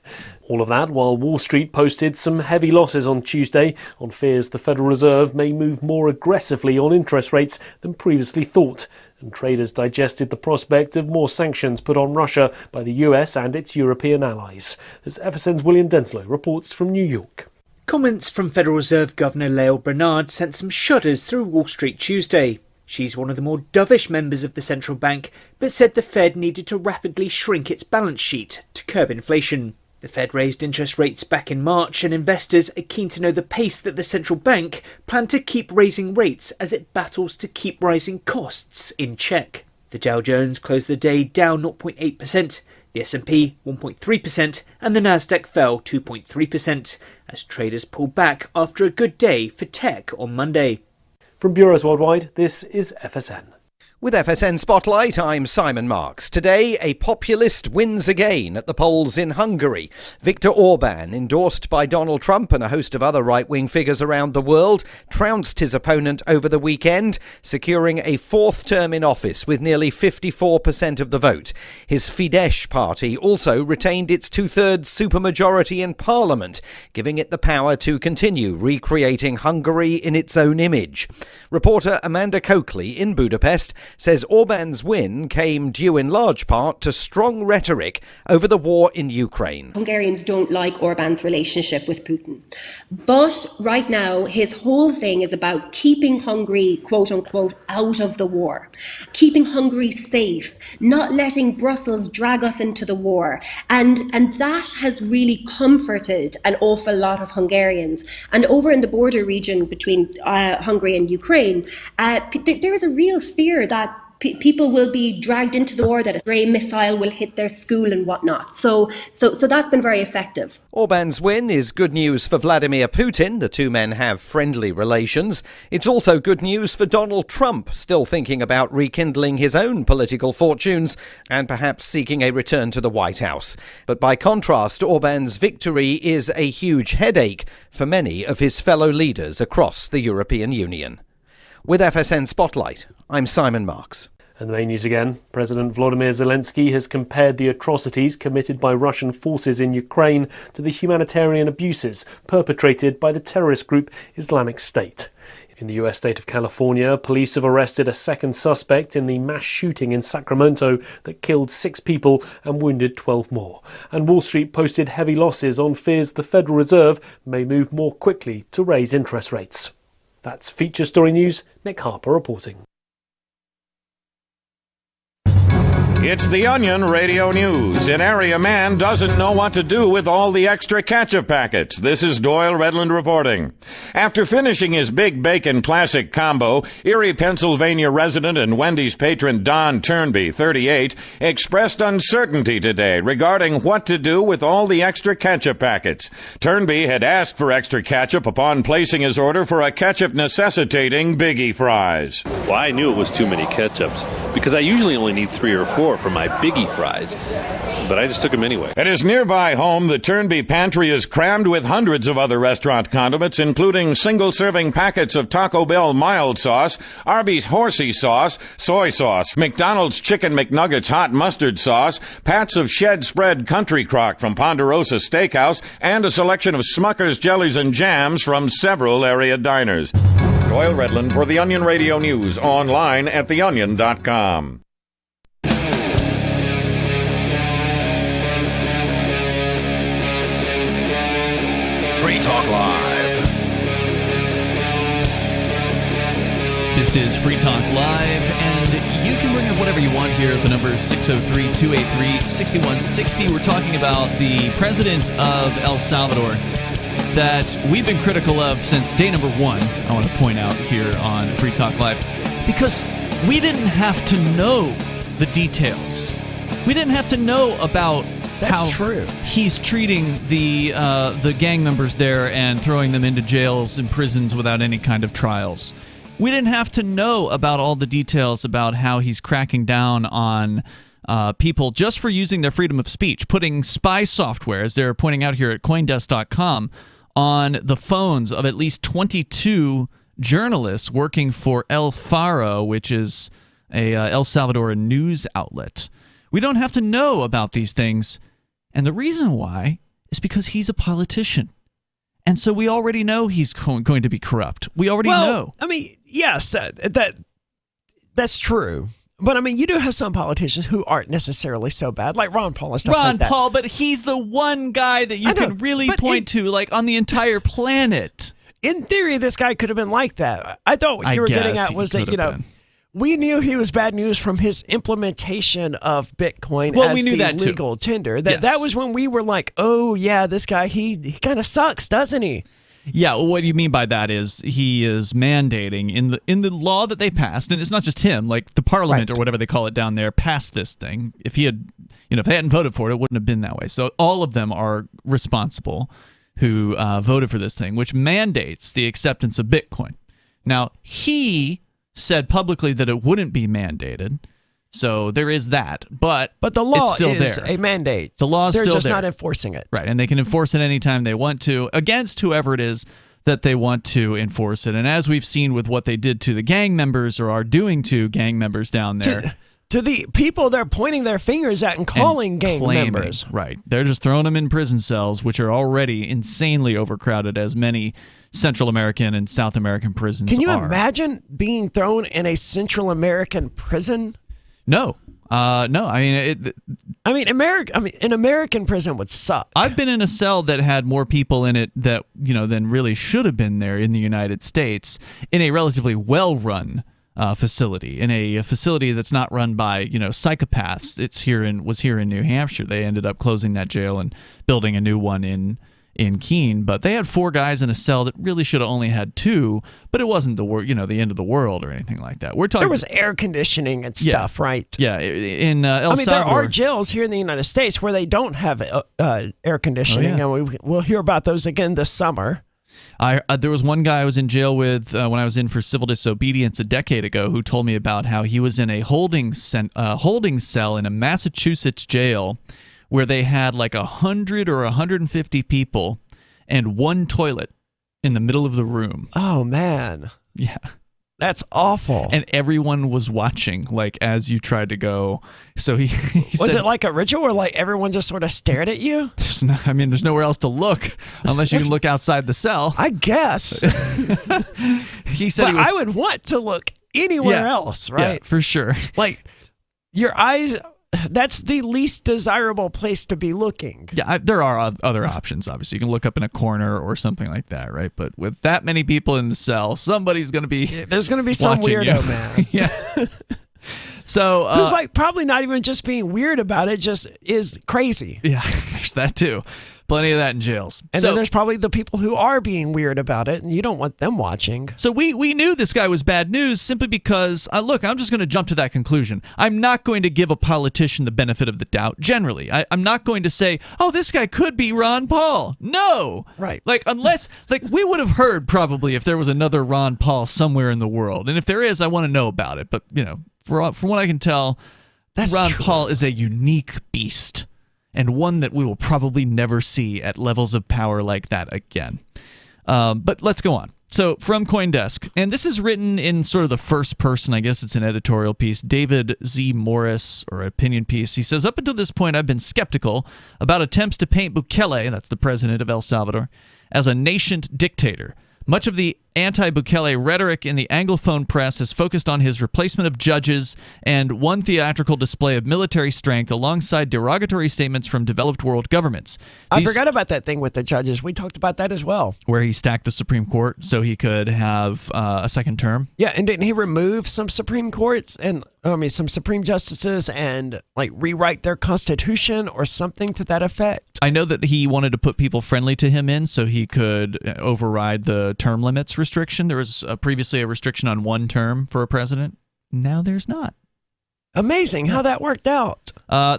All of that while Wall Street posted some heavy losses on Tuesday on fears the Federal Reserve may move more aggressively on interest rates than previously thought, and traders digested the prospect of more sanctions put on Russia by the US and its European allies. As FSN's William Denslow reports from New York. Comments from Federal Reserve Governor Lael Brainard sent some shudders through Wall Street Tuesday. She's one of the more dovish members of the central bank, but said the Fed needed to rapidly shrink its balance sheet to curb inflation. The Fed raised interest rates back in March, and investors are keen to know the pace that the central bank planned to keep raising rates as it battles to keep rising costs in check. The Dow Jones closed the day down 0.8%. The S&P 1.3% and the Nasdaq fell 2.3% as traders pulled back after a good day for tech on Monday. From Bureaus Worldwide, this is FSN. With FSN Spotlight, I'm Simon Marks. Today, a populist wins again at the polls in Hungary. Viktor Orban, endorsed by Donald Trump and a host of other right-wing figures around the world, trounced his opponent over the weekend, securing a fourth term in office with nearly 54% of the vote. His Fidesz party also retained its two-thirds supermajority in parliament, giving it the power to continue recreating Hungary in its own image. Reporter Amanda Coakley in Budapest says Orban's win came due in large part to strong rhetoric over the war in Ukraine. Hungarians don't like Orban's relationship with Putin. But right now, his whole thing is about keeping Hungary, quote unquote, out of the war, keeping Hungary safe, not letting Brussels drag us into the war. And that has really comforted an awful lot of Hungarians. And over in the border region between Hungary and Ukraine, there is a real fear that people will be dragged into the war, that a stray missile will hit their school and whatnot. So that's been very effective. Orban's win is good news for Vladimir Putin. The two men have friendly relations. It's also good news for Donald Trump, still thinking about rekindling his own political fortunes and perhaps seeking a return to the White House. But by contrast, Orban's victory is a huge headache for many of his fellow leaders across the European Union. With FSN Spotlight, I'm Simon Marks. And the main news again. President Volodymyr Zelensky has compared the atrocities committed by Russian forces in Ukraine to the humanitarian abuses perpetrated by the terrorist group Islamic State. In the US state of California, police have arrested a second suspect in the mass shooting in Sacramento that killed 6 people and wounded 12 more. And Wall Street posted heavy losses on fears the Federal Reserve may move more quickly to raise interest rates. That's Feature Story News. Nick Harper reporting. It's the Onion Radio News. An area man doesn't know what to do with all the extra ketchup packets. This is Doyle Redland reporting. After finishing his Big Bacon Classic combo, Erie, Pennsylvania resident and Wendy's patron Don Turnby, 38, expressed uncertainty today regarding what to do with all the extra ketchup packets. Turnby had asked for extra ketchup upon placing his order for a ketchup-necessitating Biggie fries. Well, I knew it was too many ketchups because I usually only need 3 or 4 for my Biggie fries, but I just took them anyway. At his nearby home, the Turnby pantry is crammed with hundreds of other restaurant condiments, including single-serving packets of Taco Bell mild sauce, Arby's horsey sauce, soy sauce, McDonald's Chicken McNuggets hot mustard sauce, pats of shed spread country crock from Ponderosa Steakhouse, and a selection of Smucker's jellies and jams from several area diners. Doyle Redland for the Onion Radio News, online at theonion.com. Free Talk Live. This is Free Talk Live, and you can bring up whatever you want here. The number is 603-283-6160. We're talking about the president of El Salvador. that we've been critical of since day number one, I want to point out here on Free Talk Live, because we didn't have to know the details. We didn't have to know about how true. He's treating the gang members there and throwing them into jails and prisons without any kind of trials. We didn't have to know about all the details about how he's cracking down on people just for using their freedom of speech, putting spy software, as they're pointing out here at Coindesk.com, on the phones of at least 22 journalists working for El Faro, which is a El Salvadoran news outlet. We don't have to know about these things, and the reason why is because he's a politician. And so we already know he's going to be corrupt. We already know. I mean, yes, that's true. But I mean, you do have some politicians who aren't necessarily so bad, like Ron Paul and stuff like that. Ron Paul, but he's the one guy that you can really point to, like, on the entire planet. In theory, this guy could have been like that. I thought what you were getting at was that, we knew he was bad news from his implementation of Bitcoin as the legal tender. That was when we were like, oh, yeah, this guy, he kind of sucks, doesn't he? Yeah, well, what do you mean by that is he is mandating in the law that they passed, and it's not just him, like the parliament or whatever they call it down there passed this thing. If he had, if they hadn't voted for it, it wouldn't have been that way. So all of them are responsible who voted for this thing, which mandates the acceptance of Bitcoin. Now, he said publicly that it wouldn't be mandated, so there is that. But the law it's still is there. a mandate. The law is They're still just there. not enforcing it. Right, and they can enforce it anytime they want to against whoever it is that they want to enforce it. And as we've seen with what they did to the gang members or are doing to gang members down there. To the people they're pointing their fingers at and calling gang members. Right. They're just throwing them in prison cells, which are already insanely overcrowded, as many Central American and South American prisons are. Can you imagine being thrown in a Central American prison? No. No. I mean, an American prison would suck. I've been in a cell that had more people in it that, than really should have been there in the United States, in a relatively well-run facility, in a facility that's not run by psychopaths. Was here in New Hampshire. They ended up closing that jail and building a new one in Keene, but they had 4 guys in a cell that really should have only had 2. But it wasn't the the end of the world or anything like that. We're talking. There was air conditioning and stuff, right? Yeah, in El Salvador. There are jails here in the United States where they don't have air conditioning, and we'll hear about those again this summer. There was one guy I was in jail with when I was in for civil disobedience a decade ago who told me about how he was in a holding cell in a Massachusetts jail where they had like 100 or 150 people and 1 toilet in the middle of the room. Oh, man. Yeah. That's awful. And everyone was watching, like, as you tried to go. So he was said, it like a ritual where, like, everyone just sort of stared at you? There's nowhere else to look unless you can look outside the cell. I guess. He said I would want to look anywhere else, right? Yeah, for sure. Like, your eyes... That's the least desirable place to be looking. Yeah, there are other options, obviously. You can look up in a corner or something like that, right? But with that many people in the cell, somebody's going to be there's going to be some weirdo, man. Yeah. So who's like probably not even just being weird about it, just is crazy. Yeah, there's that too. Plenty of that in jails. And then there's probably the people who are being weird about it, and you don't want them watching. So we knew this guy was bad news simply because, look, I'm just going to jump to that conclusion. I'm not going to give a politician the benefit of the doubt, generally. I'm not going to say, oh, this guy could be Ron Paul. No. Right. Like, unless, we would have heard probably if there was another Ron Paul somewhere in the world. And if there is, I want to know about it. But, from what I can tell, Ron Paul is a unique beast. And one that we will probably never see at levels of power like that again. But let's go on. So from CoinDesk, and this is written in sort of the first person, I guess it's an editorial piece, David Z. Morris, or opinion piece. He says, up until this point, I've been skeptical about attempts to paint Bukele, that's the president of El Salvador, as a nascent dictator. Much of the anti-Bukele rhetoric in the Anglophone press has focused on his replacement of judges and one theatrical display of military strength alongside derogatory statements from developed world governments. I forgot about that thing with the judges. We talked about that as well. Where he stacked the Supreme Court so he could have a second term. Yeah, and didn't he remove some Supreme Courts and some Supreme Justices and like rewrite their constitution or something to that effect? I know that he wanted to put people friendly to him in so he could override the term limits restriction. There was previously a restriction on one term for a president. Now there's not. Amazing how that worked out.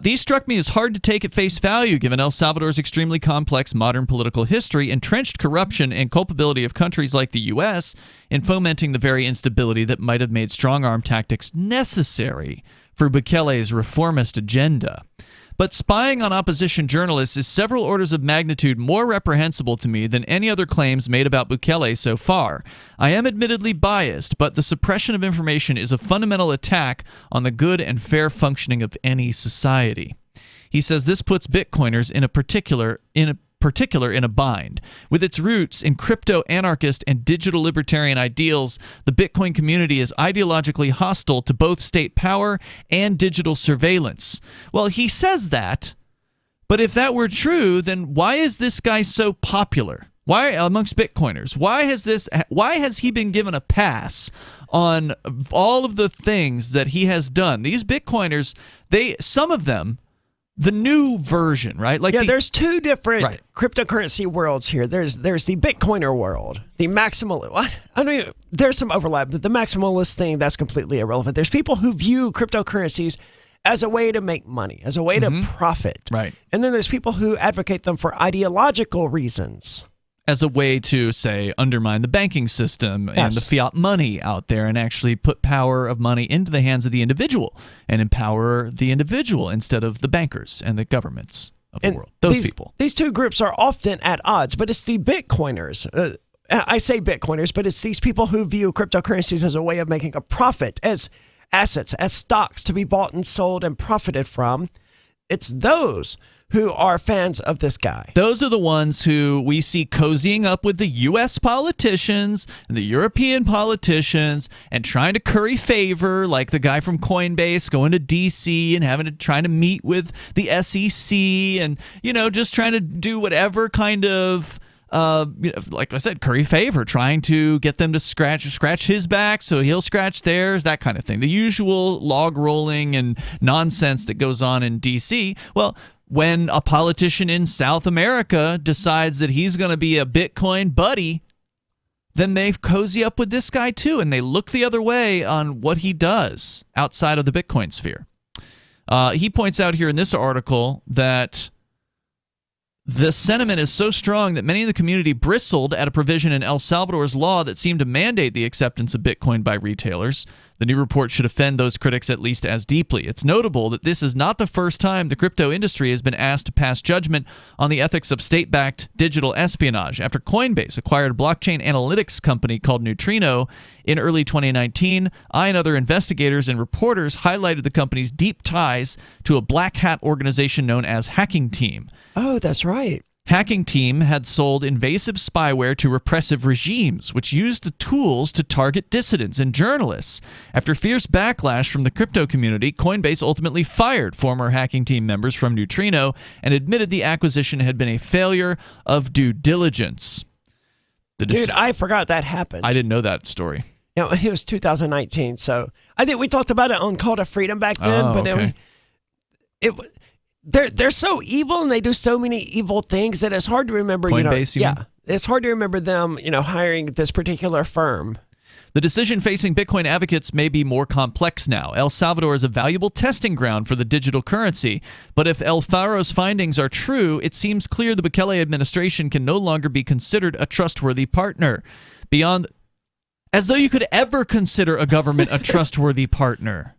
These struck me as hard to take at face value, given El Salvador's extremely complex modern political history, entrenched corruption, and culpability of countries like the U.S. in fomenting the very instability that might have made strong-arm tactics necessary for Bukele's reformist agenda. But spying on opposition journalists is several orders of magnitude more reprehensible to me than any other claims made about Bukele so far. I am admittedly biased, but the suppression of information is a fundamental attack on the good and fair functioning of any society. He says this puts Bitcoiners in particular in a bind. With its roots in crypto-anarchist and digital libertarian ideals, the Bitcoin community is ideologically hostile to both state power and digital surveillance. Well, he says that, but if that were true, then why is this guy so popular? Why amongst Bitcoiners? Why has he been given a pass on all of the things that he has done? These Bitcoiners, some of them, the new version, right? There's two different cryptocurrency worlds here. There's the Bitcoiner world, the maximal. There's some overlap, but the maximalist thing, that's completely irrelevant. There's people who view cryptocurrencies as a way to make money, as a way to profit. Right. And then there's people who advocate them for ideological reasons. As a way to, say, undermine the banking system and the fiat money out there and actually put power of money into the hands of the individual and empower the individual instead of the bankers and the governments of the world. Those people. These two groups are often at odds, but it's the Bitcoiners. I say Bitcoiners, but it's these people who view cryptocurrencies as a way of making a profit, as assets, as stocks to be bought and sold and profited from. It's those who are fans of this guy. Those are the ones who we see cozying up with the U.S. politicians and the European politicians and trying to curry favor, like the guy from Coinbase going to D.C. and trying to meet with the SEC and, just trying to do whatever kind of, like I said, curry favor, trying to get them to scratch his back so he'll scratch theirs, that kind of thing. The usual log rolling and nonsense that goes on in D.C. Well, when a politician in South America decides that he's going to be a Bitcoin buddy, then they cozy up with this guy too, and they look the other way on what he does outside of the Bitcoin sphere. He points out here in this article that the sentiment is so strong that many in the community bristled at a provision in El Salvador's law that seemed to mandate the acceptance of Bitcoin by retailers. The new report should offend those critics at least as deeply. It's notable that this is not the first time the crypto industry has been asked to pass judgment on the ethics of state-backed digital espionage. After Coinbase acquired a blockchain analytics company called Neutrino in early 2019, I and other investigators and reporters highlighted the company's deep ties to a black hat organization known as Hacking Team. Oh, that's right. Hacking Team had sold invasive spyware to repressive regimes, which used the tools to target dissidents and journalists. After fierce backlash from the crypto community, Coinbase ultimately fired former Hacking Team members from Neutrino and admitted the acquisition had been a failure of due diligence. Dude, I forgot that happened. I didn't know that story. It was 2019, so I think we talked about it on Call to Freedom back then, but okay. They're so evil and they do so many evil things that it's hard to remember. Coinbase, it's hard to remember them, hiring this particular firm. The decision facing Bitcoin advocates may be more complex now. El Salvador is a valuable testing ground for the digital currency, but if El Faro's findings are true, it seems clear the Bukele administration can no longer be considered a trustworthy partner. As though you could ever consider a government a trustworthy partner.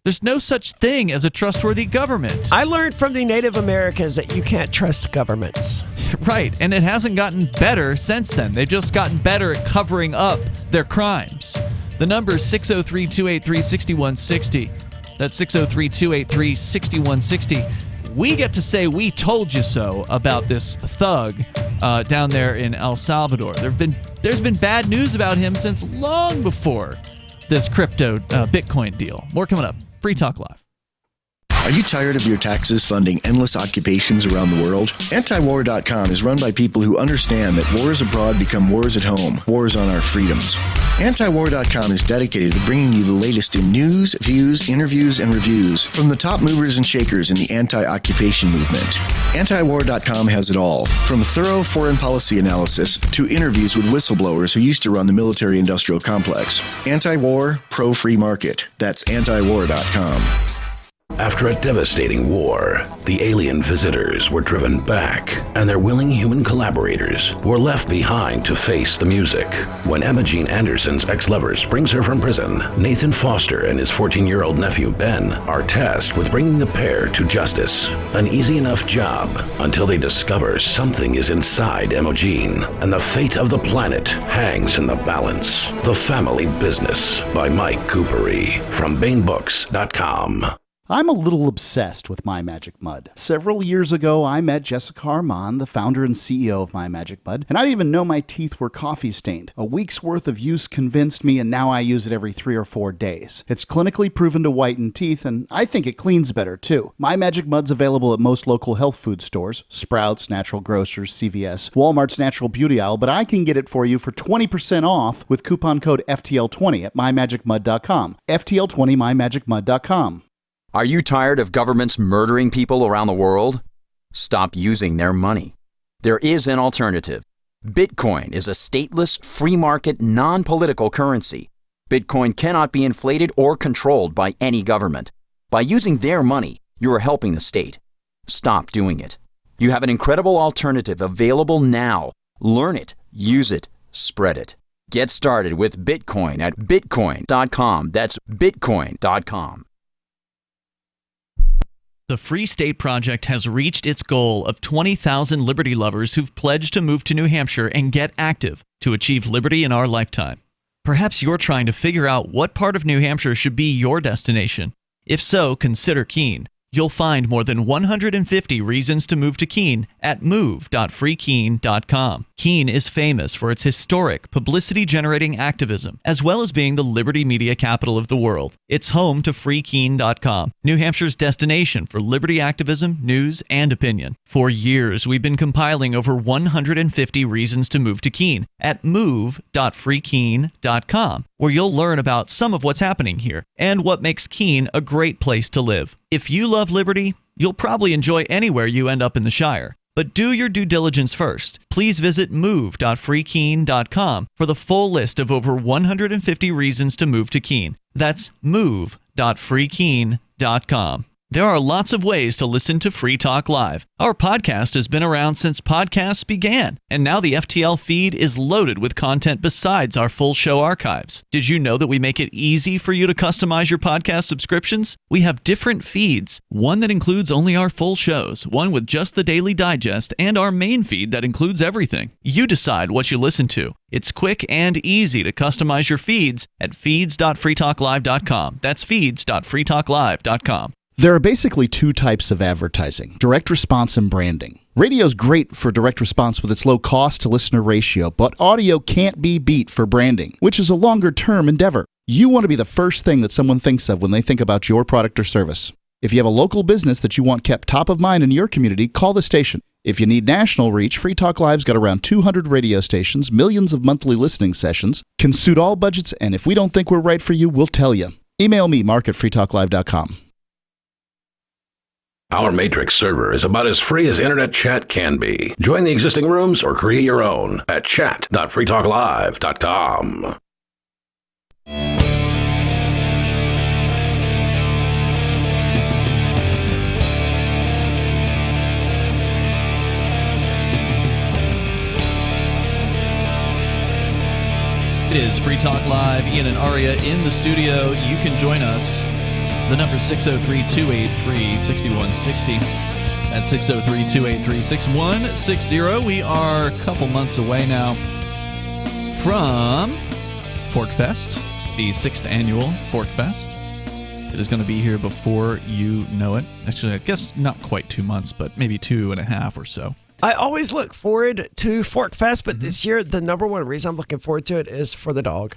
There's no such thing as a trustworthy government. I learned from the Native Americans that you can't trust governments. Right, and it hasn't gotten better since then. They've just gotten better at covering up their crimes. The number is 603-283-6160. That's 603-283-6160. We get to say we told you so about this thug down there in El Salvador. There's been bad news about him since long before this crypto Bitcoin deal. More coming up. Free Talk Live. Are you tired of your taxes funding endless occupations around the world? Antiwar.com is run by people who understand that wars abroad become wars at home, wars on our freedoms. Antiwar.com is dedicated to bringing you the latest in news, views, interviews, and reviews from the top movers and shakers in the anti-occupation movement. Antiwar.com has it all, from thorough foreign policy analysis to interviews with whistleblowers who used to run the military-industrial complex. Anti-war, pro-free market. That's antiwar.com. After a devastating war, the alien visitors were driven back, and their willing human collaborators were left behind to face the music. When Emma Jean Anderson's ex-lover brings her from prison, Nathan Foster and his 14-year-old nephew Ben are tasked with bringing the pair to justice. An easy enough job until they discover something is inside Emma Jean, and the fate of the planet hangs in the balance. The Family Business by Mike Coopery from BaneBooks.com. I'm a little obsessed with My Magic Mud. Several years ago, I met Jessica Armand, the founder and CEO of My Magic Mud, and I didn't even know my teeth were coffee stained. A week's worth of use convinced me, and now I use it every 3 or 4 days. It's clinically proven to whiten teeth, and I think it cleans better, too. My Magic Mud's available at most local health food stores, Sprouts, Natural Grocers, CVS, Walmart's Natural Beauty Aisle, but I can get it for you for 20% off with coupon code FTL20 at MyMagicMud.com. FTL20, MyMagicMud.com. Are you tired of governments murdering people around the world? Stop using their money. There is an alternative. Bitcoin is a stateless, free market, non-political currency. Bitcoin cannot be inflated or controlled by any government. By using their money, you are helping the state. Stop doing it. You have an incredible alternative available now. Learn it, use it, spread it. Get started with Bitcoin at Bitcoin.com. That's Bitcoin.com. The Free State Project has reached its goal of 20,000 liberty lovers who've pledged to move to New Hampshire and get active to achieve liberty in our lifetime. Perhaps you're trying to figure out what part of New Hampshire should be your destination. If so, consider Keene. You'll find more than 150 reasons to move to Keene at move.freekeene.com. Keene is famous for its historic, publicity-generating activism, as well as being the liberty media capital of the world. It's home to freekeene.com, New Hampshire's destination for liberty activism, news, and opinion. For years, we've been compiling over 150 reasons to move to Keene at move.freekeene.com, where you'll learn about some of what's happening here and what makes Keene a great place to live. If you love liberty, you'll probably enjoy anywhere you end up in the Shire. But do your due diligence first. Please visit move.freekeene.com for the full list of over 150 reasons to move to Keene. That's move.freekeene.com. There are lots of ways to listen to Free Talk Live. Our podcast has been around since podcasts began, and now the FTL feed is loaded with content besides our full show archives. Did you know that we make it easy for you to customize your podcast subscriptions? We have different feeds, one that includes only our full shows, one with just the Daily Digest, and our main feed that includes everything. You decide what you listen to. It's quick and easy to customize your feeds at feeds.freetalklive.com. That's feeds.freetalklive.com. There are basically 2 types of advertising, direct response and branding. Radio's great for direct response with its low cost to listener ratio, but audio can't be beat for branding, which is a longer term endeavor. You want to be the first thing that someone thinks of when they think about your product or service. If you have a local business that you want kept top of mind in your community, call the station. If you need national reach, Free Talk Live's got around 200 radio stations, millions of monthly listening sessions, can suit all budgets, and if we don't think we're right for you, we'll tell you. Email me, mark@freetalklive.com. Our Matrix server is about as free as internet chat can be. Join the existing rooms or create your own at chat.freetalklive.com. It is Free Talk Live. Ian and Aria in the studio. You can join us. The number is 603-283-6160. That's 603-283-6160. We are a couple months away now from Fork Fest, the 6th annual Fork Fest. It is going to be here before you know it. Actually, I guess not quite 2 months, but maybe 2.5 or so. I always look forward to Fork Fest, but this year, the number one reason I'm looking forward to it is for the dog.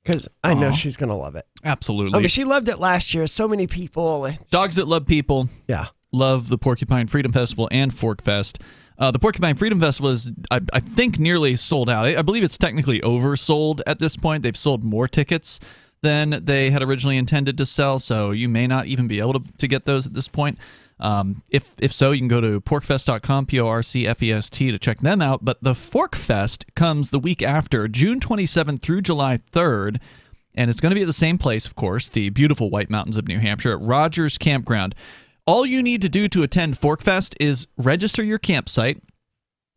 Because I know she's going to love it. Absolutely. I mean, she loved it last year. So many people. Dogs that love people. Yeah. Love the Porcupine Freedom Festival and Fork Fest. The Porcupine Freedom Festival is, I think, nearly sold out. I believe it's technically oversold at this point. They've sold more tickets than they had originally intended to sell, so you may not even be able to get those at this point. If so, you can go to porkfest.com, PORCFEST, to check them out. But the Fork Fest comes the week after, June 27th through July 3rd, and it's going to be at the same place, of course, the beautiful White Mountains of New Hampshire at Rogers Campground. All you need to do to attend Fork Fest is register your campsite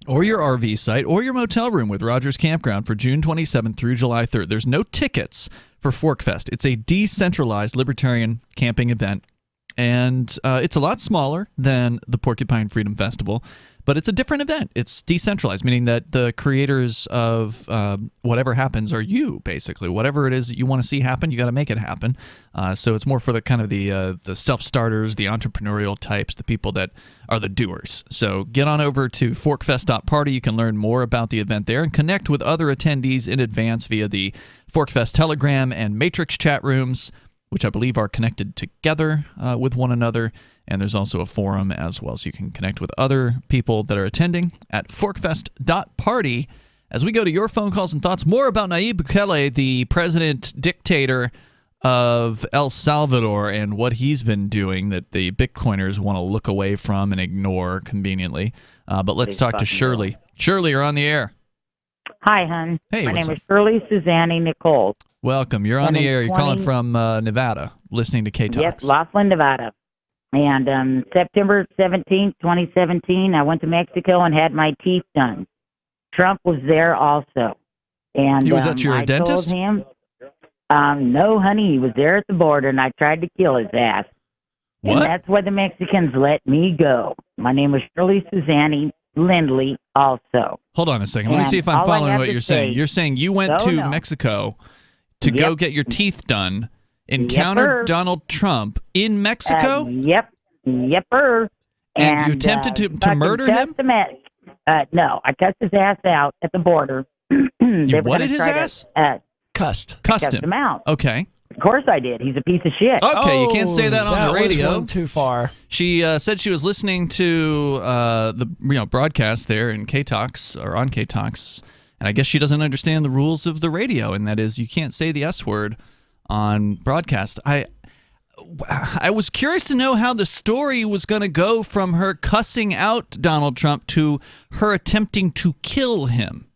or your RV site or your motel room with Rogers Campground for June 27th through July 3rd. There's no tickets for Fork Fest. It's a decentralized libertarian camping event. And it's a lot smaller than the Porcupine Freedom Festival, but it's a different event. It's decentralized, meaning that the creators of whatever happens are you, basically. Whatever it is that you want to see happen, you got to make it happen. So it's more for the kind of the self-starters, the entrepreneurial types, the people that are the doers. So get on over to forkfest.party. You can learn more about the event there and connect with other attendees in advance via the Forkfest Telegram and Matrix chat rooms, which I believe are connected together with one another. And there's also a forum as well, so you can connect with other people that are attending at forkfest.party. As we go to your phone calls and thoughts, more about Nayib Bukele, the president dictator of El Salvador, and what he's been doing that the Bitcoiners want to look away from and ignore conveniently. But let's talk to Shirley. Shirley, you're on the air. Hi, hon. Hey, my what's name up? is Shirley Suzanne Nicole. Welcome. You're on the air. You're calling from Nevada, listening to K-Talks. Yes, Laughlin, Nevada. And September 17th, 2017, I went to Mexico and had my teeth done. Trump was there also. And He was at your I dentist? told him, no, honey, he was there at the border, and I tried to kill his ass. What? And that's why the Mexicans let me go. My name was Shirley Suzanne Lindley also. Hold on a second. Let me And see if I'm all I following have what to you're saying. say- You're saying you went to No. Mexico to go get your teeth done, encountered sir. Donald Trump in Mexico? Yepper. And you attempted to fucking murder cussed him? No, I cussed his ass out at the border. You They were whatted gonna his try to, ass? Cussed. Cussed him out. Okay. Of course I did. He's a piece of shit. Okay, you can't say that on the radio. Was one too far. She said she was listening to the broadcast there in K-Talks, or on K-Talks, and I guess she doesn't understand the rules of the radio, and that is you can't say the S word on broadcast. I was curious to know how the story was going to go from her cussing out Donald Trump to her attempting to kill him.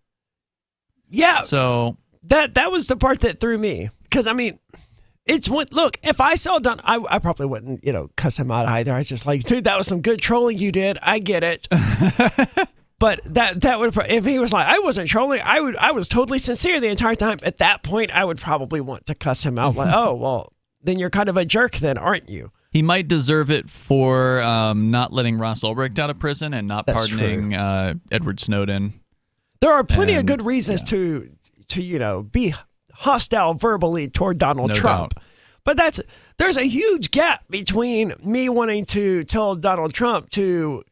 Yeah. So that was the part that threw me. Because, I mean, it's what, look, if I saw Don, I probably wouldn't, cuss him out either. I was just like, dude, that was some good trolling you did. I get it. But that would, if he was like, I wasn't trolling, I was totally sincere the entire time. At that point, I would probably want to cuss him out. Like, oh, well, then you're kind of a jerk then, aren't you? he might deserve it for not letting Ross Ulbricht out of prison and not pardoning Edward Snowden. There are plenty of good reasons to be hostile verbally toward Donald Trump. Doubt. But there's a huge gap between me wanting to tell Donald Trump to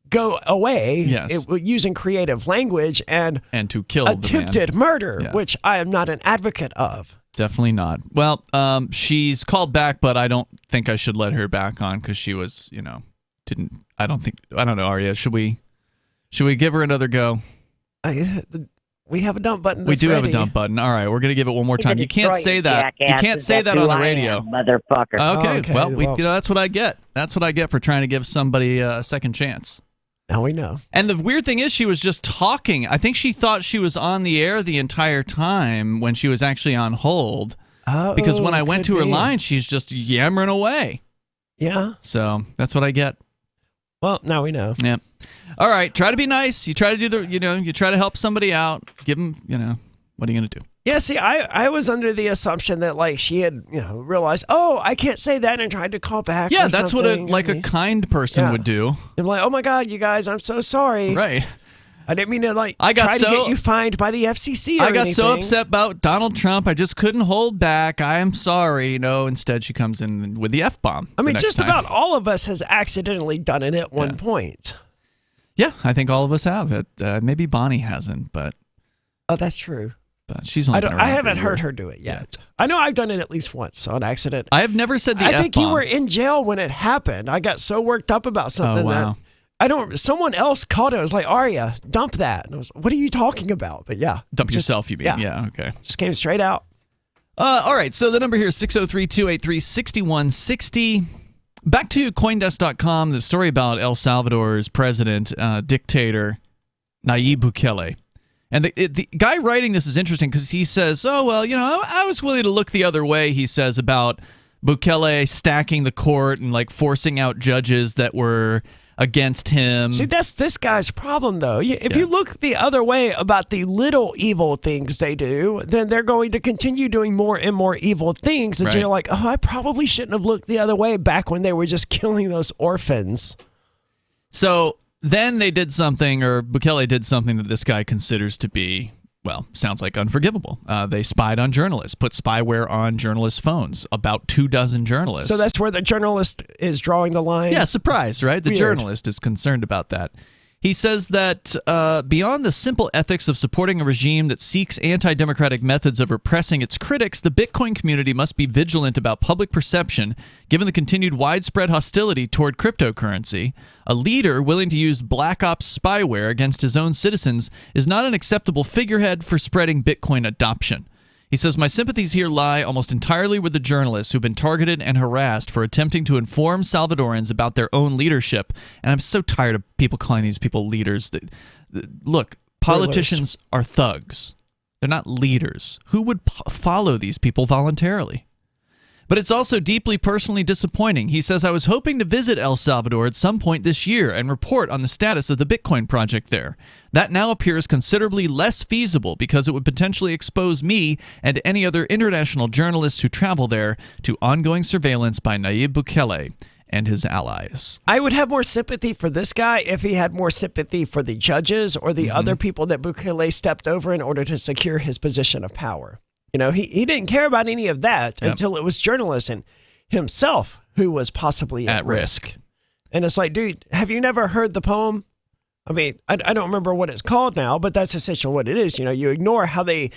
go away using creative language and to kill attempted the man. murder, which I am not an advocate of. Definitely not. Well, she's called back, but I don't think I should let her back on because she was, I don't know, Arya. Should we give her another go? We have a dump button. We do ready. have a dump button. All right, we're going to give it one more time. You can't say that. You can't say that on the radio. Motherfucker. Okay. Well, that's what I get. That's what I get for trying to give somebody a second chance. Now we know. And the weird thing is she was just talking. I think she thought she was on the air the entire time when she was actually on hold. Because when I went to her line, she's just yammering away. Yeah. So that's what I get. Well, now we know. Yeah. All right. Try to be nice. You try to do you try to help somebody out. Give them, what are you going to do? Yeah, see, I was under the assumption that she had realized, I can't say that, and tried to call back. Yeah, that's what a kind person would do. I'm like, oh my God, you guys, I'm so sorry. Right. I didn't mean to try to get you fined by the FCC. I got so upset about Donald Trump, I just couldn't hold back. I am sorry. Instead she comes in with the F-bomb. I mean, just about all of us has accidentally done it at one point. Yeah, I think all of us have it. Maybe Bonnie hasn't, but Oh, that's true. but she's only been around I for a haven't year. heard her do it yet. I know I've done it at least once on accident. I have never said the I think you F-bomb. were in jail when it happened. I got so worked up about something wow. that someone else called it. I was like, Aria, dump that. And I was, what are you talking about? But yeah. Dump yourself, you mean? Yeah, okay. Just came straight out. All right, so the number here is 603-283-6160. Back to Coindesk.com, the story about El Salvador's president, dictator, Nayib Bukele. And the guy writing this is interesting because he says, oh, well, I was willing to look the other way, he says, about Bukele stacking the court and like forcing out judges that were against him. See, that's this guy's problem, though. If you look the other way about the little evil things they do, then they're going to continue doing more and more evil things until you're like, oh, I probably shouldn't have looked the other way back when they were just killing those orphans. So then they did something, or Bukele did something that this guy considers to be, well, sounds like unforgivable. They spied on journalists, put spyware on journalists' phones, about 24 journalists. So that's where the journalist is drawing the line? Yeah, surprise, right? The Weird. journalist is concerned about that. He says that beyond the simple ethics of supporting a regime that seeks anti-democratic methods of repressing its critics, the Bitcoin community must be vigilant about public perception, given the continued widespread hostility toward cryptocurrency. A leader willing to use black ops spyware against his own citizens is not an acceptable figurehead for spreading Bitcoin adoption. He says, my sympathies here lie almost entirely with the journalists who've been targeted and harassed for attempting to inform Salvadorans about their own leadership. And I'm so tired of people calling these people leaders. Look, politicians are thugs. They're not leaders. Who would follow these people voluntarily? But it's also deeply personally disappointing. He says, I was hoping to visit El Salvador at some point this year and report on the status of the Bitcoin project there. That now appears considerably less feasible because it would potentially expose me and any other international journalists who travel there to ongoing surveillance by Nayib Bukele and his allies. I would have more sympathy for this guy if he had more sympathy for the judges or the other people that Bukele stepped over in order to secure his position of power. He didn't care about any of that until it was journalists and himself who was possibly at risk. And it's like, dude, have you never heard the poem? I mean, I don't remember what it's called now, but that's essentially what it is. You ignore how they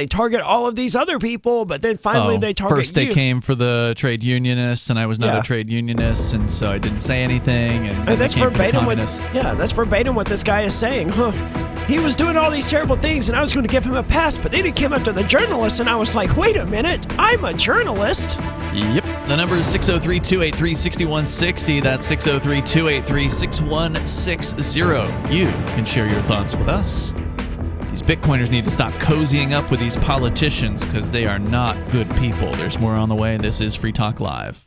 target all of these other people, but then finally they target first they you. came for the trade unionists, and I was not a trade unionist, and so I didn't say anything. And that's verbatim that's verbatim what this guy is saying. He was doing all these terrible things, and I was going to give him a pass, but then he came up to the journalist, and I was like, wait a minute, I'm a journalist. Yep. The number is 603-283-6160. That's 603-283-6160. You can share your thoughts with us. These Bitcoiners need to stop cozying up with these politicians because they are not good people. There's more on the way. This is Free Talk Live.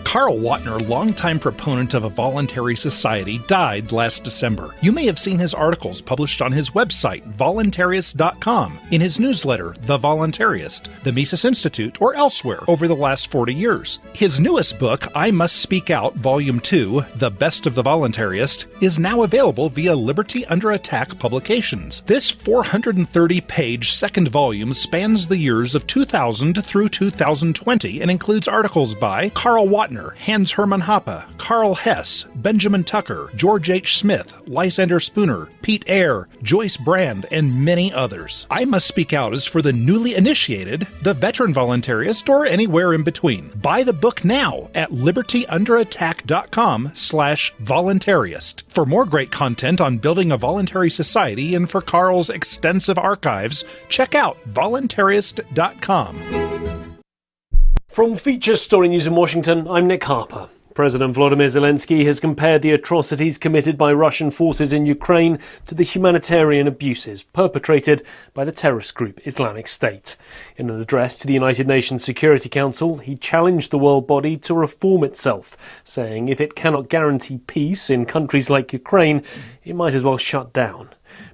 Carl Watner, longtime proponent of a voluntary society, died last December. You may have seen his articles published on his website, voluntarist.com, in his newsletter, The Voluntarist, the Mises Institute, or elsewhere over the last 40 years. His newest book, I Must Speak Out, Volume 2, The Best of the Voluntarist, is now available via Liberty Under Attack Publications. This 430-page second volume spans the years of 2000 through 2020 and includes articles by Carl Watner, Hans Hermann Hoppe, Carl Hess, Benjamin Tucker, George H. Smith, Lysander Spooner, Pete Eyre, Joyce Brand, and many others. I Must Speak Out is for the newly initiated, the veteran voluntarist, or anywhere in between. Buy the book now at libertyunderattack.com/voluntarist. For more great content on building a voluntary society and for Carl's extensive archives, check out voluntarist.com. From Feature Story News in Washington, I'm Nick Harper. President Volodymyr Zelensky has compared the atrocities committed by Russian forces in Ukraine to the humanitarian abuses perpetrated by the terrorist group Islamic State. In an address to the United Nations Security Council, he challenged the world body to reform itself, saying if it cannot guarantee peace in countries like Ukraine, it might as well shut down.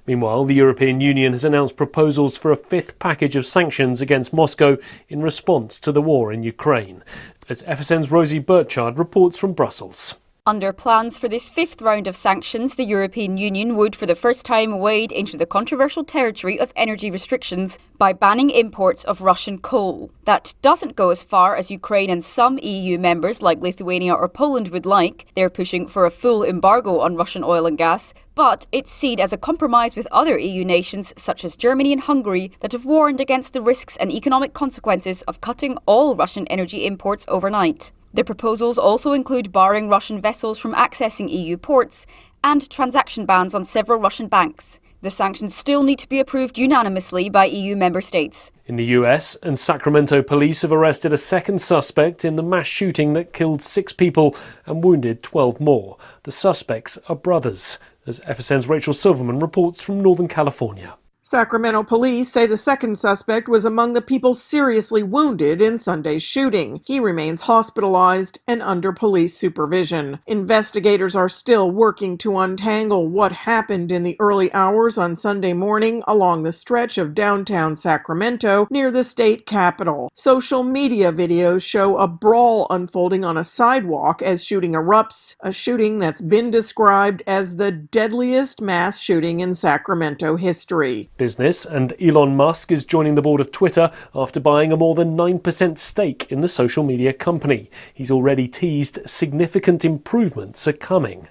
Meanwhile, the European Union has announced proposals for a fifth package of sanctions against Moscow in response to the war in Ukraine. As FSN's Rosie Burchard reports from Brussels. Under plans for this fifth round of sanctions, the European Union would for the first time wade into the controversial territory of energy restrictions by banning imports of Russian coal. That doesn't go as far as Ukraine and some EU members like Lithuania or Poland would like. They're pushing for a full embargo on Russian oil and gas, but it's seen as a compromise with other EU nations such as Germany and Hungary that have warned against the risks and economic consequences of cutting all Russian energy imports overnight. The proposals also include barring Russian vessels from accessing EU ports and transaction bans on several Russian banks. The sanctions still need to be approved unanimously by EU member states. In the US, and Sacramento police have arrested a second suspect in the mass shooting that killed 6 people and wounded 12 more. The suspects are brothers, as FSN's Rachel Silverman reports from Northern California. Sacramento police say the second suspect was among the people seriously wounded in Sunday's shooting. He remains hospitalized and under police supervision. Investigators are still working to untangle what happened in the early hours on Sunday morning along the stretch of downtown Sacramento near the state capitol. Social media videos show a brawl unfolding on a sidewalk as shooting erupts, a shooting that's been described as the deadliest mass shooting in Sacramento history. Business, and Elon Musk is joining the board of Twitter after buying a more than 9% stake in the social media company. He's already teased significant improvements are coming.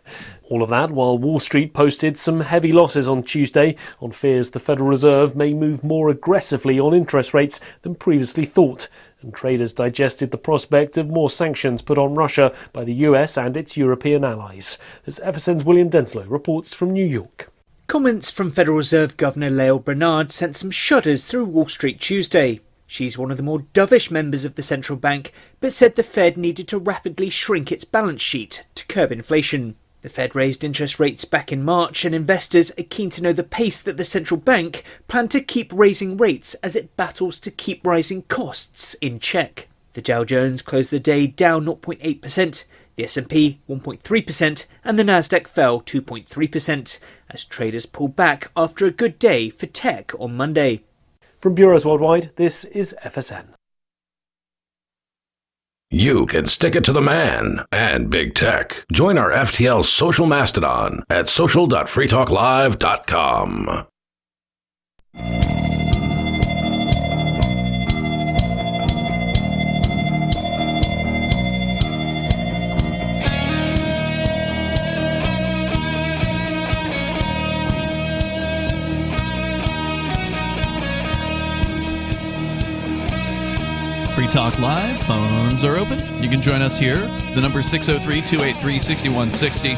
All of that while Wall Street posted some heavy losses on Tuesday on fears the Federal Reserve may move more aggressively on interest rates than previously thought. And traders digested the prospect of more sanctions put on Russia by the US and its European allies. As FSN's William Denslow reports from New York. Comments from Federal Reserve Governor Lael Brainard sent some shudders through Wall Street Tuesday. She's one of the more dovish members of the central bank, but said the Fed needed to rapidly shrink its balance sheet to curb inflation. The Fed raised interest rates back in March, and investors are keen to know the pace that the central bank planned to keep raising rates as it battles to keep rising costs in check. The Dow Jones closed the day down 0.8%. The S&P 1.3% and the Nasdaq fell 2.3% as traders pulled back after a good day for tech on Monday. From Bureaus Worldwide, this is FSN. You can stick it to the man and big tech. Join our FTL social mastodon at social.freetalklive.com. Free Talk Live, phones are open. You can join us here. The number is 603-283-6160.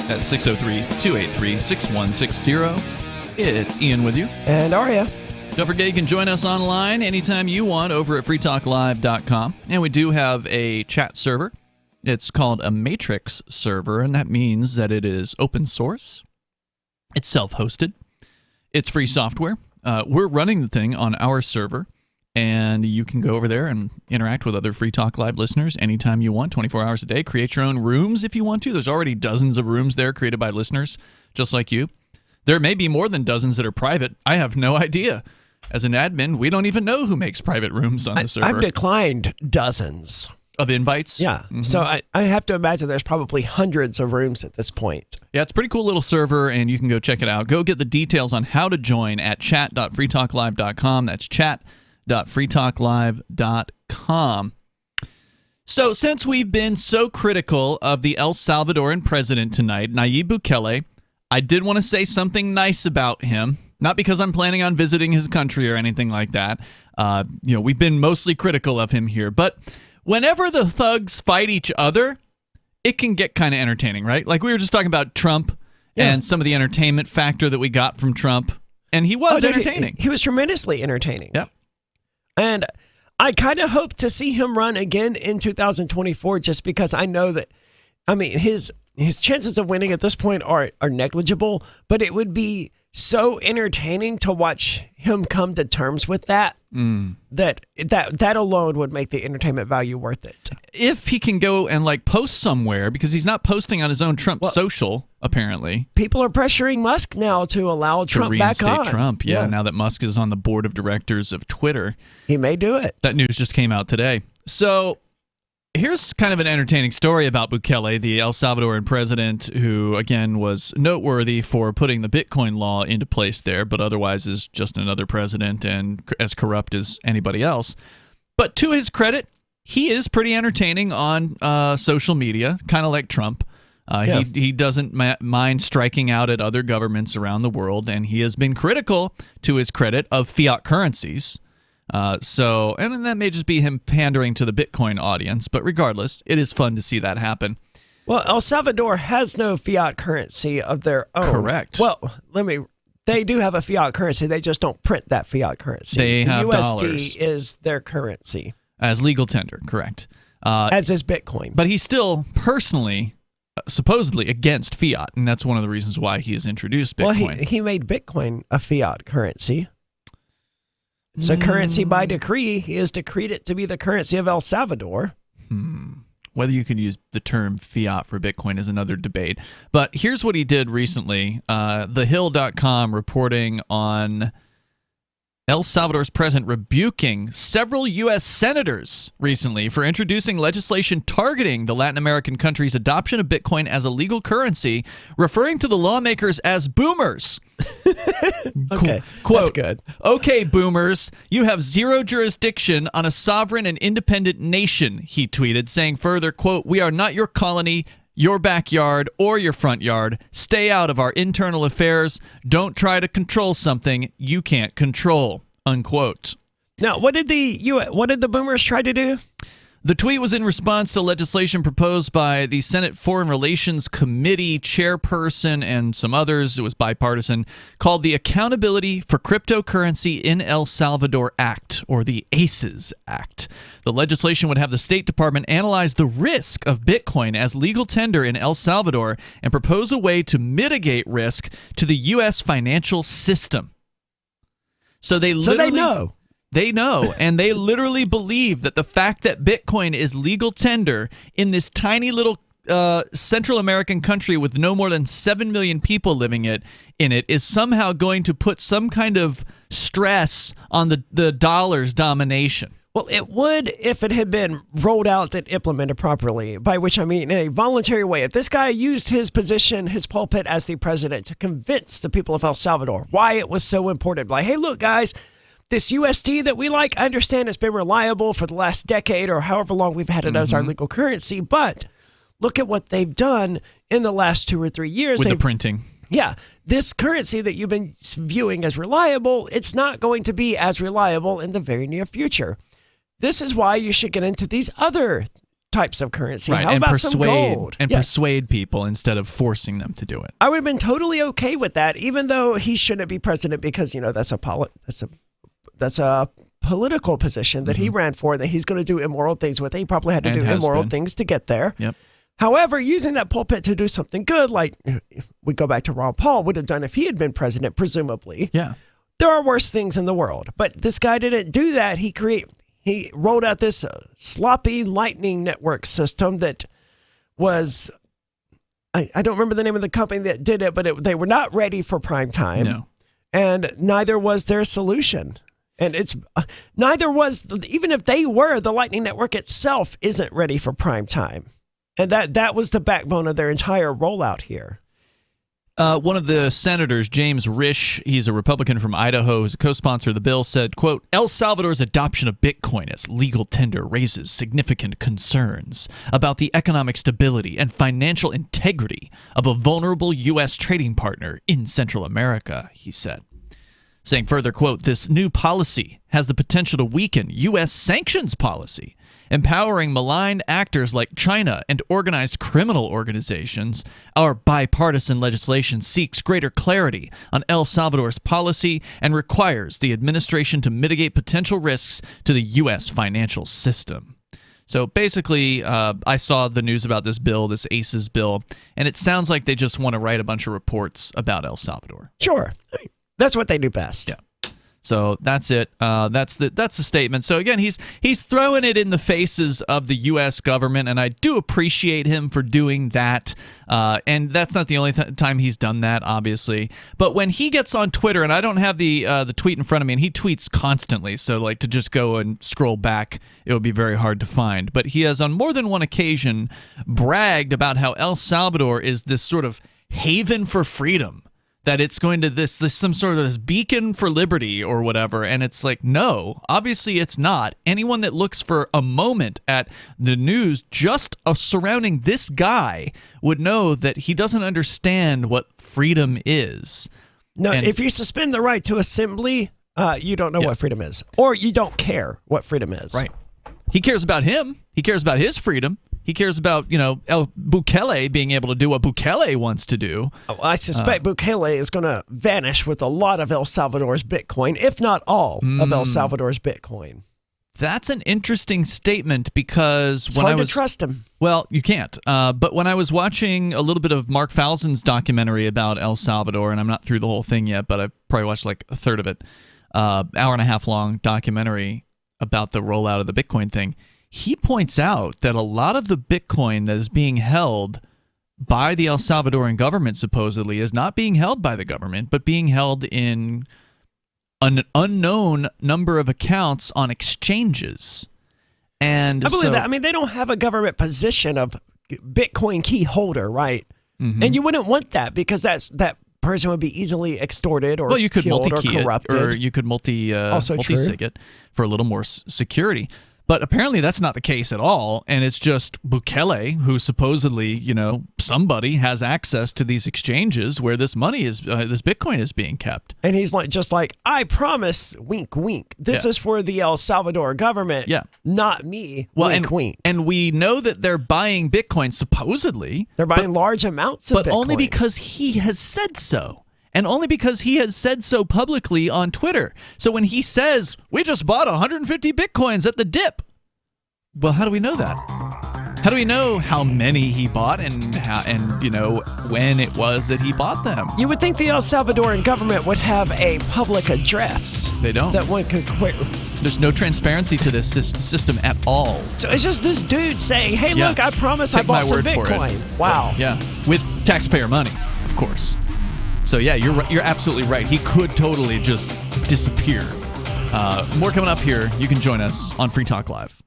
That's 603-283-6160. It's Ian with you. And Aria. Don't forget you can join us online anytime you want over at freetalklive.com. And we do have a chat server. It's called a Matrix server, and that means that it is open source. It's self-hosted. It's free software. We're running the thing on our server. And you can go over there and interact with other Free Talk Live listeners anytime you want, 24 hours a day. Create your own rooms if you want to. There's already dozens of rooms there created by listeners just like you. There may be more than dozens that are private. I have no idea. As an admin, we don't even know who makes private rooms on the server. I've declined dozens of invites. Yeah. Mm-hmm. So I have to imagine there's probably hundreds of rooms at this point. Yeah, it's a pretty cool little server, and you can go check it out. Go get the details on how to join at chat.freetalklive.com. That's chat.freetalklive.com. So since we've been so critical of the El Salvadoran president tonight, Nayib Bukele, I did want to say something nice about him. Not because I'm planning on visiting his country or anything like that. We've been mostly critical of him here. But whenever the thugs fight each other, it can get kind of entertaining, right? Like we were just talking about Trump and some of the entertainment factor that we got from Trump. And he was entertaining. He was tremendously entertaining. Yep. And I kind of hope to see him run again in 2024 just because I know that, his chances of winning at this point are negligible, but it would be so entertaining to watch him come to terms with that, that alone would make the entertainment value worth it. If he can go and post somewhere, because he's not posting on his own Trump social, apparently. People are pressuring Musk now to allow Trump back on. To reinstate Trump, now that Musk is on the board of directors of Twitter. He may do it. That news just came out today. So Here's kind of an entertaining story about Bukele, the El Salvadoran president, who, again, was noteworthy for putting the Bitcoin law into place there, but otherwise is just another president and as corrupt as anybody else. But to his credit, he is pretty entertaining on social media, kind of like Trump. He doesn't mind striking out at other governments around the world, and he has been critical, to his credit, of fiat currencies. And that may just be him pandering to the Bitcoin audience, but regardless, it is fun to see that happen. Well, El Salvador has no fiat currency of their own. Correct. Well, they do have a fiat currency. They just don't print that fiat currency. They have USD dollars. is their currency. As legal tender, correct. As is Bitcoin. But he's still personally, supposedly, against fiat, and that's one of the reasons why he has introduced Bitcoin. Well, he made Bitcoin a fiat currency. It's a currency by decree. He has decreed it to be the currency of El Salvador. Whether you can use the term fiat for Bitcoin is another debate. But here's what he did recently. TheHill.com reporting on El Salvador's president rebuking several U.S. senators recently for introducing legislation targeting the Latin American country's adoption of Bitcoin as a legal currency, referring to the lawmakers as boomers. Okay, Quote, that's good. Okay, boomers, you have zero jurisdiction on a sovereign and independent nation, he tweeted, saying further, quote, we are not your colony, your backyard, or your front yard. Stay out of our internal affairs. Don't try to control something you can't control, unquote. Now, what did the boomers try to do? The tweet was in response to legislation proposed by the Senate Foreign Relations Committee chairperson and some others. It was bipartisan, called the Accountability for Cryptocurrency in El Salvador Act, or the ACES Act. The legislation would have the State Department analyze the risk of Bitcoin as legal tender in El Salvador and propose a way to mitigate risk to the U.S. financial system. So they know. They know, and they literally believe that the fact that Bitcoin is legal tender in this tiny little Central American country with no more than 7 million people living in it is somehow going to put some kind of stress on the dollar's domination. Well, it would if it had been rolled out and implemented properly, by which I mean in a voluntary way. If this guy used his position, his pulpit as the president to convince the people of El Salvador why it was so important. Like, hey, look, guys, this USD that we like, I understand it's been reliable for the last decade or however long we've had it as our legal currency, but look at what they've done in the last 2 or 3 years. With the printing. Yeah. This currency that you've been viewing as reliable, it's not going to be as reliable in the very near future. This is why you should get into these other types of currency. Right, How and about persuade, some gold? And persuade people instead of forcing them to do it. I would have been totally okay with that, even though he shouldn't be president because, that's a political position that he ran for, that he's going to do immoral things with. He probably had to do immoral things to get there. Yep. However, using that pulpit to do something good, like we go back to Ron Paul would have done if he had been president, presumably. Yeah. There are worse things in the world, but this guy didn't do that. He rolled out this sloppy lightning network system that was, I don't remember the name of the company that did it, but they were not ready for prime time. No. And neither was their solution. And neither was, even if they were, the Lightning Network itself isn't ready for prime time. And that was the backbone of their entire rollout here. One of the senators, James Risch, he's a Republican from Idaho, who's a co-sponsor of the bill, said, quote, El Salvador's adoption of Bitcoin as legal tender raises significant concerns about the economic stability and financial integrity of a vulnerable U.S. trading partner in Central America, he said. Saying further, quote, this new policy has the potential to weaken U.S. sanctions policy, empowering maligned actors like China and organized criminal organizations. Our bipartisan legislation seeks greater clarity on El Salvador's policy and requires the administration to mitigate potential risks to the U.S. financial system. So basically, I saw the news about this bill, this ACES bill, and it sounds like they just want to write a bunch of reports about El Salvador. Sure. That's what they do best. Yeah. So that's it. That's the statement. So again, he's throwing it in the faces of the U.S. government, and I do appreciate him for doing that. And that's not the only time he's done that, obviously. But when he gets on Twitter, and I don't have the tweet in front of me, and he tweets constantly, so like to just go and scroll back, it would be very hard to find. But he has on more than one occasion bragged about how El Salvador is this sort of haven for freedom. That it's going to this some sort of this beacon for liberty or whatever, and it's like, no, obviously it's not. Anyone that looks for a moment at the news just surrounding this guy would know that he doesn't understand what freedom is. No, if you suspend the right to assembly, you don't know what freedom is, or you don't care what freedom is. Right. He cares about him. He cares about his freedom. He cares about, El Bukele being able to do what Bukele wants to do. Oh, I suspect Bukele is going to vanish with a lot of El Salvador's Bitcoin, if not all of El Salvador's Bitcoin. That's an interesting statement because it's hard to trust him. Well, you can't. But when I was watching a little bit of Mark Falzon's documentary about El Salvador, and I'm not through the whole thing yet, but I've probably watched like a third of it, hour and a half long documentary about the rollout of the Bitcoin thing. He points out that a lot of the Bitcoin that is being held by the El Salvadoran government supposedly is not being held by the government, but being held in an unknown number of accounts on exchanges. And I believe that. I mean, they don't have a government position of Bitcoin key holder, right? Mm-hmm. And you wouldn't want that because that person would be easily extorted or you could killed multi-key or corrupted. It, or you could multi-sig it for a little more security. But apparently that's not the case at all, and it's just Bukele who supposedly, somebody has access to these exchanges where this money is, this Bitcoin is being kept. And he's just like, I promise, wink, wink. This is for the El Salvador government, not me, wink, wink. And we know that they're buying Bitcoin, supposedly. They're buying large amounts of Bitcoin. But only because he has said so. And only because he has said so publicly on Twitter. So when he says, we just bought 150 Bitcoins at the dip. Well, how do we know that? How do we know how many he bought and when it was that he bought them? You would think the El Salvadoran government would have a public address. They don't. That one could quit. There's no transparency to this system at all. So it's just this dude saying, hey, look, I promise I bought some Bitcoin. Wow. Yeah, with taxpayer money, of course. So yeah, you're absolutely right. He could totally just disappear. More coming up here. You can join us on Free Talk Live.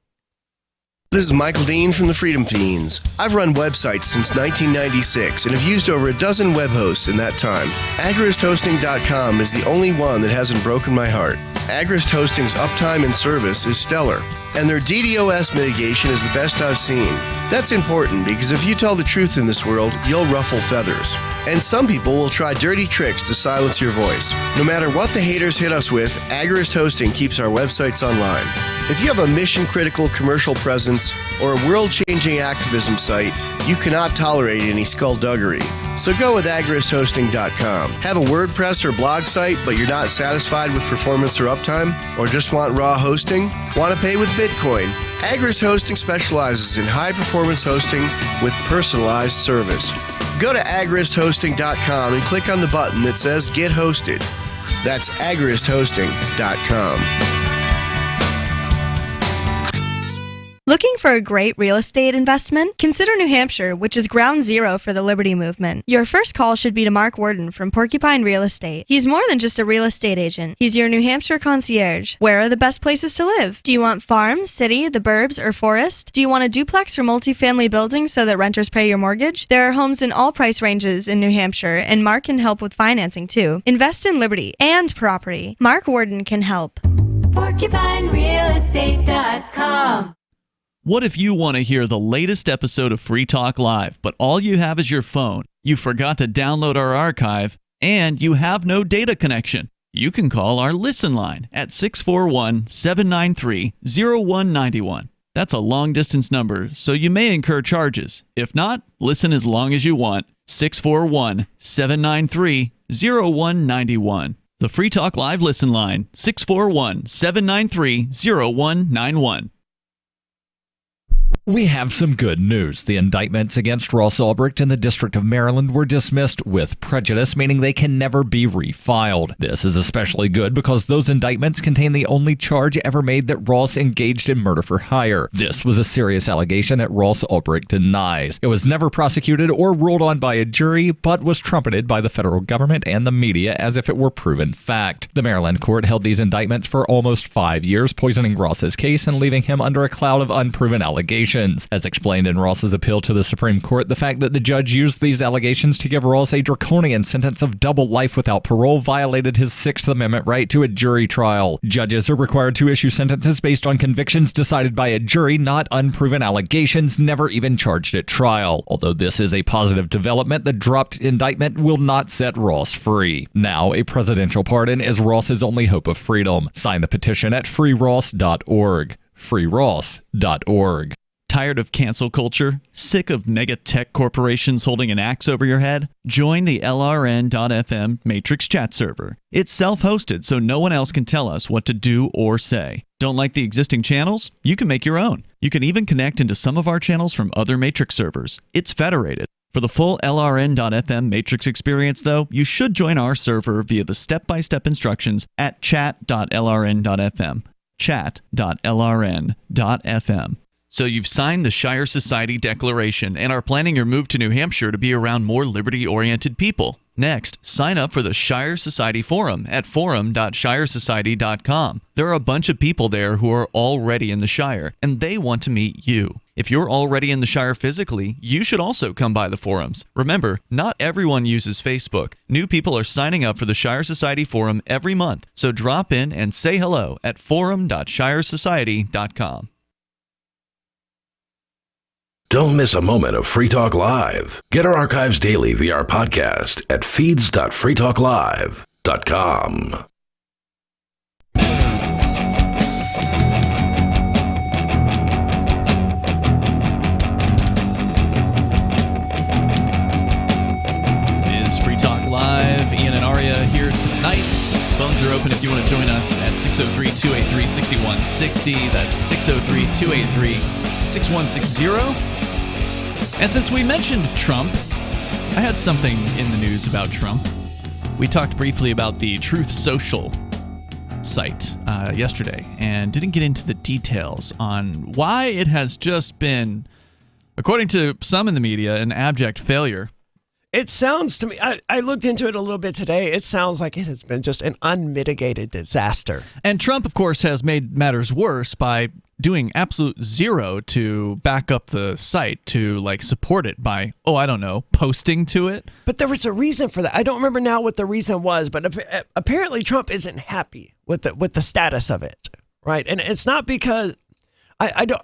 This is Michael Dean from the Freedom Fiends. I've run websites since 1996 and have used over a dozen web hosts in that time. AgristHosting.com is the only one that hasn't broken my heart. Agrist Hosting's uptime and service is stellar, and their DDoS mitigation is the best I've seen. That's important because if you tell the truth in this world, you'll ruffle feathers. And some people will try dirty tricks to silence your voice. No matter what the haters hit us with, Agrist Hosting keeps our websites online. If you have a mission-critical commercial presence or a world-changing activism site, you cannot tolerate any skullduggery. So go with agristhosting.com. Have a WordPress or blog site, but you're not satisfied with performance or uptime? Or just want raw hosting? Want to pay with Bitcoin? Agrist Hosting specializes in high-performance hosting with personalized service. Go to agristhosting.com and click on the button that says Get Hosted. That's agristhosting.com. Looking for a great real estate investment? Consider New Hampshire, which is ground zero for the Liberty Movement. Your first call should be to Mark Worden from Porcupine Real Estate. He's more than just a real estate agent. He's your New Hampshire concierge. Where are the best places to live? Do you want farm, city, the burbs, or forest? Do you want a duplex or multifamily building so that renters pay your mortgage? There are homes in all price ranges in New Hampshire, and Mark can help with financing too. Invest in liberty and property. Mark Worden can help. PorcupineRealEstate.com. What if you want to hear the latest episode of Free Talk Live, but all you have is your phone, you forgot to download our archive, and you have no data connection? You can call our Listen line at 641-793-0191. That's a long-distance number, so you may incur charges. If not, listen as long as you want. 641-793-0191. The Free Talk Live Listen line, 641-793-0191. We have some good news. The indictments against Ross Ulbricht in the District of Maryland were dismissed with prejudice, meaning they can never be refiled. This is especially good because those indictments contain the only charge ever made that Ross engaged in murder for hire. This was a serious allegation that Ross Ulbricht denies. It was never prosecuted or ruled on by a jury, but was trumpeted by the federal government and the media as if it were proven fact. The Maryland court held these indictments for almost 5 years, poisoning Ross's case and leaving him under a cloud of unproven allegations. As explained in Ross's appeal to the Supreme Court, the fact that the judge used these allegations to give Ross a draconian sentence of double life without parole violated his Sixth Amendment right to a jury trial. Judges are required to issue sentences based on convictions decided by a jury, not unproven allegations never even charged at trial. Although this is a positive development, the dropped indictment will not set Ross free. Now, a presidential pardon is Ross's only hope of freedom. Sign the petition at freeross.org. freeross.org. Tired of cancel culture? Sick of mega tech corporations holding an axe over your head? Join the LRN.FM Matrix chat server. It's self-hosted, so no one else can tell us what to do or say. Don't like the existing channels? You can make your own. You can even connect into some of our channels from other Matrix servers. It's federated. For the full LRN.FM Matrix experience, though, you should join our server via the step-by-step instructions at chat.lrn.fm. chat.lrn.fm. So you've signed the Shire Society Declaration and are planning your move to New Hampshire to be around more liberty-oriented people. Next, sign up for the Shire Society Forum at forum.shiresociety.com. There are a bunch of people there who are already in the Shire, and they want to meet you. If you're already in the Shire physically, you should also come by the forums. Remember, not everyone uses Facebook. New people are signing up for the Shire Society Forum every month, so drop in and say hello at forum.shiresociety.com. Don't miss a moment of Free Talk Live. Get our archives daily via our podcast at feeds.freetalklive.com. It is Free Talk Live. Ian and Aria here tonight. Phones are open if you want to join us at 603-283-6160. That's 603-283-6160. And since we mentioned Trump, I had something in the news about Trump. We talked briefly about the Truth Social site yesterday and didn't get into the details on why it has just been, according to some in the media, an abject failure. It sounds to me, I looked into it a little bit today, it sounds like it has been just an unmitigated disaster. And Trump, of course, has made matters worse by doing absolute zero to back up the site, to like support it by, posting to it. But there was a reason for that. I don't remember now what the reason was, but apparently Trump isn't happy with the status of it, right? And it's not because... I don't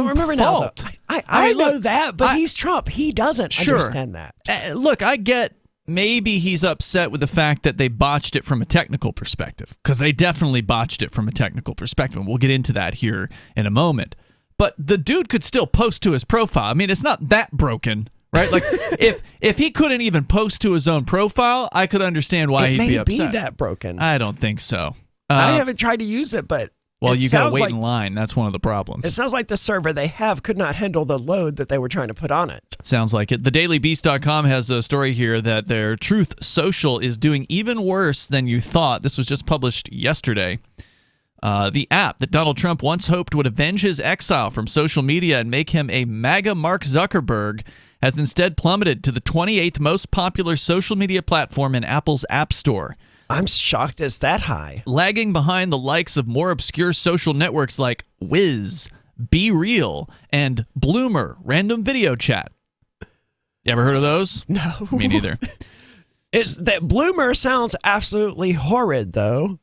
remember fault. Now, I know that, but he's Trump. He doesn't understand that. Look, I get maybe he's upset with the fact that they botched it from a technical perspective, because they definitely botched it from a technical perspective. And we'll get into that here in a moment. But the dude could still post to his profile. I mean, it's not that broken, right? Like, if he couldn't even post to his own profile, I could understand why he'd be upset. It may be that broken. I don't think so. I haven't tried to use it, but... Well, you got to wait in line. That's one of the problems. It sounds like the server they have could not handle the load that they were trying to put on it. Sounds like it. TheDailyBeast.com has a story here that their Truth Social is doing even worse than you thought. This was just published yesterday. The app that Donald Trump once hoped would avenge his exile from social media and make him a MAGA Mark Zuckerberg has instead plummeted to the 28th most popular social media platform in Apple's App Store. I'm shocked it's that high. Lagging behind the likes of more obscure social networks like Wiz, Be Real, and Bloomer, Random Video Chat. You ever heard of those? No. Me neither. That Bloomer sounds absolutely horrid, though.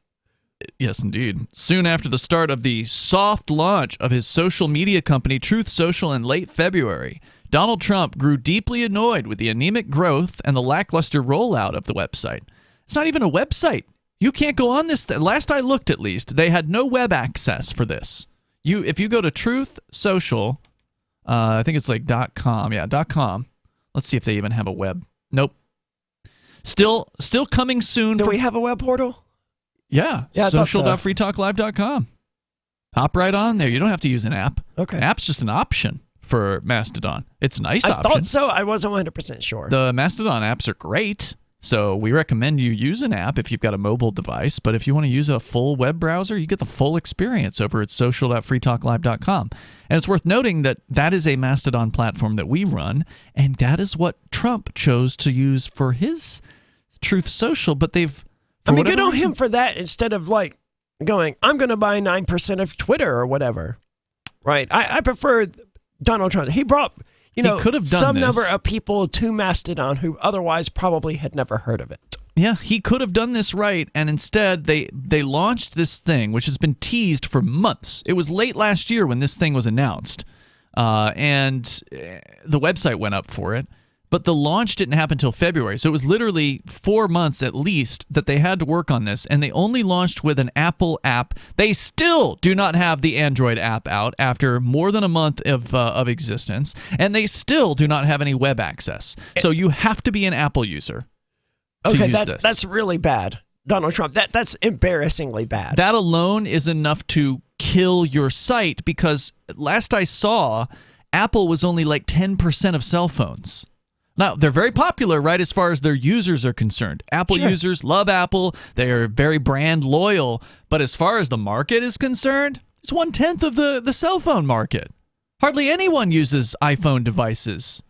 Yes, indeed. Soon after the start of the soft launch of his social media company, Truth Social, in late February, Donald Trump grew deeply annoyed with the anemic growth and the lackluster rollout of the website. It's not even a website. You can't go on this. Last I looked, at least, they had no web access for this. If you go to Truth Social, I think it's like .com. Yeah, .com. Let's see if they even have a web. Nope. Still coming soon. Do we have a web portal? Yeah, social.freetalklive.com. Hop right on there. You don't have to use an app. Okay. An app's just an option. for Mastodon. It's a nice I option. thought so. I wasn't 100% sure. The Mastodon apps are great. So we recommend you use an app if you've got a mobile device. But if you want to use a full web browser, you get the full experience over at social.freetalklive.com. And it's worth noting that that is a Mastodon platform that we run, and that is what Trump chose to use for his Truth Social. But they've... I mean, good on him for that instead of like going, I'm going to buy 9% of Twitter or whatever. Right? I prefer Donald Trump. He brought... he could have done some number of people to Mastodon who otherwise probably had never heard of it. Yeah, he could have done this right, and instead they launched this thing, which has been teased for months. It was late last year when this thing was announced, and the website went up for it, but the launch didn't happen until February, so it was literally 4 months at least that they had to work on this, and they only launched with an Apple app. They still do not have the Android app out after more than a month of existence, and they still do not have any web access. So you have to be an Apple user to use this. That's really bad. Donald Trump, that's embarrassingly bad. That alone is enough to kill your site because last I saw, Apple was only like 10% of cell phones. Now, they're very popular, right, as far as their users are concerned. Apple users love Apple. They are very brand loyal. But as far as the market is concerned, it's 1/10 of the cell phone market. Hardly anyone uses iPhone devices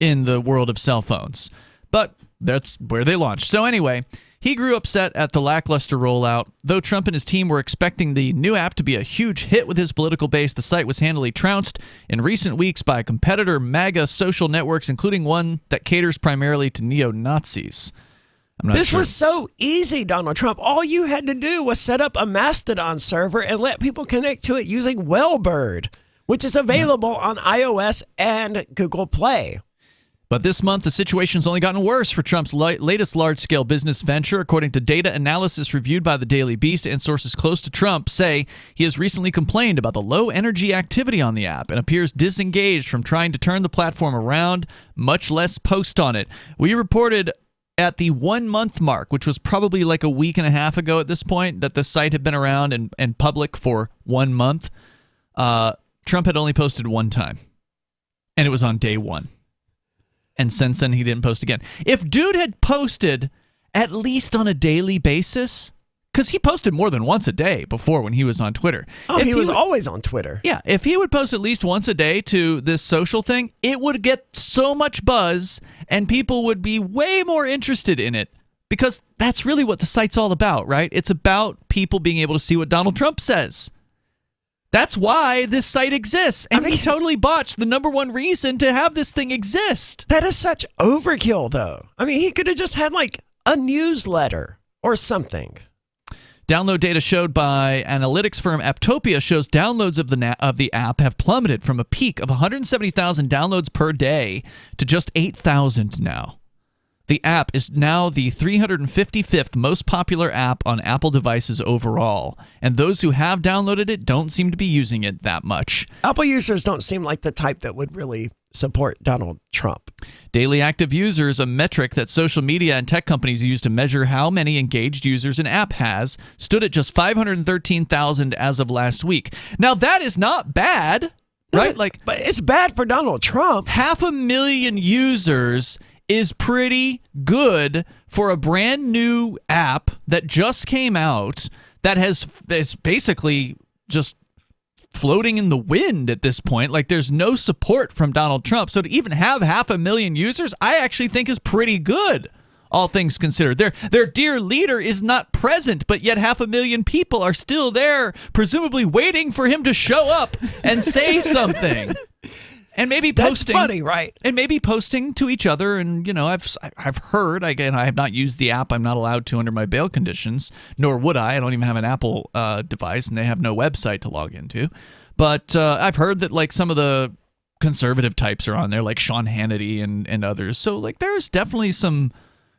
in the world of cell phones. But that's where they launched. So anyway, he grew upset at the lackluster rollout. Though Trump and his team were expecting the new app to be a huge hit with his political base, the site was handily trounced in recent weeks by competitor MAGA social networks, including one that caters primarily to neo-Nazis. This was so easy, Donald Trump. All you had to do was set up a Mastodon server and let people connect to it using Wellbird, which is available on iOS and Google Play. But this month, the situation's only gotten worse for Trump's latest large-scale business venture. According to data analysis reviewed by the Daily Beast and sources close to Trump say he has recently complained about the low-energy activity on the app and appears disengaged from trying to turn the platform around, much less post on it. We reported at the 1-month mark, which was probably like a week and a half ago at this point, that the site had been around and public for 1 month. Trump had only posted one time, and it was on day 1. And since then, he didn't post again. If dude had posted at least on a daily basis, because he posted more than once a day before when he was on Twitter. Oh, he was always on Twitter. Yeah, if he would post at least once a day to this social thing, it would get so much buzz, and people would be way more interested in it, because that's really what the site's all about, right? It's about people being able to see what Donald Trump says. That's why this site exists. And he totally botched the number one reason to have this thing exist. That is such overkill, though. I mean, he could have just had like a newsletter or something. Download data showed by analytics firm Aptopia shows downloads of the app have plummeted from a peak of 170,000 downloads per day to just 8,000 now. The app is now the 355th most popular app on Apple devices overall, and those who have downloaded it don't seem to be using it that much. Apple users don't seem like the type that would really support Donald Trump. Daily active users, a metric that social media and tech companies use to measure how many engaged users an app has, stood at just 513,000 as of last week. Now that is not bad, right? But it's bad for Donald Trump. 500,000 users is pretty good for a brand new app that just came out that is basically just floating in the wind at this point. Like, there's no support from Donald Trump. So to even have 500,000 users, I actually think is pretty good, all things considered. Their dear leader is not present, but yet 500,000 people are still there, presumably waiting for him to show up and say something. And maybe posting. That's funny, right? And maybe posting to each other. And, you know, I've heard, again, I have not used the app. I'm not allowed to under my bail conditions, nor would I. I don't even have an Apple device, and they have no website to log into. But I've heard that, like, some of the conservative types are on there, like Sean Hannity and others. So, like, there's definitely some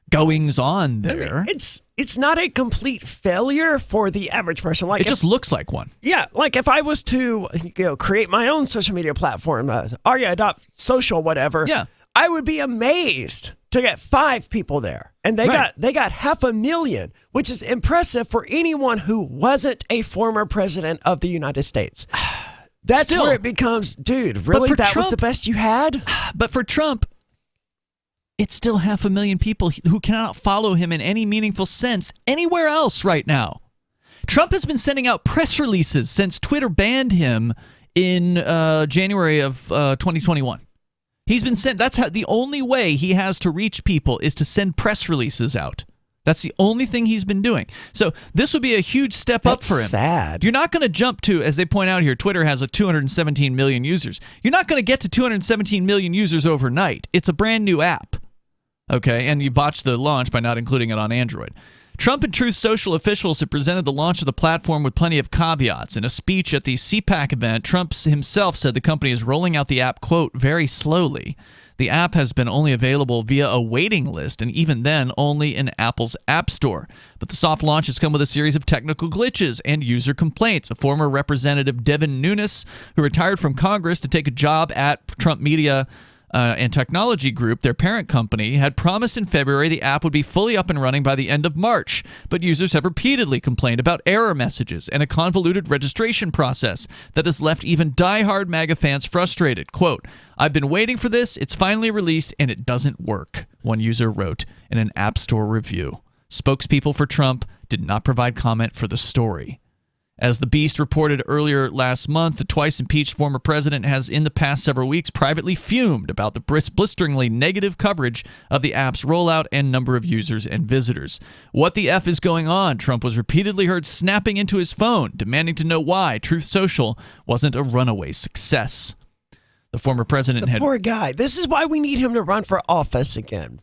goings on there. I mean, it's not a complete failure for the average person. Like, it just looks like one. Yeah, like if I was to create my own social media platform, Arya.social, whatever, yeah, I would be amazed to get 5 people there. And they got 500,000, which is impressive for anyone who wasn't a former president of the United States. That's where it becomes, dude, really? That was the best you had? But for Trump, it's still 500,000 people who cannot follow him in any meaningful sense anywhere else right now. Trump has been sending out press releases since Twitter banned him in January of 2021. He's been sent. That's the only way he has to reach people is to send press releases out. That's the only thing he's been doing. So this would be a huge step up for him. Sad. You're not going to jump to, as they point out here, Twitter has 217 million users. You're not going to get to 217 million users overnight. It's a brand new app. Okay, and you botched the launch by not including it on Android. Trump and Truth Social officials have presented the launch of the platform with plenty of caveats. In a speech at the CPAC event, Trump himself said the company is rolling out the app, quote, very slowly. The app has been only available via a waiting list, and even then, only in Apple's App Store. But the soft launch has come with a series of technical glitches and user complaints. A former representative, Devin Nunes, who retired from Congress to take a job at Trump Media and Technology Group, their parent company, had promised in February the app would be fully up and running by the end of March. But users have repeatedly complained about error messages and a convoluted registration process that has left even diehard MAGA fans frustrated. Quote, I've been waiting for this. It's finally released, and it doesn't work, one user wrote in an App Store review. Spokespeople for Trump did not provide comment for the story. As the Beast reported earlier last month, the twice-impeached former president has, in the past several weeks, privately fumed about the blisteringly negative coverage of the app's rollout and number of users and visitors. What the F is going on? Trump was repeatedly heard snapping into his phone, demanding to know why Truth Social wasn't a runaway success. The former president had... Poor guy. This is why we need him to run for office again.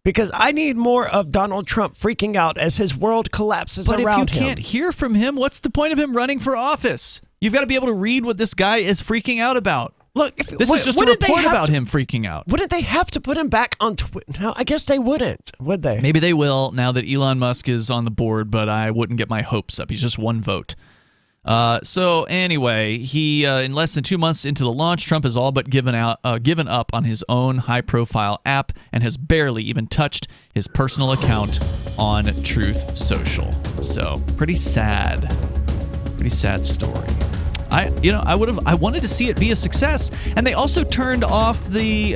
Because I need more of Donald Trump freaking out as his world collapses around him. But if you can't hear from him, what's the point of him running for office? You've got to be able to read what this guy is freaking out about. Look, this is just a report about him freaking out. Wouldn't they have to put him back on Twitter? No, I guess they wouldn't, would they? Maybe they will now that Elon Musk is on the board, but I wouldn't get my hopes up. He's just one vote. So anyway, he in less than 2 months into the launch, Trump has all but given up on his own high-profile app and has barely even touched his personal account on Truth Social. So pretty sad story. I wanted to see it be a success, and they also turned off the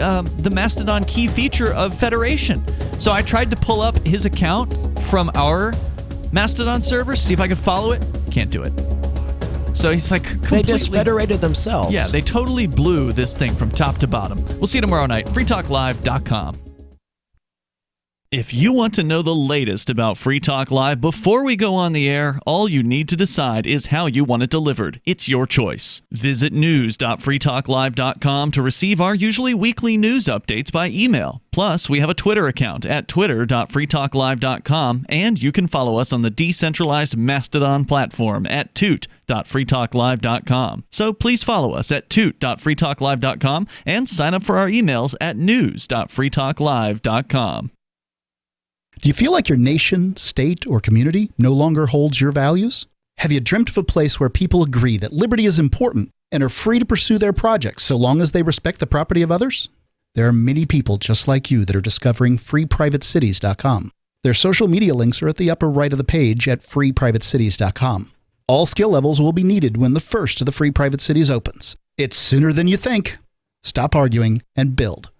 Mastodon key feature of Federation. So I tried to pull up his account from our Mastodon server, see if I could follow it. Can't do it. So he's like completely... They just federated themselves. Yeah, they totally blew this thing from top to bottom. We'll see you tomorrow night. freetalklive.com. If you want to know the latest about Free Talk Live before we go on the air, all you need to decide is how you want it delivered. It's your choice. Visit news.freetalklive.com to receive our usually weekly news updates by email. Plus, we have a Twitter account at twitter.freetalklive.com, and you can follow us on the decentralized Mastodon platform at toot.freetalklive.com. So please follow us at toot.freetalklive.com and sign up for our emails at news.freetalklive.com. Do you feel like your nation, state, or community no longer holds your values? Have you dreamt of a place where people agree that liberty is important and are free to pursue their projects so long as they respect the property of others? There are many people just like you that are discovering freeprivatecities.com. Their social media links are at the upper right of the page at freeprivatecities.com. All skill levels will be needed when the first of the Free Private Cities opens. It's sooner than you think. Stop arguing and build.